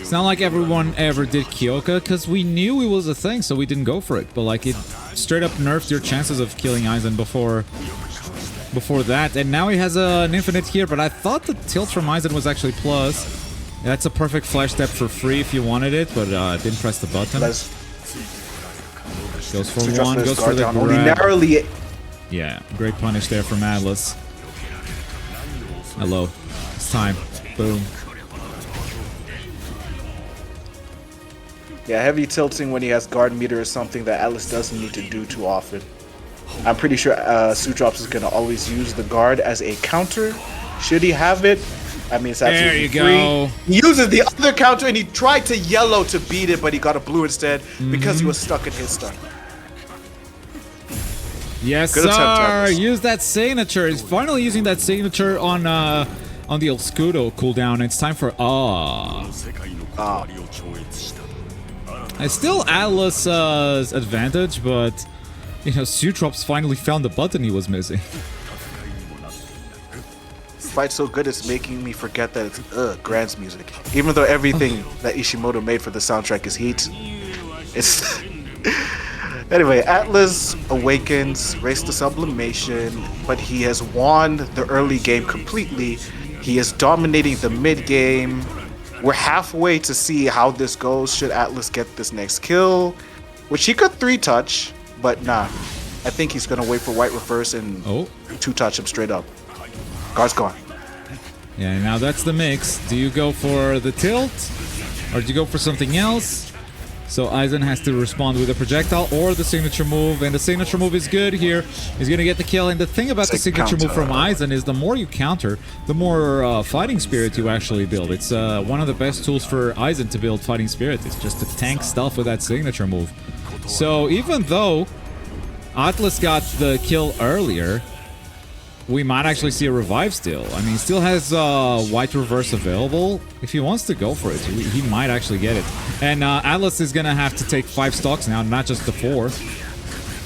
It's not like everyone ever did Kyoka, because we knew it was a thing, so we didn't go for it. But like, it straight up nerfed your chances of killing Aizen before that. And now he has an infinite here, but I thought the tilt from Aizen was actually plus. That's a perfect flash step for free if you wanted it, but didn't press the button. Goes for one, goes for the grab. Only narrowly. Yeah, great punish there from Atlas. Hello. It's time. Boom. Yeah, heavy tilting when he has guard meter is something that Atlas doesn't need to do too often. I'm pretty sure SDrops is going to always use the guard as a counter. Should he have it? I mean, it's absolutely there you free. He uses the other counter and he tried to yellow to beat it, but he got a blue instead because he was stuck in his stun. Yes, Good sir. attempt, Use that signature. He's finally using that signature on the Elscudo cooldown. It's time for It's still Atlas' advantage, but you know, SDrops finally found the button he was missing. Fight's so good it's making me forget that it's Grand's music. Even though everything that Ishimoto made for the soundtrack is heat, it's anyway. Atlas awakens, race to sublimation, but he has won the early game completely. He is dominating the mid game. We're halfway to see how this goes. Should Atlas get this next kill, which he could 3-touch, but nah. I think he's gonna wait for white reverse and 2-touch him straight up. Guard's gone. Yeah, now that's the mix. Do you go for the tilt, or do you go for something else? So Aizen has to respond with a projectile or the signature move, and the signature move is good here. He's gonna get the kill, and the thing about the signature move from Aizen is the more you counter, the more fighting spirit you actually build. It's one of the best tools for Aizen to build fighting spirit. It's just to tank stuff with that signature move. So even though Atlas got the kill earlier, we might actually see a revive still. I mean, he still has white reverse available. If he wants to go for it, he might actually get it. And Atlas is going to have to take 5 stocks now, not just the 4.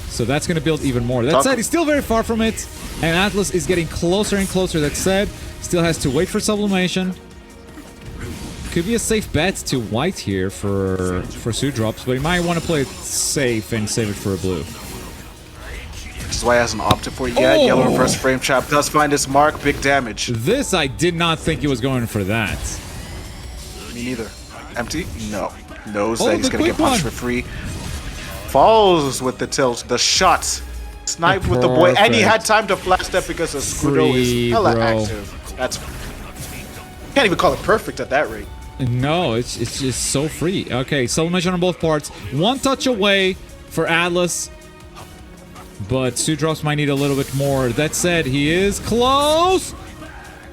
So that's going to build even more. That said, he's still very far from it. And Atlas is getting closer and closer. That said, still has to wait for sublimation. Could be a safe bet to white here for SDrops, but he might want to play it safe and save it for a blue. Which is why he hasn't opted for it yet. Yellow reverse frame trap does find its mark. Big damage. This, I did not think he was going for that. Me neither. Empty? No. Knows that he's going to get punched for free. Falls with the tilt. The shot. Sniped with the boy. And he had time to flash step because the Scudo is hella active. That's... Can't even call it perfect at that rate. No, it's just so free. Okay, sublimation on both parts. 1 touch away for Atlas. But SDrops might need a little bit more. That said, he is close.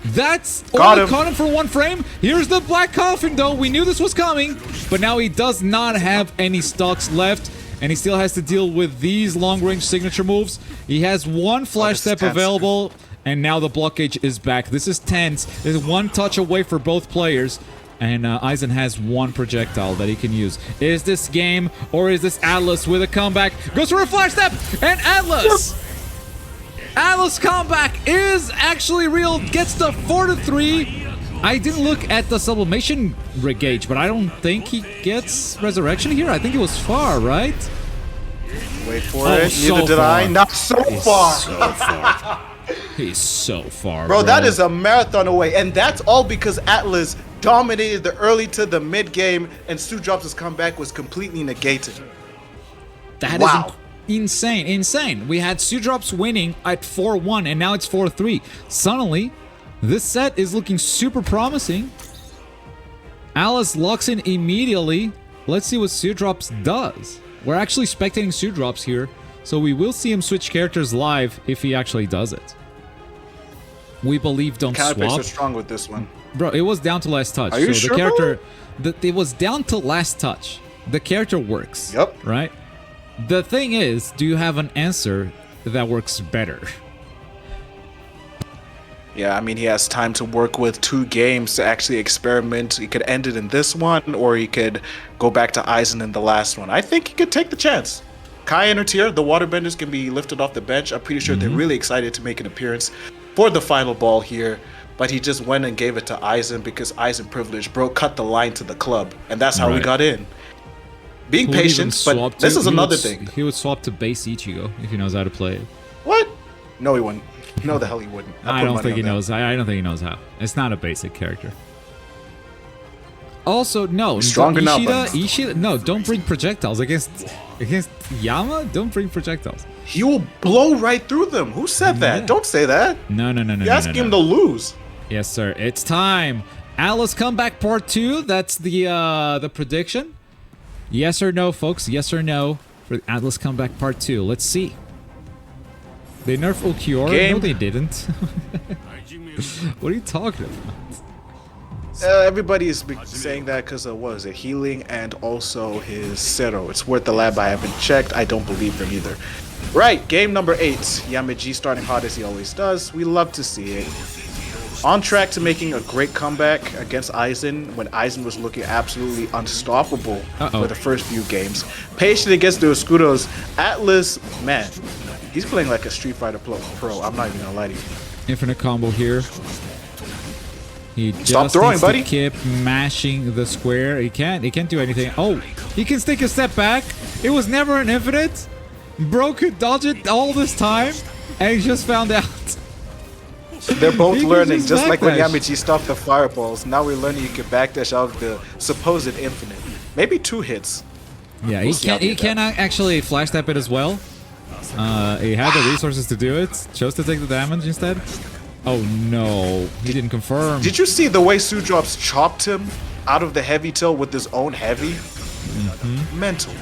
That's caught him for 1 frame. Here's the black coffin, though. We knew this was coming, but now he does not have any stocks left, and he still has to deal with these long-range signature moves. He has 1 flash step available, and now the blockage is back. This is tense. There's 1 touch away for both players. And Aizen has 1 projectile that he can use. Is this game, or is this Atlas with a comeback? Goes for a flash step, and Atlas! Atlas comeback is actually real. Gets the 4-3. I didn't look at the sublimation gauge, but I don't think he gets resurrection here. I think it was far, right? Wait for it. Neither did I. Not so far. So far. He's so far, bro. That is a marathon away, and that's all because Atlas dominated the early to the mid game, and SDrops' comeback was completely negated. That is insane. We had SDrops winning at 4-1, and now it's 4-3. Suddenly, this set is looking super promising. Atlas locks in immediately. Let's see what SDrops does. We're actually spectating SDrops here, so we will see him switch characters live if he actually does it. We believe don't swap. Counterpicks are strong with this one. Bro, it was down to last touch. Are you sure, the character, it was down to last touch. The character works. Yep. Right? The thing is, do you have an answer that works better? Yeah, I mean, he has time to work with 2 games to actually experiment. He could end it in this one, or he could go back to Aizen in the last one. I think he could take the chance. Kai and her tier, the waterbenders can be lifted off the bench. I'm pretty sure they're really excited to make an appearance for the final ball here. But he just went and gave it to Aizen because Aizen privilege, bro, cut the line to the club. And that's how we got in. Being patient, but this is another thing. He would swap to base Ichigo if he knows how to play it. What? No, he wouldn't. No, the hell he wouldn't. I don't think he knows. I don't think he knows how. It's not a basic character. Also, no. Stronger now, Ishida, no, don't bring projectiles against Yama. Don't bring projectiles. He will blow right through them. Who said that? Don't say that. No. You're asking him to lose. Yes, sir. It's time. Atlas comeback part 2. That's the prediction. Yes or no, folks? Yes or no for Atlas Comeback Part 2? Let's see. They nerfed Ulquiorra? No, they didn't. What are you talking about? Everybody is saying that because of, what is it, healing and also his Zero. It's worth the lab. I haven't checked. I don't believe him either. Right, game number 8. Yamaji starting hot as he always does. We love to see it. On track to making a great comeback against Aizen when Aizen was looking absolutely unstoppable for the first few games. Patient against the Escudos. Atlas, man, he's playing like a Street Fighter pro. I'm not even gonna lie to you. Infinite combo here. He Stop just throwing, needs buddy. to keep mashing the square. He can't do anything. Oh, he can take a step back. It was never an infinite. Bro could dodge it all this time, and he just found out. They're both learning, just like when backdash. Yamaji stopped the fireballs. Now we're learning you can backdash out of the supposed infinite. Maybe 2 hits. Yeah, We'll see how he they do can actually flash tap it as well. He had the resources to do it. Chose to take the damage instead. Oh no, he didn't confirm. Did you see the way SDrops chopped him out of the heavy tail with his own heavy? Mental.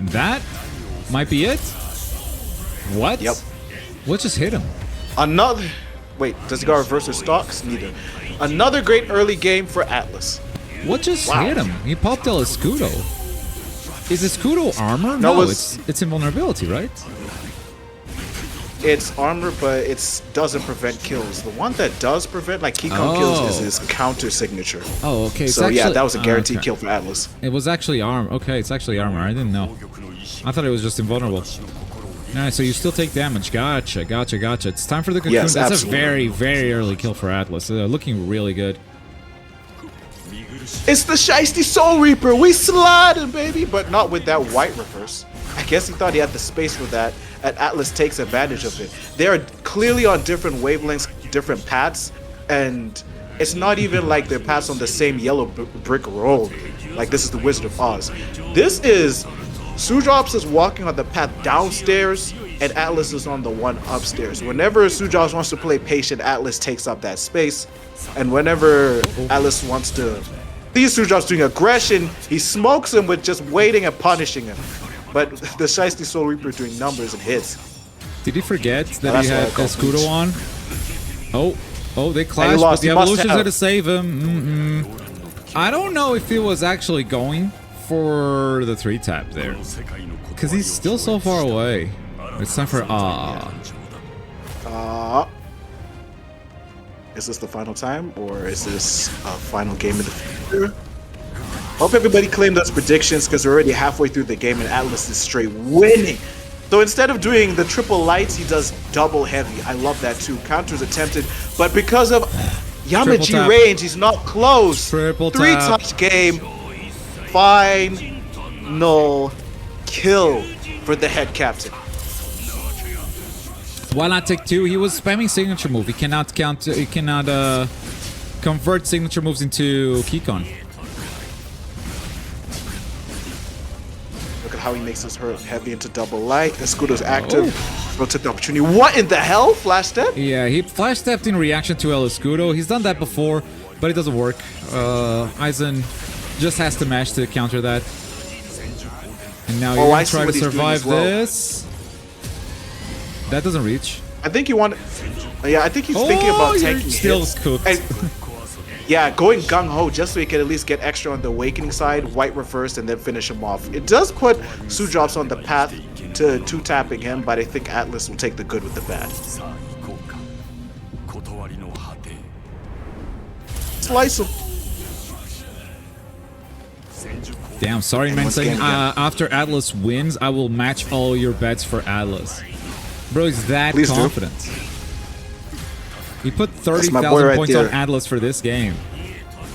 That might be it. What? Yep. What just hit him? Another. Wait, does he got reverse his stocks? Neither. Another great early game for Atlas. What just Wow. hit him? He popped El Escudo. Is Escudo armor? No, No, it's- it's invulnerability, right? It's armor, but it doesn't prevent kills. The one that does prevent, like Kikon kills, is his counter signature. Oh, okay. So yeah, that was a guaranteed kill for Atlas. It was actually armor. Okay, it's actually armor. I didn't know. I thought it was just invulnerable. Alright, so you still take damage. Gotcha. It's time for the cocoon. Yes, That's absolutely. a very, very early kill for Atlas. Looking really good. It's the Shiesty Soul Reaper. We sliding, baby, but not with that white reverse. I guess he thought he had the space for that, and Atlas takes advantage of it. They are clearly on different wavelengths, different paths, and it's not even like they're paths on the same yellow brick road. Like this is the Wizard of Oz. This is SDrops is walking on the path downstairs, and Atlas is on the one upstairs. Whenever SDrops wants to play patient, Atlas takes up that space, and whenever Atlas wants to see SDrops doing aggression, he smokes him with just waiting and punishing him. But the Shiesty Soul Reaper doing numbers and hits. Did he forget that That's he what I had call Escudo bleach. on? Oh, they clashed, lost. but the He must evolution's have. gonna save him. I don't know if he was actually going for the 3-tap there. Because he's still so far away. It's time for Is this the final time, or is this a final game in the future? Hope everybody claimed those predictions because we're already halfway through the game and Atlas is straight winning. So instead of doing the triple lights, he does double heavy. I love that too. Counters attempted, but because of Yamaji tap. range, he's not close. Triple tap. 3-touch game. Final kill for the head captain. Why not take 2? He was spamming signature move. He cannot convert signature moves into Kikon. Look at how he makes his hurt heavy into double light. Escudo's active. Bro took the opportunity. What in the hell? Flash step? Yeah, he flash stepped in reaction to El Escudo. He's done that before, but it doesn't work. Aizen just has to mash to counter that. And now you're I gonna see try to what he's doing survive as well. this. That doesn't reach. I think you want. Yeah, I think he's thinking about you're tanking still hits. cooked. And, yeah, going gung ho just so he can at least get extra on the awakening side, white reverse, and then finish him off. It does put SDrops on the path to 2-tapping him, but I think Atlas will take the good with the bad. Slice him. Damn, sorry man once saying again, after Atlas wins, I will match all your bets for Atlas. Bro, he's that Please do. confident. He put That's my 30,000 boy right points on there. Atlas for this game.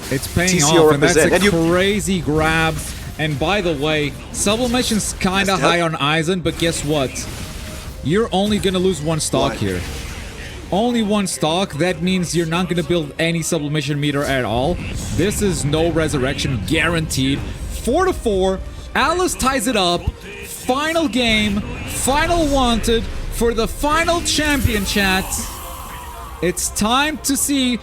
It's paying TCO off, and that's a represent. And you- crazy grab. And by the way, sublimation's kind of That's high on Aizen, but guess what? You're only gonna lose 1 stock What? here. Only 1 stock, that means you're not gonna build any sublimation meter at all. This is no resurrection guaranteed. 4-4, Atlas ties it up. Final game, final wanted for the final champion, chat. It's time to see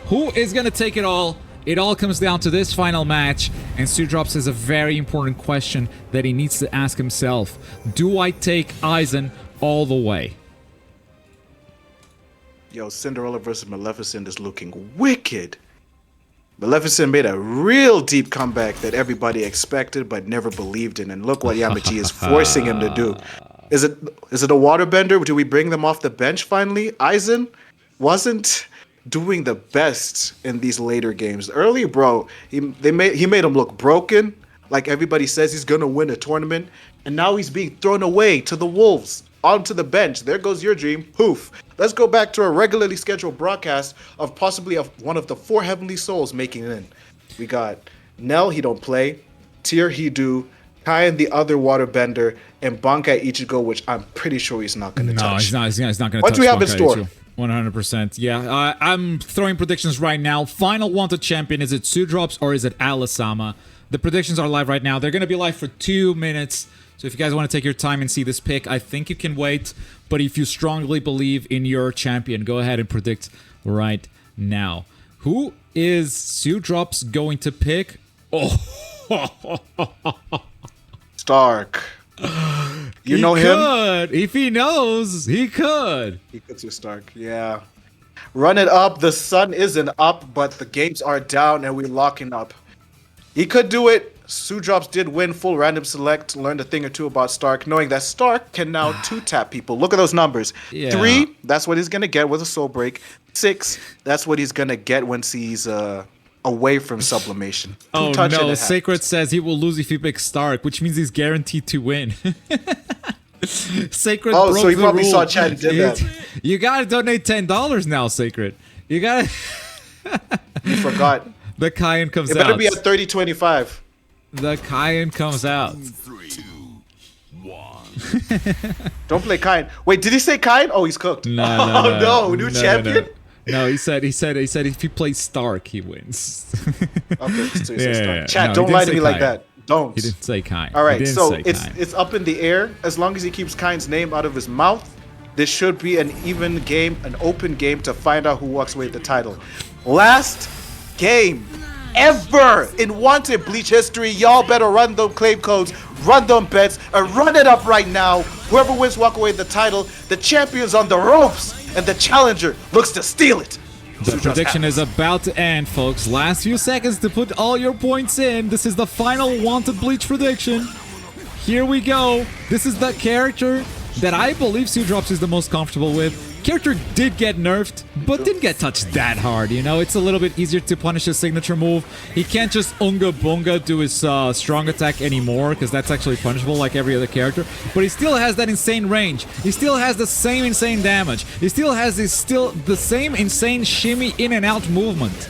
who is gonna take it all It all comes down to this final match, and SDrops has a very important question that he needs to ask himself. Do I take Aizen all the way? Yo, Cinderella versus Maleficent is looking wicked. Maleficent made a real deep comeback that everybody expected but never believed in, and look what Yamaji is forcing him to do. Is it a waterbender? Do we bring them off the bench finally? Aizen wasn't doing the best in these later games. Early, bro, he made him look broken, like everybody says he's gonna win a tournament, and now he's being thrown away to the wolves, onto the bench. There goes your dream. Poof. Let's go back to a regularly scheduled broadcast of possibly one of the 4 Heavenly Souls making it in. We got Nell, he don't play, Tyr, he do, Kai, the other waterbender, and Bankai Ichigo, which I'm pretty sure he's not going to touch. No, he's not going to touch. What do we have in store? 100%. Yeah, I'm throwing predictions right now. Final wanted champion, is it SDrops or is it Alisama? The predictions are live right now. They're going to be live for 2 minutes. So if you guys want to take your time and see this pick, I think you can wait. But if you strongly believe in your champion, go ahead and predict right now. Who is SDrops going to pick? Oh, Stark. You know him? Could. If he knows, he could. He could do Stark, yeah. Run it up. The sun isn't up, but the games are down and we're locking up. He could do it. SDrops did win full random select, learned a thing or two about Stark, knowing that Stark can now 2-tap people. Look at those numbers. Yeah. 3, that's what he's going to get with a soul break. 6, that's what he's going to get once he's away from sublimation. Oh no, Sacred says he will lose if he picks Stark, which means he's guaranteed to win. Sacred broke so he the probably rule. saw Chad and did that. You gotta donate $10 now, Sacred. You gotta... You forgot. The Cayenne comes out. It better be at 30-25. The Cayenne comes out. 3, 2, 1. Don't play Kain. Wait, did he say Kain? Oh, he's cooked. No, new champion. No, he said if he plays Stark, he wins. Okay, so he says Stark. Yeah. Chat, No, don't he lie didn't to me say like Kain. that. Don't. He didn't say Kain. All right, He didn't so say Kain. it's up in the air. As long as he keeps Kain's name out of his mouth, this should be an even game, an open game to find out who walks away with the title. Last game ever in Wanted Bleach history. Y'all better run them claim codes, run them bets, and run it up right now. Whoever wins walk away with the title. The champion's on the ropes, and the challenger looks to steal it. The prediction is about to end, folks. Last few seconds to put all your points in. This is the final Wanted Bleach prediction. Here we go. This is the character that I believe SDrops is the most comfortable with. Character did get nerfed, but didn't get touched that hard, you know? It's a little bit easier to punish his signature move. He can't just Unga Bunga do his strong attack anymore, because that's actually punishable like every other character. But he still has that insane range. He still has the same insane damage. He still has the same insane shimmy in and out movement.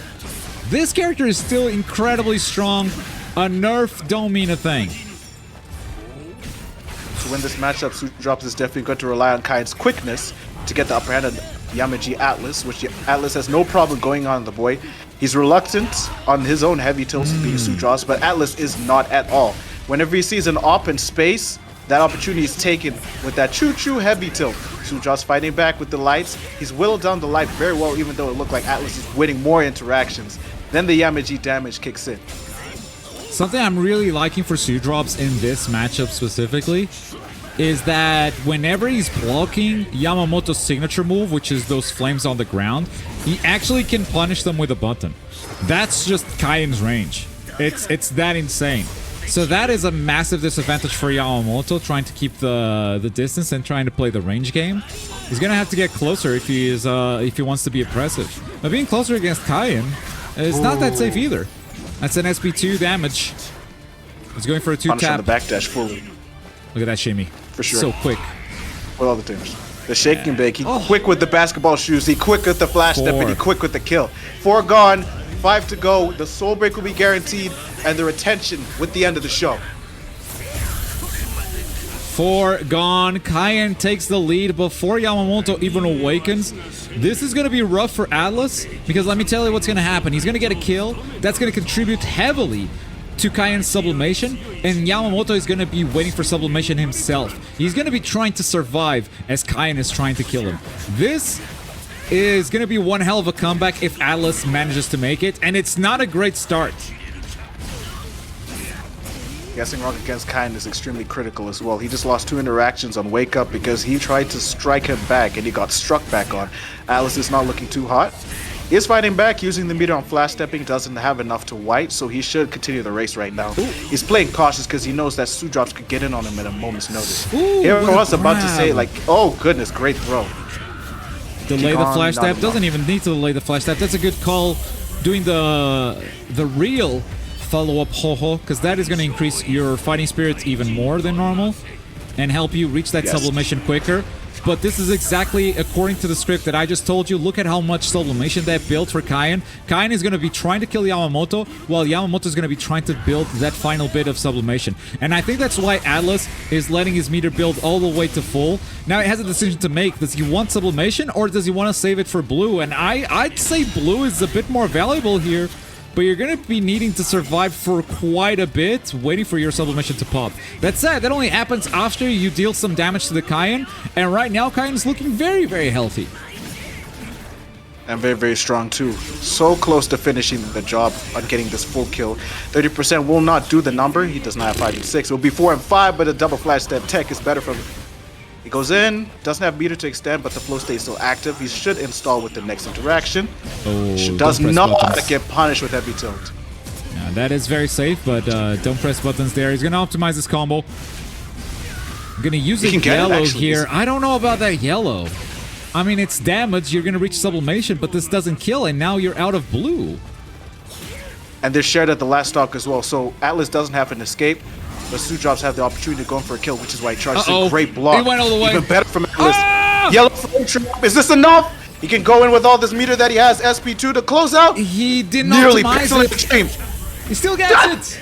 This character is still incredibly strong. A nerf don't mean a thing. To win this matchup, SDrops is definitely going to rely on Kain's quickness to get the upper hand on Yamaji Atlas, which Atlas has no problem going on the boy. He's reluctant on his own heavy tilts being SDrops, but Atlas is not at all. Whenever he sees an op in space, that opportunity is taken with that choo-choo heavy tilt. SDrops fighting back with the lights. He's whittled down the light very well, even though it looked like Atlas is winning more interactions. Then the Yamaji damage kicks in. Something I'm really liking for SDrops in this matchup specifically is that whenever he's blocking Yamamoto's signature move, which is those flames on the ground, he actually can punish them with a button. That's just Cayenne's range. It's that insane. So that is a massive disadvantage for Yamamoto, trying to keep the distance and trying to play the range game. He's gonna have to get closer if he wants to be oppressive. But being closer against Cayenne is not that safe either. That's an SP2 damage. He's going for a 2-tap. Punish on the backdash fully. Look at that shimmy. For sure. So quick. With all the things. The shake and bake. He quick with the basketball shoes. He quick with the flash step, and he quick with the kill. 4 gone, 5 to go. The soul break will be guaranteed, and the retention with the end of the show. 4 gone. Cayenne takes the lead before Yamamoto even awakens. This is going to be rough for Atlas, because let me tell you what's going to happen. He's going to get a kill. That's going to contribute heavily to Cayenne's sublimation, and Yamamoto is going to be waiting for sublimation himself. He's going to be trying to survive as Cayenne is trying to kill him. This is going to be one hell of a comeback if Atlas manages to make it, and it's not a great start. Guessing wrong against Kain is extremely critical as well. He just lost 2 interactions on Wake Up because he tried to strike him back and he got struck back on. Atlas is not looking too hot. He is fighting back using the meter on flash stepping, doesn't have enough to white, so he should continue the race right now. Ooh. He's playing cautious because he knows that SDrops could get in on him at a moment's notice. Here I was about to say, like, oh goodness, great throw. Delay the flash step, doesn't even need to delay the flash step. That's a good call, doing the real follow-up ho-ho, because that is going to increase your fighting spirit even more than normal and help you reach that sublimation quicker. But this is exactly according to the script that I just told you. Look at how much sublimation that built for Kain. Kain is going to be trying to kill Yamamoto, while Yamamoto is going to be trying to build that final bit of sublimation. And I think that's why Atlas is letting his meter build all the way to full. Now, he has a decision to make. Does he want sublimation, or does he want to save it for blue? And I'd say blue is a bit more valuable here. But you're going to be needing to survive for quite a bit, waiting for your sublimation to pop. That said, that only happens after you deal some damage to the Kain, and right now Kain is looking very, very healthy. And very, very strong too. So close to finishing the job on getting this full kill. 30% will not do the number. He does not have 5 and 6. It will be 4 and 5, but a double flash step tech is better from him. He goes in, doesn't have meter to extend, but the flow state is still active. He should install with the next interaction. Oh, does not get punished with heavy tilt. Yeah, that is very safe, but don't press buttons there. He's going to optimize his combo. I'm going to use the yellow here. I don't know about that yellow. I mean, it's damage. You're going to reach sublimation, but this doesn't kill, and now you're out of blue. And they're shared at the last stock as well, so Atlas doesn't have an escape. But SDrops have the opportunity to go in for a kill, which is why he charges a great block. He went all the way. Even better from Atlas. Yellow frame trap. Is this enough? He can go in with all this meter that he has. SP2 to close out. He did not nearly optimize it. Extreme. He still gets it.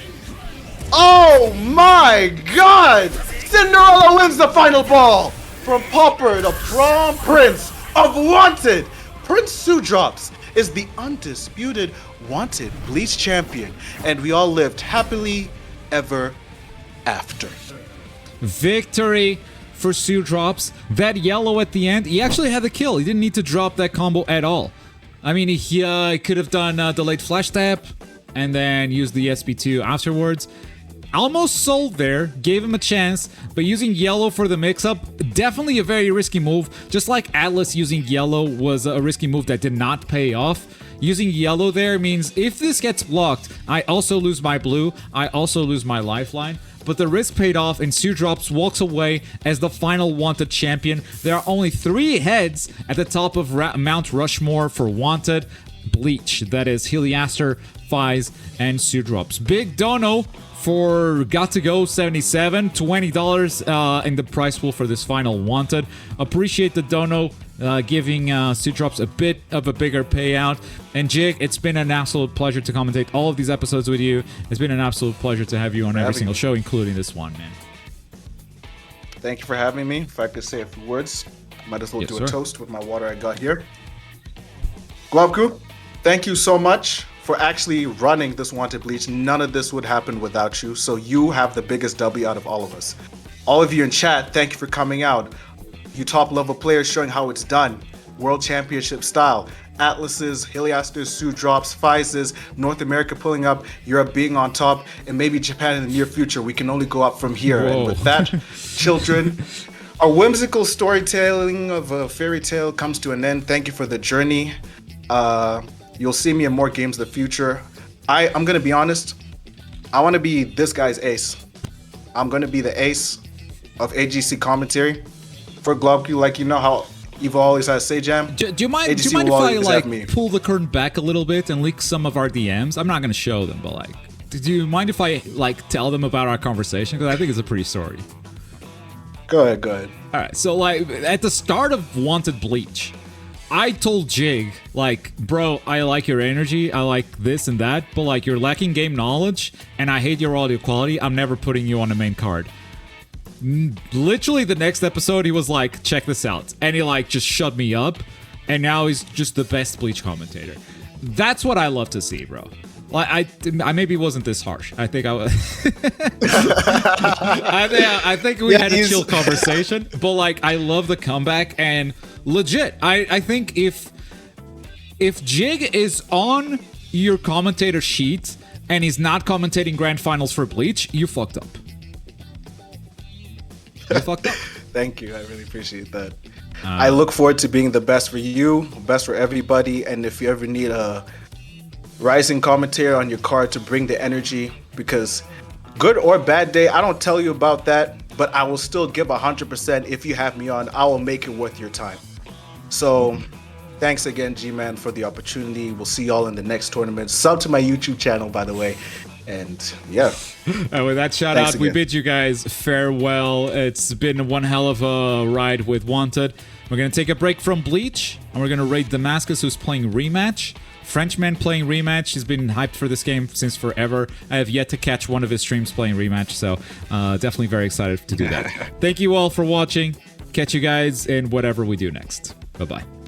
Oh my God! Cinderella wins the final ball from Popper, the prom prince of Wanted. Prince SDrops is the undisputed Wanted Bleach champion, and we all lived happily ever after. Victory for SDrops. That yellow at the end, he actually had the kill. He didn't need to drop that combo at all. I mean, he could have done delayed flash tap and then used the SP2 afterwards. Almost sold there, gave him a chance, but using yellow for the mix-up, definitely a very risky move. Just like Atlas using yellow was a risky move that did not pay off. Using yellow there means if this gets blocked, I also lose my blue, I also lose my lifeline. But the risk paid off, and SDrops walks away as the final Wanted champion. There are only 3 heads at the top of Mount Rushmore for Wanted. Bleach, that is Heliaster, Fies, and SDrops. Big dono for Got to Go 77, $20 in the price pool for this final Wanted. Appreciate the dono, giving SDrops a bit of a bigger payout. And Jig, it's been an absolute pleasure to commentate all of these episodes with you. It's been an absolute pleasure to have you on every single show, including this one, man. Thank you for having me. If I could say a few words, might as well do a toast with my water I got here. Globku, thank you so much for actually running this Wanted Bleach. None of this would happen without you, so you have the biggest W out of all of us. All of you in chat, thank you for coming out. You top level players showing how it's done. World Championship style. Atlas's, Heliaster's, SDrops, Fies', North America pulling up, Europe being on top, and maybe Japan in the near future. We can only go up from here. Whoa. And with that, children, our whimsical storytelling of a fairy tale comes to an end. Thank you for the journey. You'll see me in more games in the future. I'm going to be honest. I want to be this guy's ace. I'm going to be the ace of AGC commentary for Globku, like you know how Evo always has say jam. Do you mind if I like pull the curtain back a little bit and leak some of our DMs? I'm not going to show them, but like, do you mind if I like tell them about our conversation? Because I think it's a pretty story. Go ahead. All right, so like at the start of Wanted Bleach, I told Jig, like, bro, I like your energy, I like this and that, but like you're lacking game knowledge and I hate your audio quality, I'm never putting you on the main card. Literally the next episode he was like, check this out, and he like just shut me up, and now he's just the best Bleach commentator. That's what I love to see, bro. Like I maybe wasn't this harsh. I think I was. I think we had a chill conversation, but like I love the comeback, and legit, I think if if Jig is on your commentator sheet and he's not commentating grand finals for Bleach, you fucked up. You fucked up. Thank you. I really appreciate that. I look forward to being the best for you, best for everybody. And if you ever need a rising commentator on your card to bring the energy, because good or bad day, I don't tell you about that, but I will still give 100%. If you have me on, I will make it worth your time. So thanks again, G-Man, for the opportunity. We'll see y'all in the next tournament. Sub to my YouTube channel, by the way. And yeah. And with that shout out, we bid you guys farewell. It's been one hell of a ride with Wanted. We're going to take a break from Bleach, and we're going to raid Damascus, who's playing Rematch. Frenchman playing Rematch. He's been hyped for this game since forever. I have yet to catch one of his streams playing Rematch, so definitely very excited to do that. Thank you all for watching. Catch you guys in whatever we do next. Bye-bye.